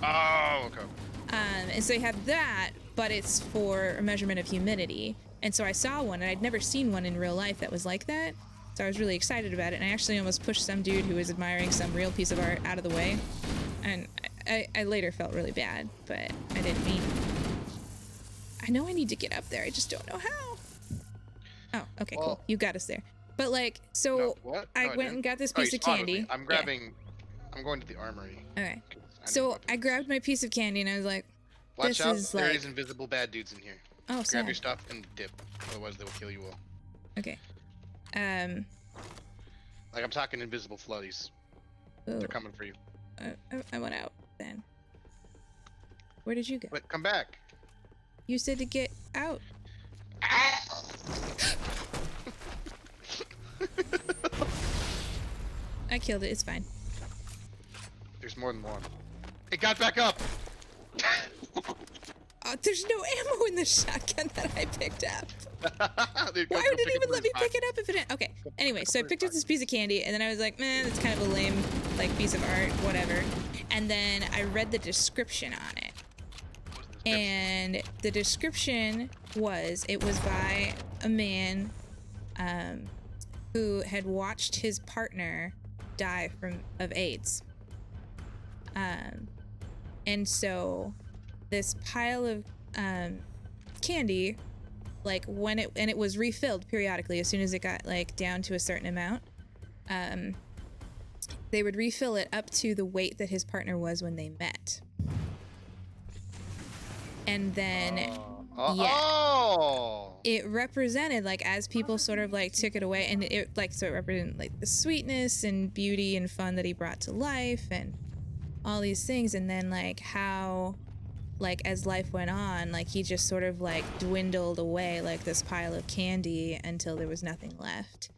Oh, okay. And so you have that, but it's for a measurement of humidity. And so I saw one, and I'd never seen one in real life that was like that. So I was really excited about it, and I actually almost pushed some dude who was admiring some real piece of art out of the way. And I later felt really bad, but I didn't mean. I know I need to get up there, I just don't know how. Oh, okay, cool. You got us there. But like, so No, what? I No, went and got this piece you of spotted candy. me. I'm grabbing. I'm going to the armory. Okay. I So need I grabbed my piece of candy, and I was like, Watch this out, is there like... is invisible bad dudes in here. Oh, Grab sad. your stuff and dip, otherwise they will kill you all. Okay. Like I'm talking invisible floaties. Oh, They're coming for you. I went out then. Where did you go? Wait, come back. You said to get out. I killed it. It's fine. There's more than one. It got back up. There's no ammo in the shotgun that I picked up. Dude, Why go would it pick even up let me the pick it up if it didn't? Okay. Anyway, so I picked up this piece of candy, and then I was like, man, that's kind of a lame, like, piece of art, whatever. And then I read the description on it. And the description was, it was by a man who had watched his partner die of AIDS. And so this pile of candy, like when it was refilled periodically as soon as it got like down to a certain amount, they would refill it up to the weight that his partner was when they met. And then it represented, like, as people sort of like took it away, and it like, so it represented like the sweetness and beauty and fun that he brought to life and all these things. And then like how, like, as life went on, like he just sort of like dwindled away like this pile of candy until there was nothing left.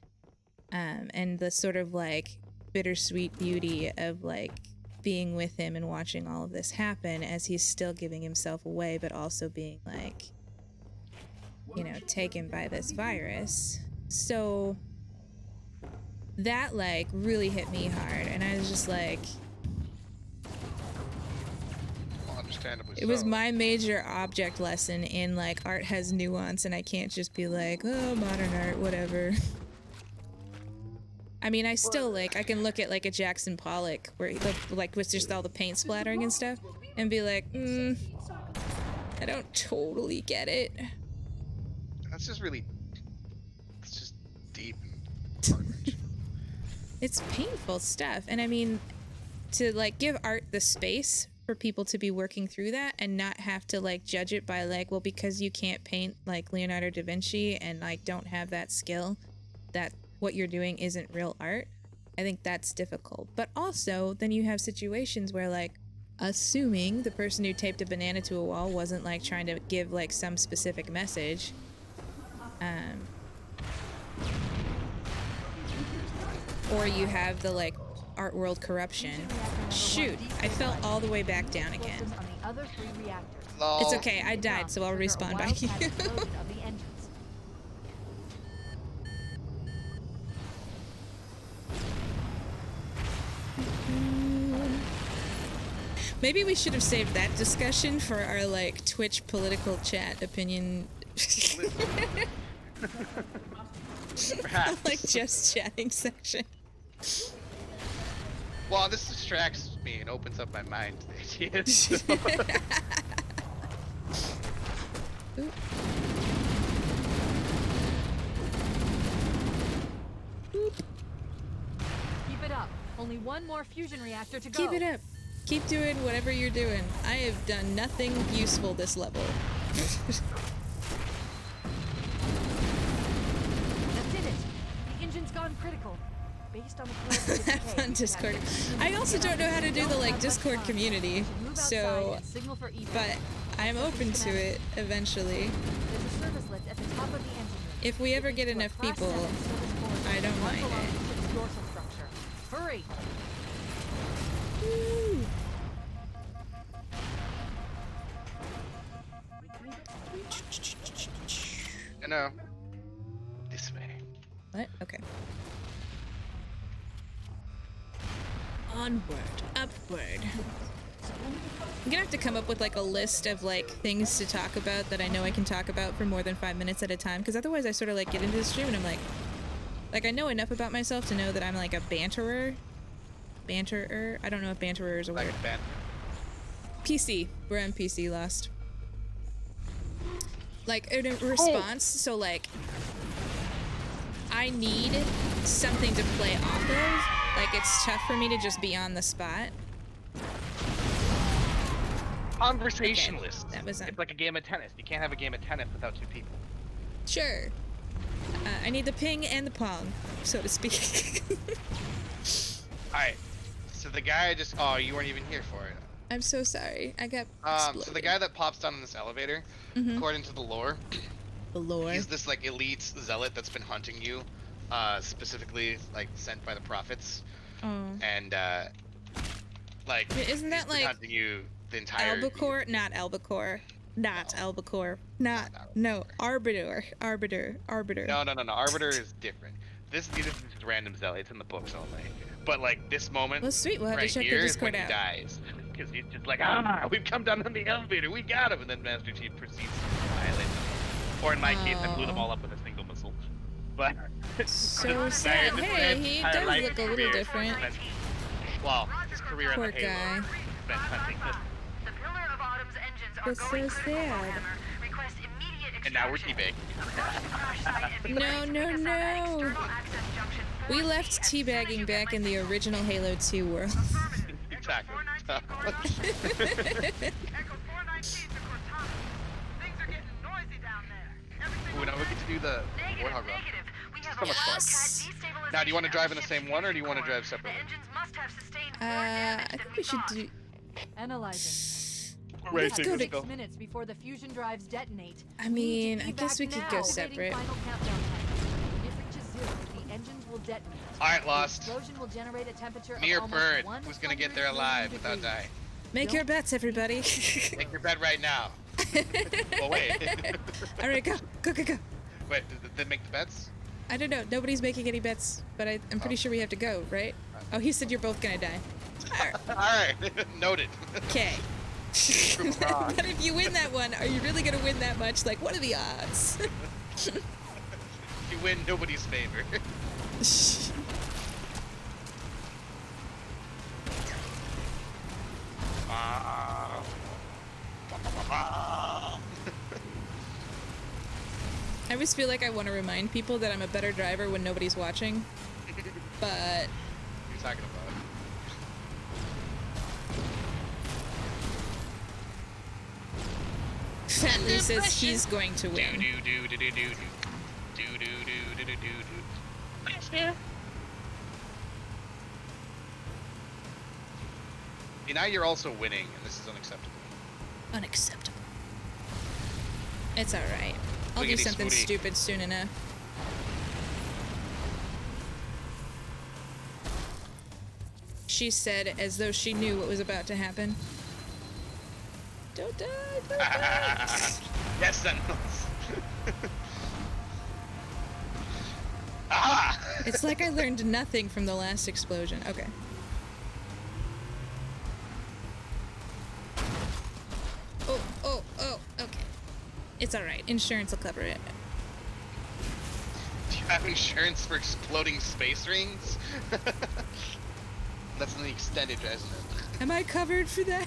And the sort of like bittersweet beauty of like being with him and watching all of this happen as he's still giving himself away, but also being like, you know, taken by this virus. So that like really hit me hard, and I was just like, Understandably it was so. my major object lesson in like art has nuance, and I can't just be like, oh, modern art, whatever. I mean, I still like, I can look at like a Jackson Pollock where he, like with just all the paint splattering and stuff, and be like, I don't totally get it. That's just really, it's just deep and heart-wrenching. It's painful stuff, and I mean, to like give art the space for people to be working through that and not have to like judge it by like, well, because you can't paint like Leonardo da Vinci and like don't have that skill, that what you're doing isn't real art. I think that's difficult. But also then you have situations where like, assuming the person who taped a banana to a wall wasn't like trying to give like some specific message, or you have the like art world corruption. Shoot, I fell all the way back down again. On the other 3 reactors. Lol. It's okay, I died, so I'll respawn back you. Wildcat exploded of the engines. Maybe we should have saved that discussion for our like Twitch political chat opinion. Perhaps. Like just chatting section. Well, this distracts me and opens up my mind to ideas. Ooh. Keep it up. Only 1 more fusion reactor to go. Keep it up. Keep doing whatever you're doing. I have done nothing useful this level. That did it. The engine's gone critical. Based on the Have fun, Discord. I also don't know how to do the like Discord community, so, but I'm open to it eventually. There's a service lift at the top of the engine room. If we ever get enough people, I don't mind it. Dorsal structure. Hurry! Woo. No. This way. What? Okay. Onward, upward. I'm gonna have to come up with like a list of like things to talk about that I know I can talk about for more than 5 minutes at a time, because otherwise I sort of like get into the stream and I'm like I know enough about myself to know that I'm like a banterer. Banterer? I don't know if banterer is a word. Like ban. PC. We're on PC, Lost. Like, in a response, so like, I need something to play off of. Like, it's tough for me to just be on the spot. Conversationalist. Okay, that was It's like a game of tennis. You can't have a game of tennis without 2 people. Sure. I need the ping and the pong, so to speak. Alright. So the guy just... Oh, you weren't even here for it. I'm so sorry. I got So the guy that pops down in this elevator, according to the lore, the lore. he's this like elite zealot that's been hunting you, specifically like sent by the prophets. Oh. And like Isn't that he's been like hunting you the entire Albacore? Not Albacore. Not Albacore. Not no. Arbiter. Arbiter. Arbiter. No. Arbiter is different. This is just random zealot. It's in the books only. But like this moment, Well, sweet. We'll have right to check here the is Discord when out. he dies, because he's just like, we've come down on the elevator, we got him, and then Master Chief proceeds to violate them. Or in my case, I blew them all up with a single missile. But So sad. Hey, he does look a little different. Well, his career Poor in the Halo guy. spent hunting this, The Pillar of Autumn's engines are That's so going critical, sad. Warhammer. Request immediate and now we're extraction. teabagging. No. We left teabagging back in the original Halo 2 world. Exactly. Ooh, now we get to do the Warthog run. So much fun. Now, do you want to drive in the same one, or do you want to drive separately? I think we should do. Analyzing. Let's go to. 6 minutes before the fusion drives detonate. I mean, I guess we could go separate. Final countdown time. When it reaches 0, the engines will detonate. All right, Lost. The explosion will generate a temperature Me or of almost Bird? 100 Who's gonna get there alive million without degrees. dying? Make your bets, everybody. Make your bed right now. Oh wait. All right, go. Wait, did they make the bets? I don't know. Nobody's making any bets, but I'm pretty sure we have to go, right? Oh, he said you're both gonna die. All right, noted. Okay. But if you win that one, are you really gonna win that much? Like, what are the odds? You win nobody's favor. I always feel like I want to remind people that I'm a better driver when nobody's watching, but You're talking about. Fatley says he's going to win. Thanks, man. Now you're also winning, and this is unacceptable. Unacceptable. It's alright. I'll do Wiggity something smoothie. stupid soon enough. She said as though she knew what was about to happen. Don't die, don't die. Yes, Sentinels. Ah! It's like I learned nothing from the last explosion. Okay. Oh, okay. It's alright. Insurance will cover it. Do you have insurance for exploding space rings? That's in the extended, isn't it? Am I covered for that?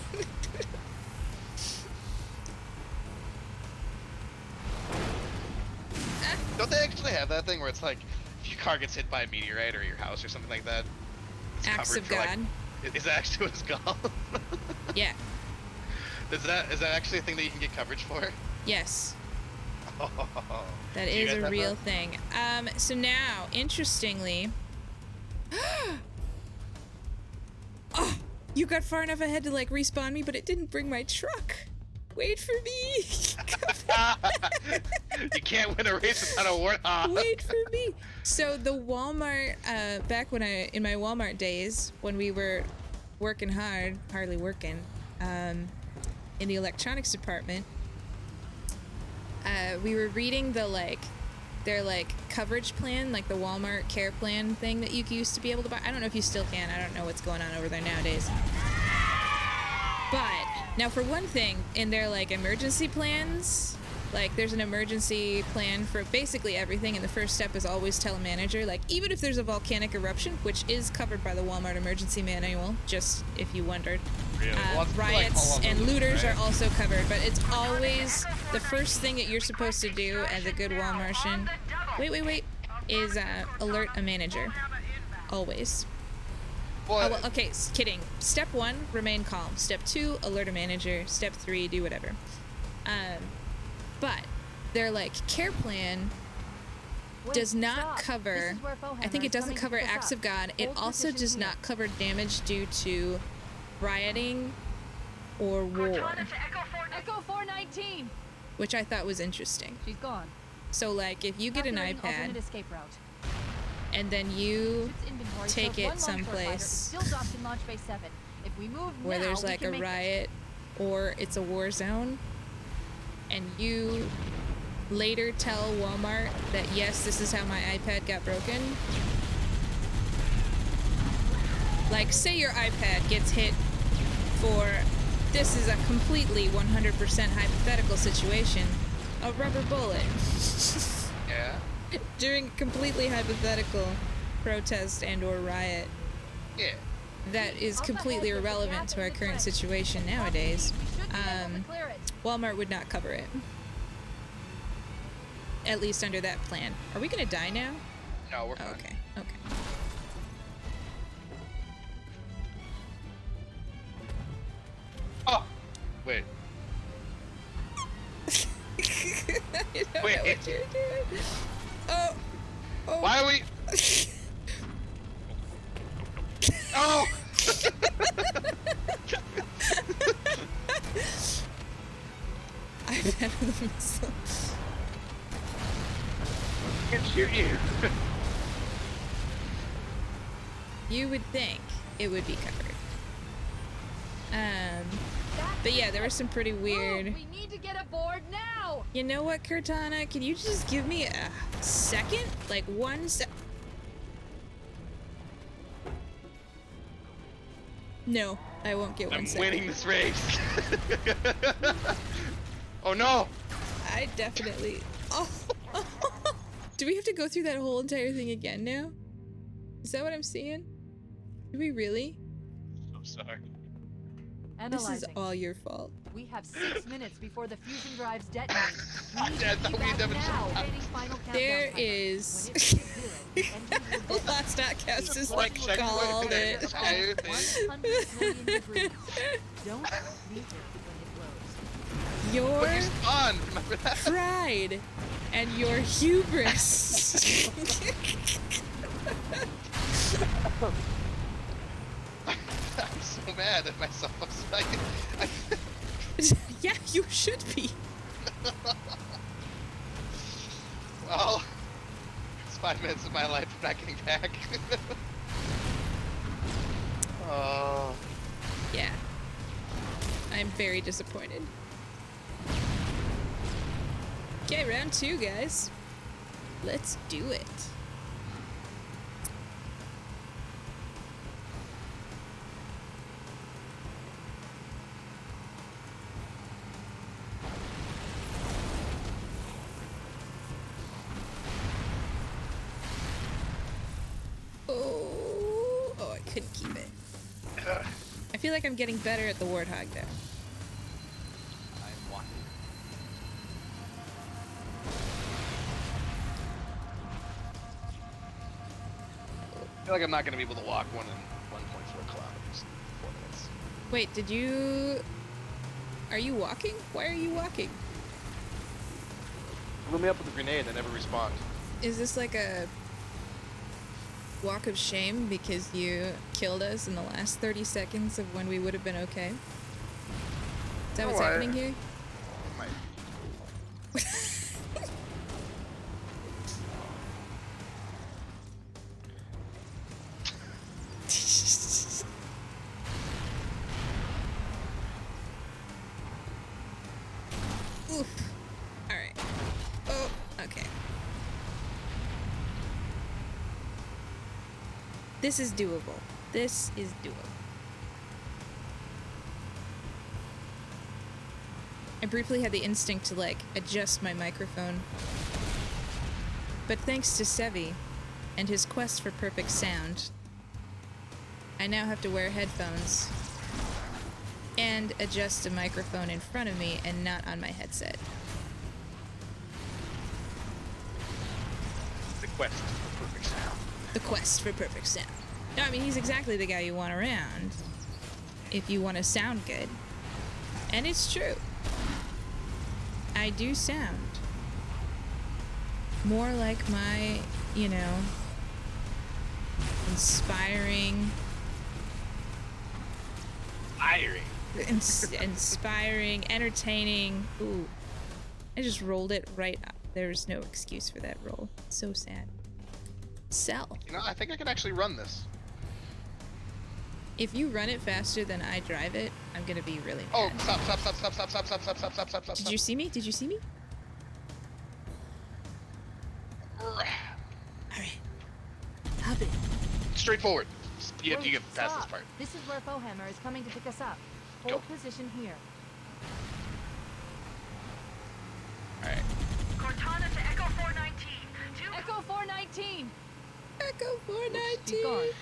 Don't they actually have that thing where it's like, if your car gets hit by a meteorite or your house or something like that? It's Acts covered of for, like- God. Is that actually what it's called? Yeah. Is that actually a thing that you can get coverage for? Yes. That Do you is guys a have real that? thing. So now, interestingly, oh, you got far enough ahead to like respawn me, but it didn't bring my truck. Wait for me. You can't win a race without a warthog. Wait for me. So the Walmart, back when in my Walmart days, when we were working hardly working, in the electronics department, we were reading their coverage plan, like the Walmart care plan thing that you used to be able to buy. I don't know if you still can. I don't know what's going on over there nowadays. But now, for one thing, in their emergency plans, there's an emergency plan for basically everything, and the first step is always tell a manager. Even if there's a volcanic eruption, which is covered by the Walmart emergency manual, just if you wondered. Really? Well, it's Riots all over and the place, looters right? are also covered, but it's always the first thing that you're supposed to do as a good Walmartian. Wait, is alert a manager. Always. Well, Oh, well, okay, kidding. Step 1, remain calm. Step 2, alert a manager. Step 3, do whatever. But their care plan Wait, does not stop. cover. This is where Fohammer I think it is doesn't coming to cover pick us acts up. of God. It Hold also position does here. not cover damage due to rioting or war, Echo 419. which I thought was interesting. She's gone. So if you get an Calculating alternate iPad escape route. and then you Ship's inventory take shows it one longshore fighter someplace still docked in Launch Bay 7. If we move where now, there's we a can make it. riot or it's a war zone, and you later tell Walmart that yes, this is how my iPad got broken. Say your iPad gets hit for, this is a completely 100% hypothetical situation, a rubber bullet. yeah. During a completely hypothetical protest and or riot. Yeah. That is Up completely ahead, there's a irrelevant gap to in our the current trench. situation Copy. nowadays. We should be able to clear it. Walmart would not cover it. At least under that plan. Are we gonna die now? No, we're fine. Okay, okay. Oh, wait. I don't Wait. know what you're doing. Oh! Why are we? Oh! I've had the missile. Can't shoot you. You would think it would be covered. But yeah, there was some pretty weird. Move, we need to get aboard now. You know what, Cortana? Can you just give me a second? 1 sec. No, I won't get I'm 1 second. winning this race. Oh no! I definitely. Oh. Do we have to go through that whole entire thing again now? Is that what I'm seeing? Do we really? I'm sorry. This is Analyzing. all your fault. We have 6 minutes before the fusion drives detonate. We need I to thought be we back demonstrated now. that. Waiting final countdown There timer. is. When it reaches 0, the engines will detonate. Last Outcast is Like, check called what- it. this entire thing. 100 million degrees. Don't leave it when it blows. your But you spawned, remember that? pride and your hubris. I'm so mad at myself. I Yeah, you should be. well, it's 5 minutes of my life I'm not getting back. Oh. Yeah. I'm very disappointed. Okay, round 2, guys. Let's do it. Oh, I couldn't keep it. I feel like I'm getting better at the Warthog, though. I'm walking. I feel like I'm not going to be able to walk 1.4 kilometers in 4 minutes. Wait, did you... Are you walking? Why are you walking? Blew me up with a grenade and never respawned. Is this like a walk of shame because you killed us in the last 30 seconds of when we would have been okay? Is that what's happening here? Might. Oof. Alright. Oh, okay. This is doable. This is doable. I briefly had the instinct to, like, adjust my microphone. But thanks to Sevi and his quest for perfect sound, I now have to wear headphones and adjust a microphone in front of me and not on my headset. The quest for perfect sound. The quest for perfect sound. No, I mean, he's exactly the guy you want around if you want to sound good. And it's true. I do sound more like my, you know, inspiring, entertaining. Ooh, I just rolled it right up. There's no excuse for that roll. So sad. Sell. You know, I think I can actually run this. If you run it faster than I drive it, I'm gonna be really mad. Oh, stop. Did you see me? Did you see me? Alright. Hop it. Straightforward. You Wait, get past this stop. part. This is where Fohammer is coming to pick us up. Hold position here. Alright. Cortana to Echo 419. Echo 419! Echo She's gone. 419.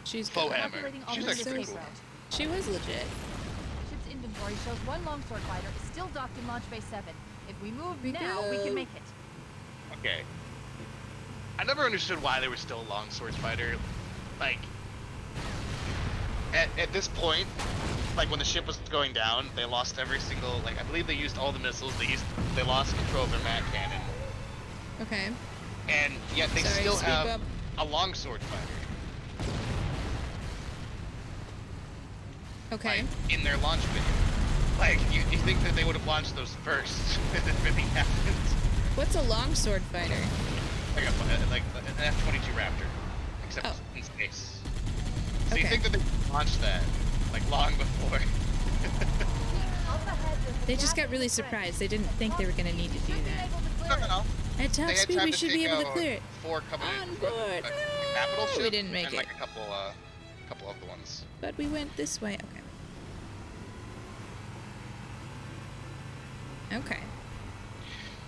She's Faux gone. hammer. Calculating She's alternative actually tape cool. route. She was legit. Ship's inventory shows one longsword fighter is still docked in Launch Bay 7. If we move We now, we go. can make it. Okay. I never understood why there was still a longsword fighter. Like, at this point, like when the ship was going down, they lost every single, like I believe they used all the missiles. They lost control of their mag cannon, Okay. and yet they Sorry, still speak have up. a longsword fighter. Okay. Like, in their launch video. Like, you think that they would have launched those first if it really happened? What's a longsword fighter? Like an F-22 Raptor, except Oh. in space. So Okay. you think that they launched that, like, long before? They just got really surprised. They didn't think they were gonna need to do that. No. At top They had speed, time we to should be take able to out clear it. 4 Covenant, On board. capital No, ships, we didn't make and it. like a couple of the ones. But we went this way. Okay. Okay.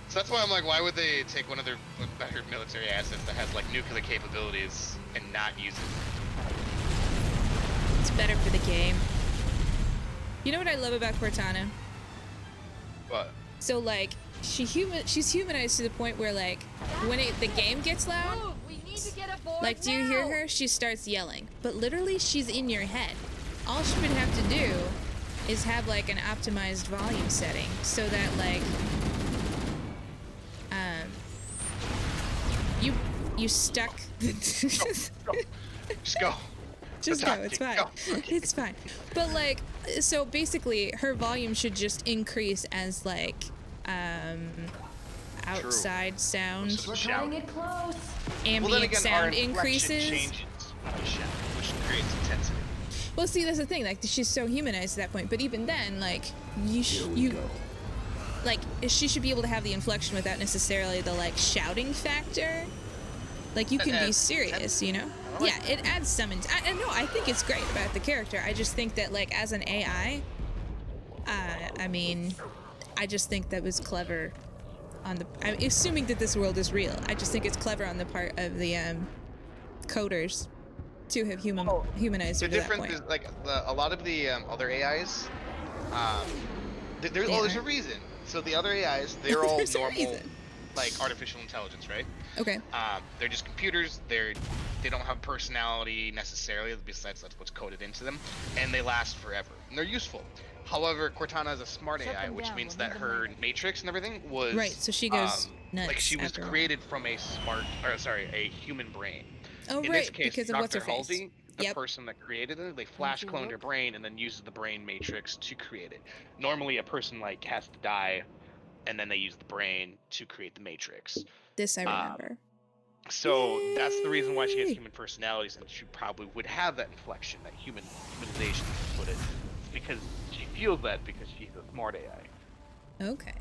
So that's why I'm like, why would they take one of their better military assets that has like nuclear capabilities and not use it? It's better for the game. You know what I love about Cortana? But So like, she's humanized to the point where like, when the game gets loud, Move! We need to get aboard like, do you hear now! her? She starts yelling. But literally, she's in your head. All she would have to do is have like an optimized volume setting so that like you stuck Just go. just go, it's fine. Go. It's fine. But like, so basically her volume should just increase as like outside sound, So We're shout. cutting it close. ambient Well, then again, our sound inflection increases. changes when we shout, which creates intensity. Well, see, that's the thing. Like, she's so humanized at that point. But even then, like, like, she should be able to have the inflection without necessarily the like shouting factor. Like, you can be serious, you know? Yeah, it adds some. I know. I think it's great about the character. I just think that, like, as an AI, I mean, I just think that was clever. I'm assuming that this world is real. I just think it's clever on the part of the coders to have humanized her The to that difference point. is like a lot of the other AIs. There's a reason. So the other AIs, they're all There's a normal, reason. like artificial intelligence, right? Okay. They're just computers. They don't have personality necessarily, besides that's what's coded into them, and they last forever. And they're useful. However, Cortana is a smart Shut AI, them which down, means we'll that need them her later. matrix and everything was Right, so she goes nuts like she was after a while. created from a human brain. Oh, In right, this case, because of Dr. what's her face. Halsey, the Yep. person that created it, they flash cloned her brain and then uses the brain matrix to create it. Normally, a person like has to die, and then they use the brain to create the matrix. This I remember. So that's the reason why she has Yay. human personalities, and she probably would have that inflection, that humanization, to put it, because she feels that because she's a smart AI. Okay.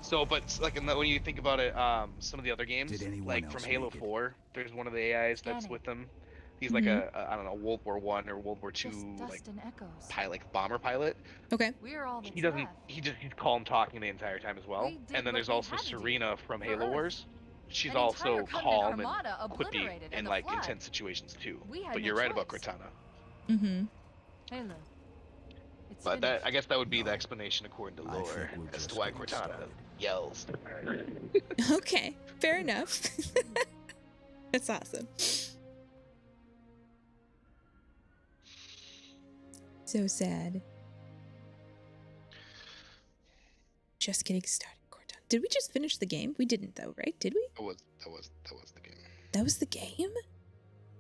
So, but like when you think about it, some of the other games, Did anyone like else from Halo make it? 4, there's one of the AIs that's Scanning. with them. He's like I don't know, World War I or World War II, Just like dust and echoes. pilot, bomber pilot. Okay. We're all that's He doesn't. left. He's calm talking the entire time as well. We did And then what there's we also had to do Serena from for Halo Earth. Wars. She's An also entire Covenant calm and armada quippy obliterated in in the like flood. intense situations too. We had But no you're right about choice. Cortana. Mm-hmm. Halo. It's But that, I finished. guess that would be the explanation according to I lore think we're as just to why getting Cortana started. yells. Okay. Fair enough. That's awesome. So sad. Just getting started, Cortana. Did we just finish the game? We didn't though, right? Did we? That was the game. That was the game?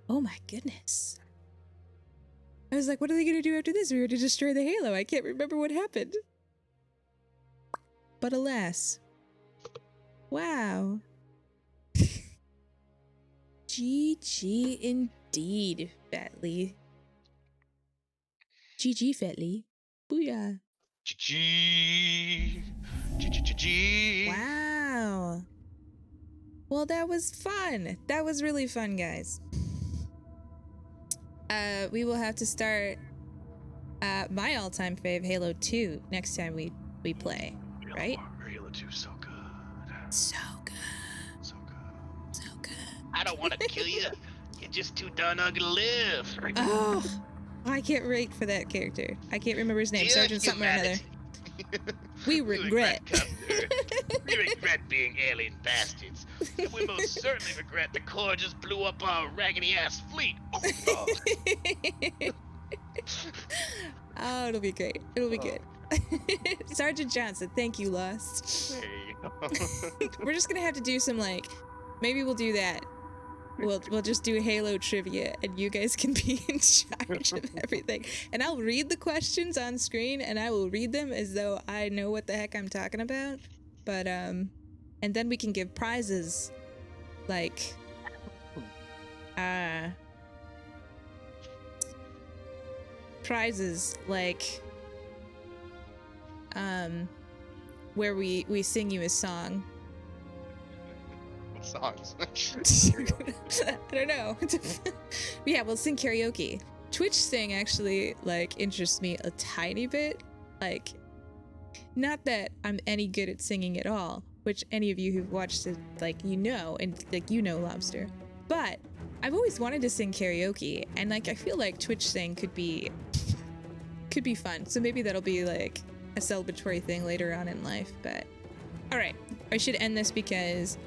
Oh my goodness. I was like, what are they gonna do after this? We were to destroy the Halo. I can't remember what happened. But alas. Wow. GG indeed, Fatley. GG, Fatley. Booyah. GG. GG. Wow. Well, that was fun. That was really fun, guys. We will have to start my all-time fave, Halo 2, next time we play, right? Halo 2 so good. So good. So good. So good. I don't want to kill you. You're just too darn ugly to live. Oh, I can't wait for that character. I can't remember his name. Dear Sergeant something or another. humanity. We regret. We regret being alien bastards. And we most certainly regret the Corps just blew up our raggedy ass fleet. Oh, God. Oh, it'll be great. It'll be good. Sergeant Johnson, thank you, Lost. There you go. We're just gonna have to do some like, maybe we'll do that. We'll just do Halo trivia, and you guys can be in charge of everything. And I'll read the questions on screen, and I will read them as though I know what the heck I'm talking about. But and then we can give prizes, like, where we sing you a song. What songs? I don't know. Yeah, we'll sing karaoke. Twitch sing actually like interests me a tiny bit. Like, not that I'm any good at singing at all, which any of you who've watched it, like, you know, and like, you know, Lobster. But I've always wanted to sing karaoke, and like I feel like Twitch sing could be fun. So maybe that'll be like a celebratory thing later on in life. But all right, I should end this because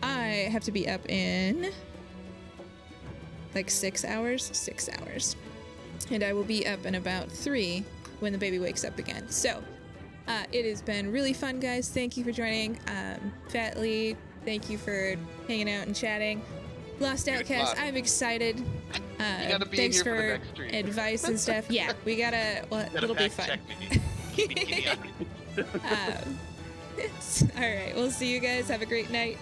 I have to be up in like 6 hours, and I will be up in about 3 when the baby wakes up again. So it has been really fun, guys. Thank you for joining. Fat Lee, thank you for hanging out and chatting. Lost Outcast, I'm excited. You gotta be Thanks here for the for next stream. advice and stuff. Yeah, we gotta. Well, it'll be fun. All right, we'll see you guys. Have a great night.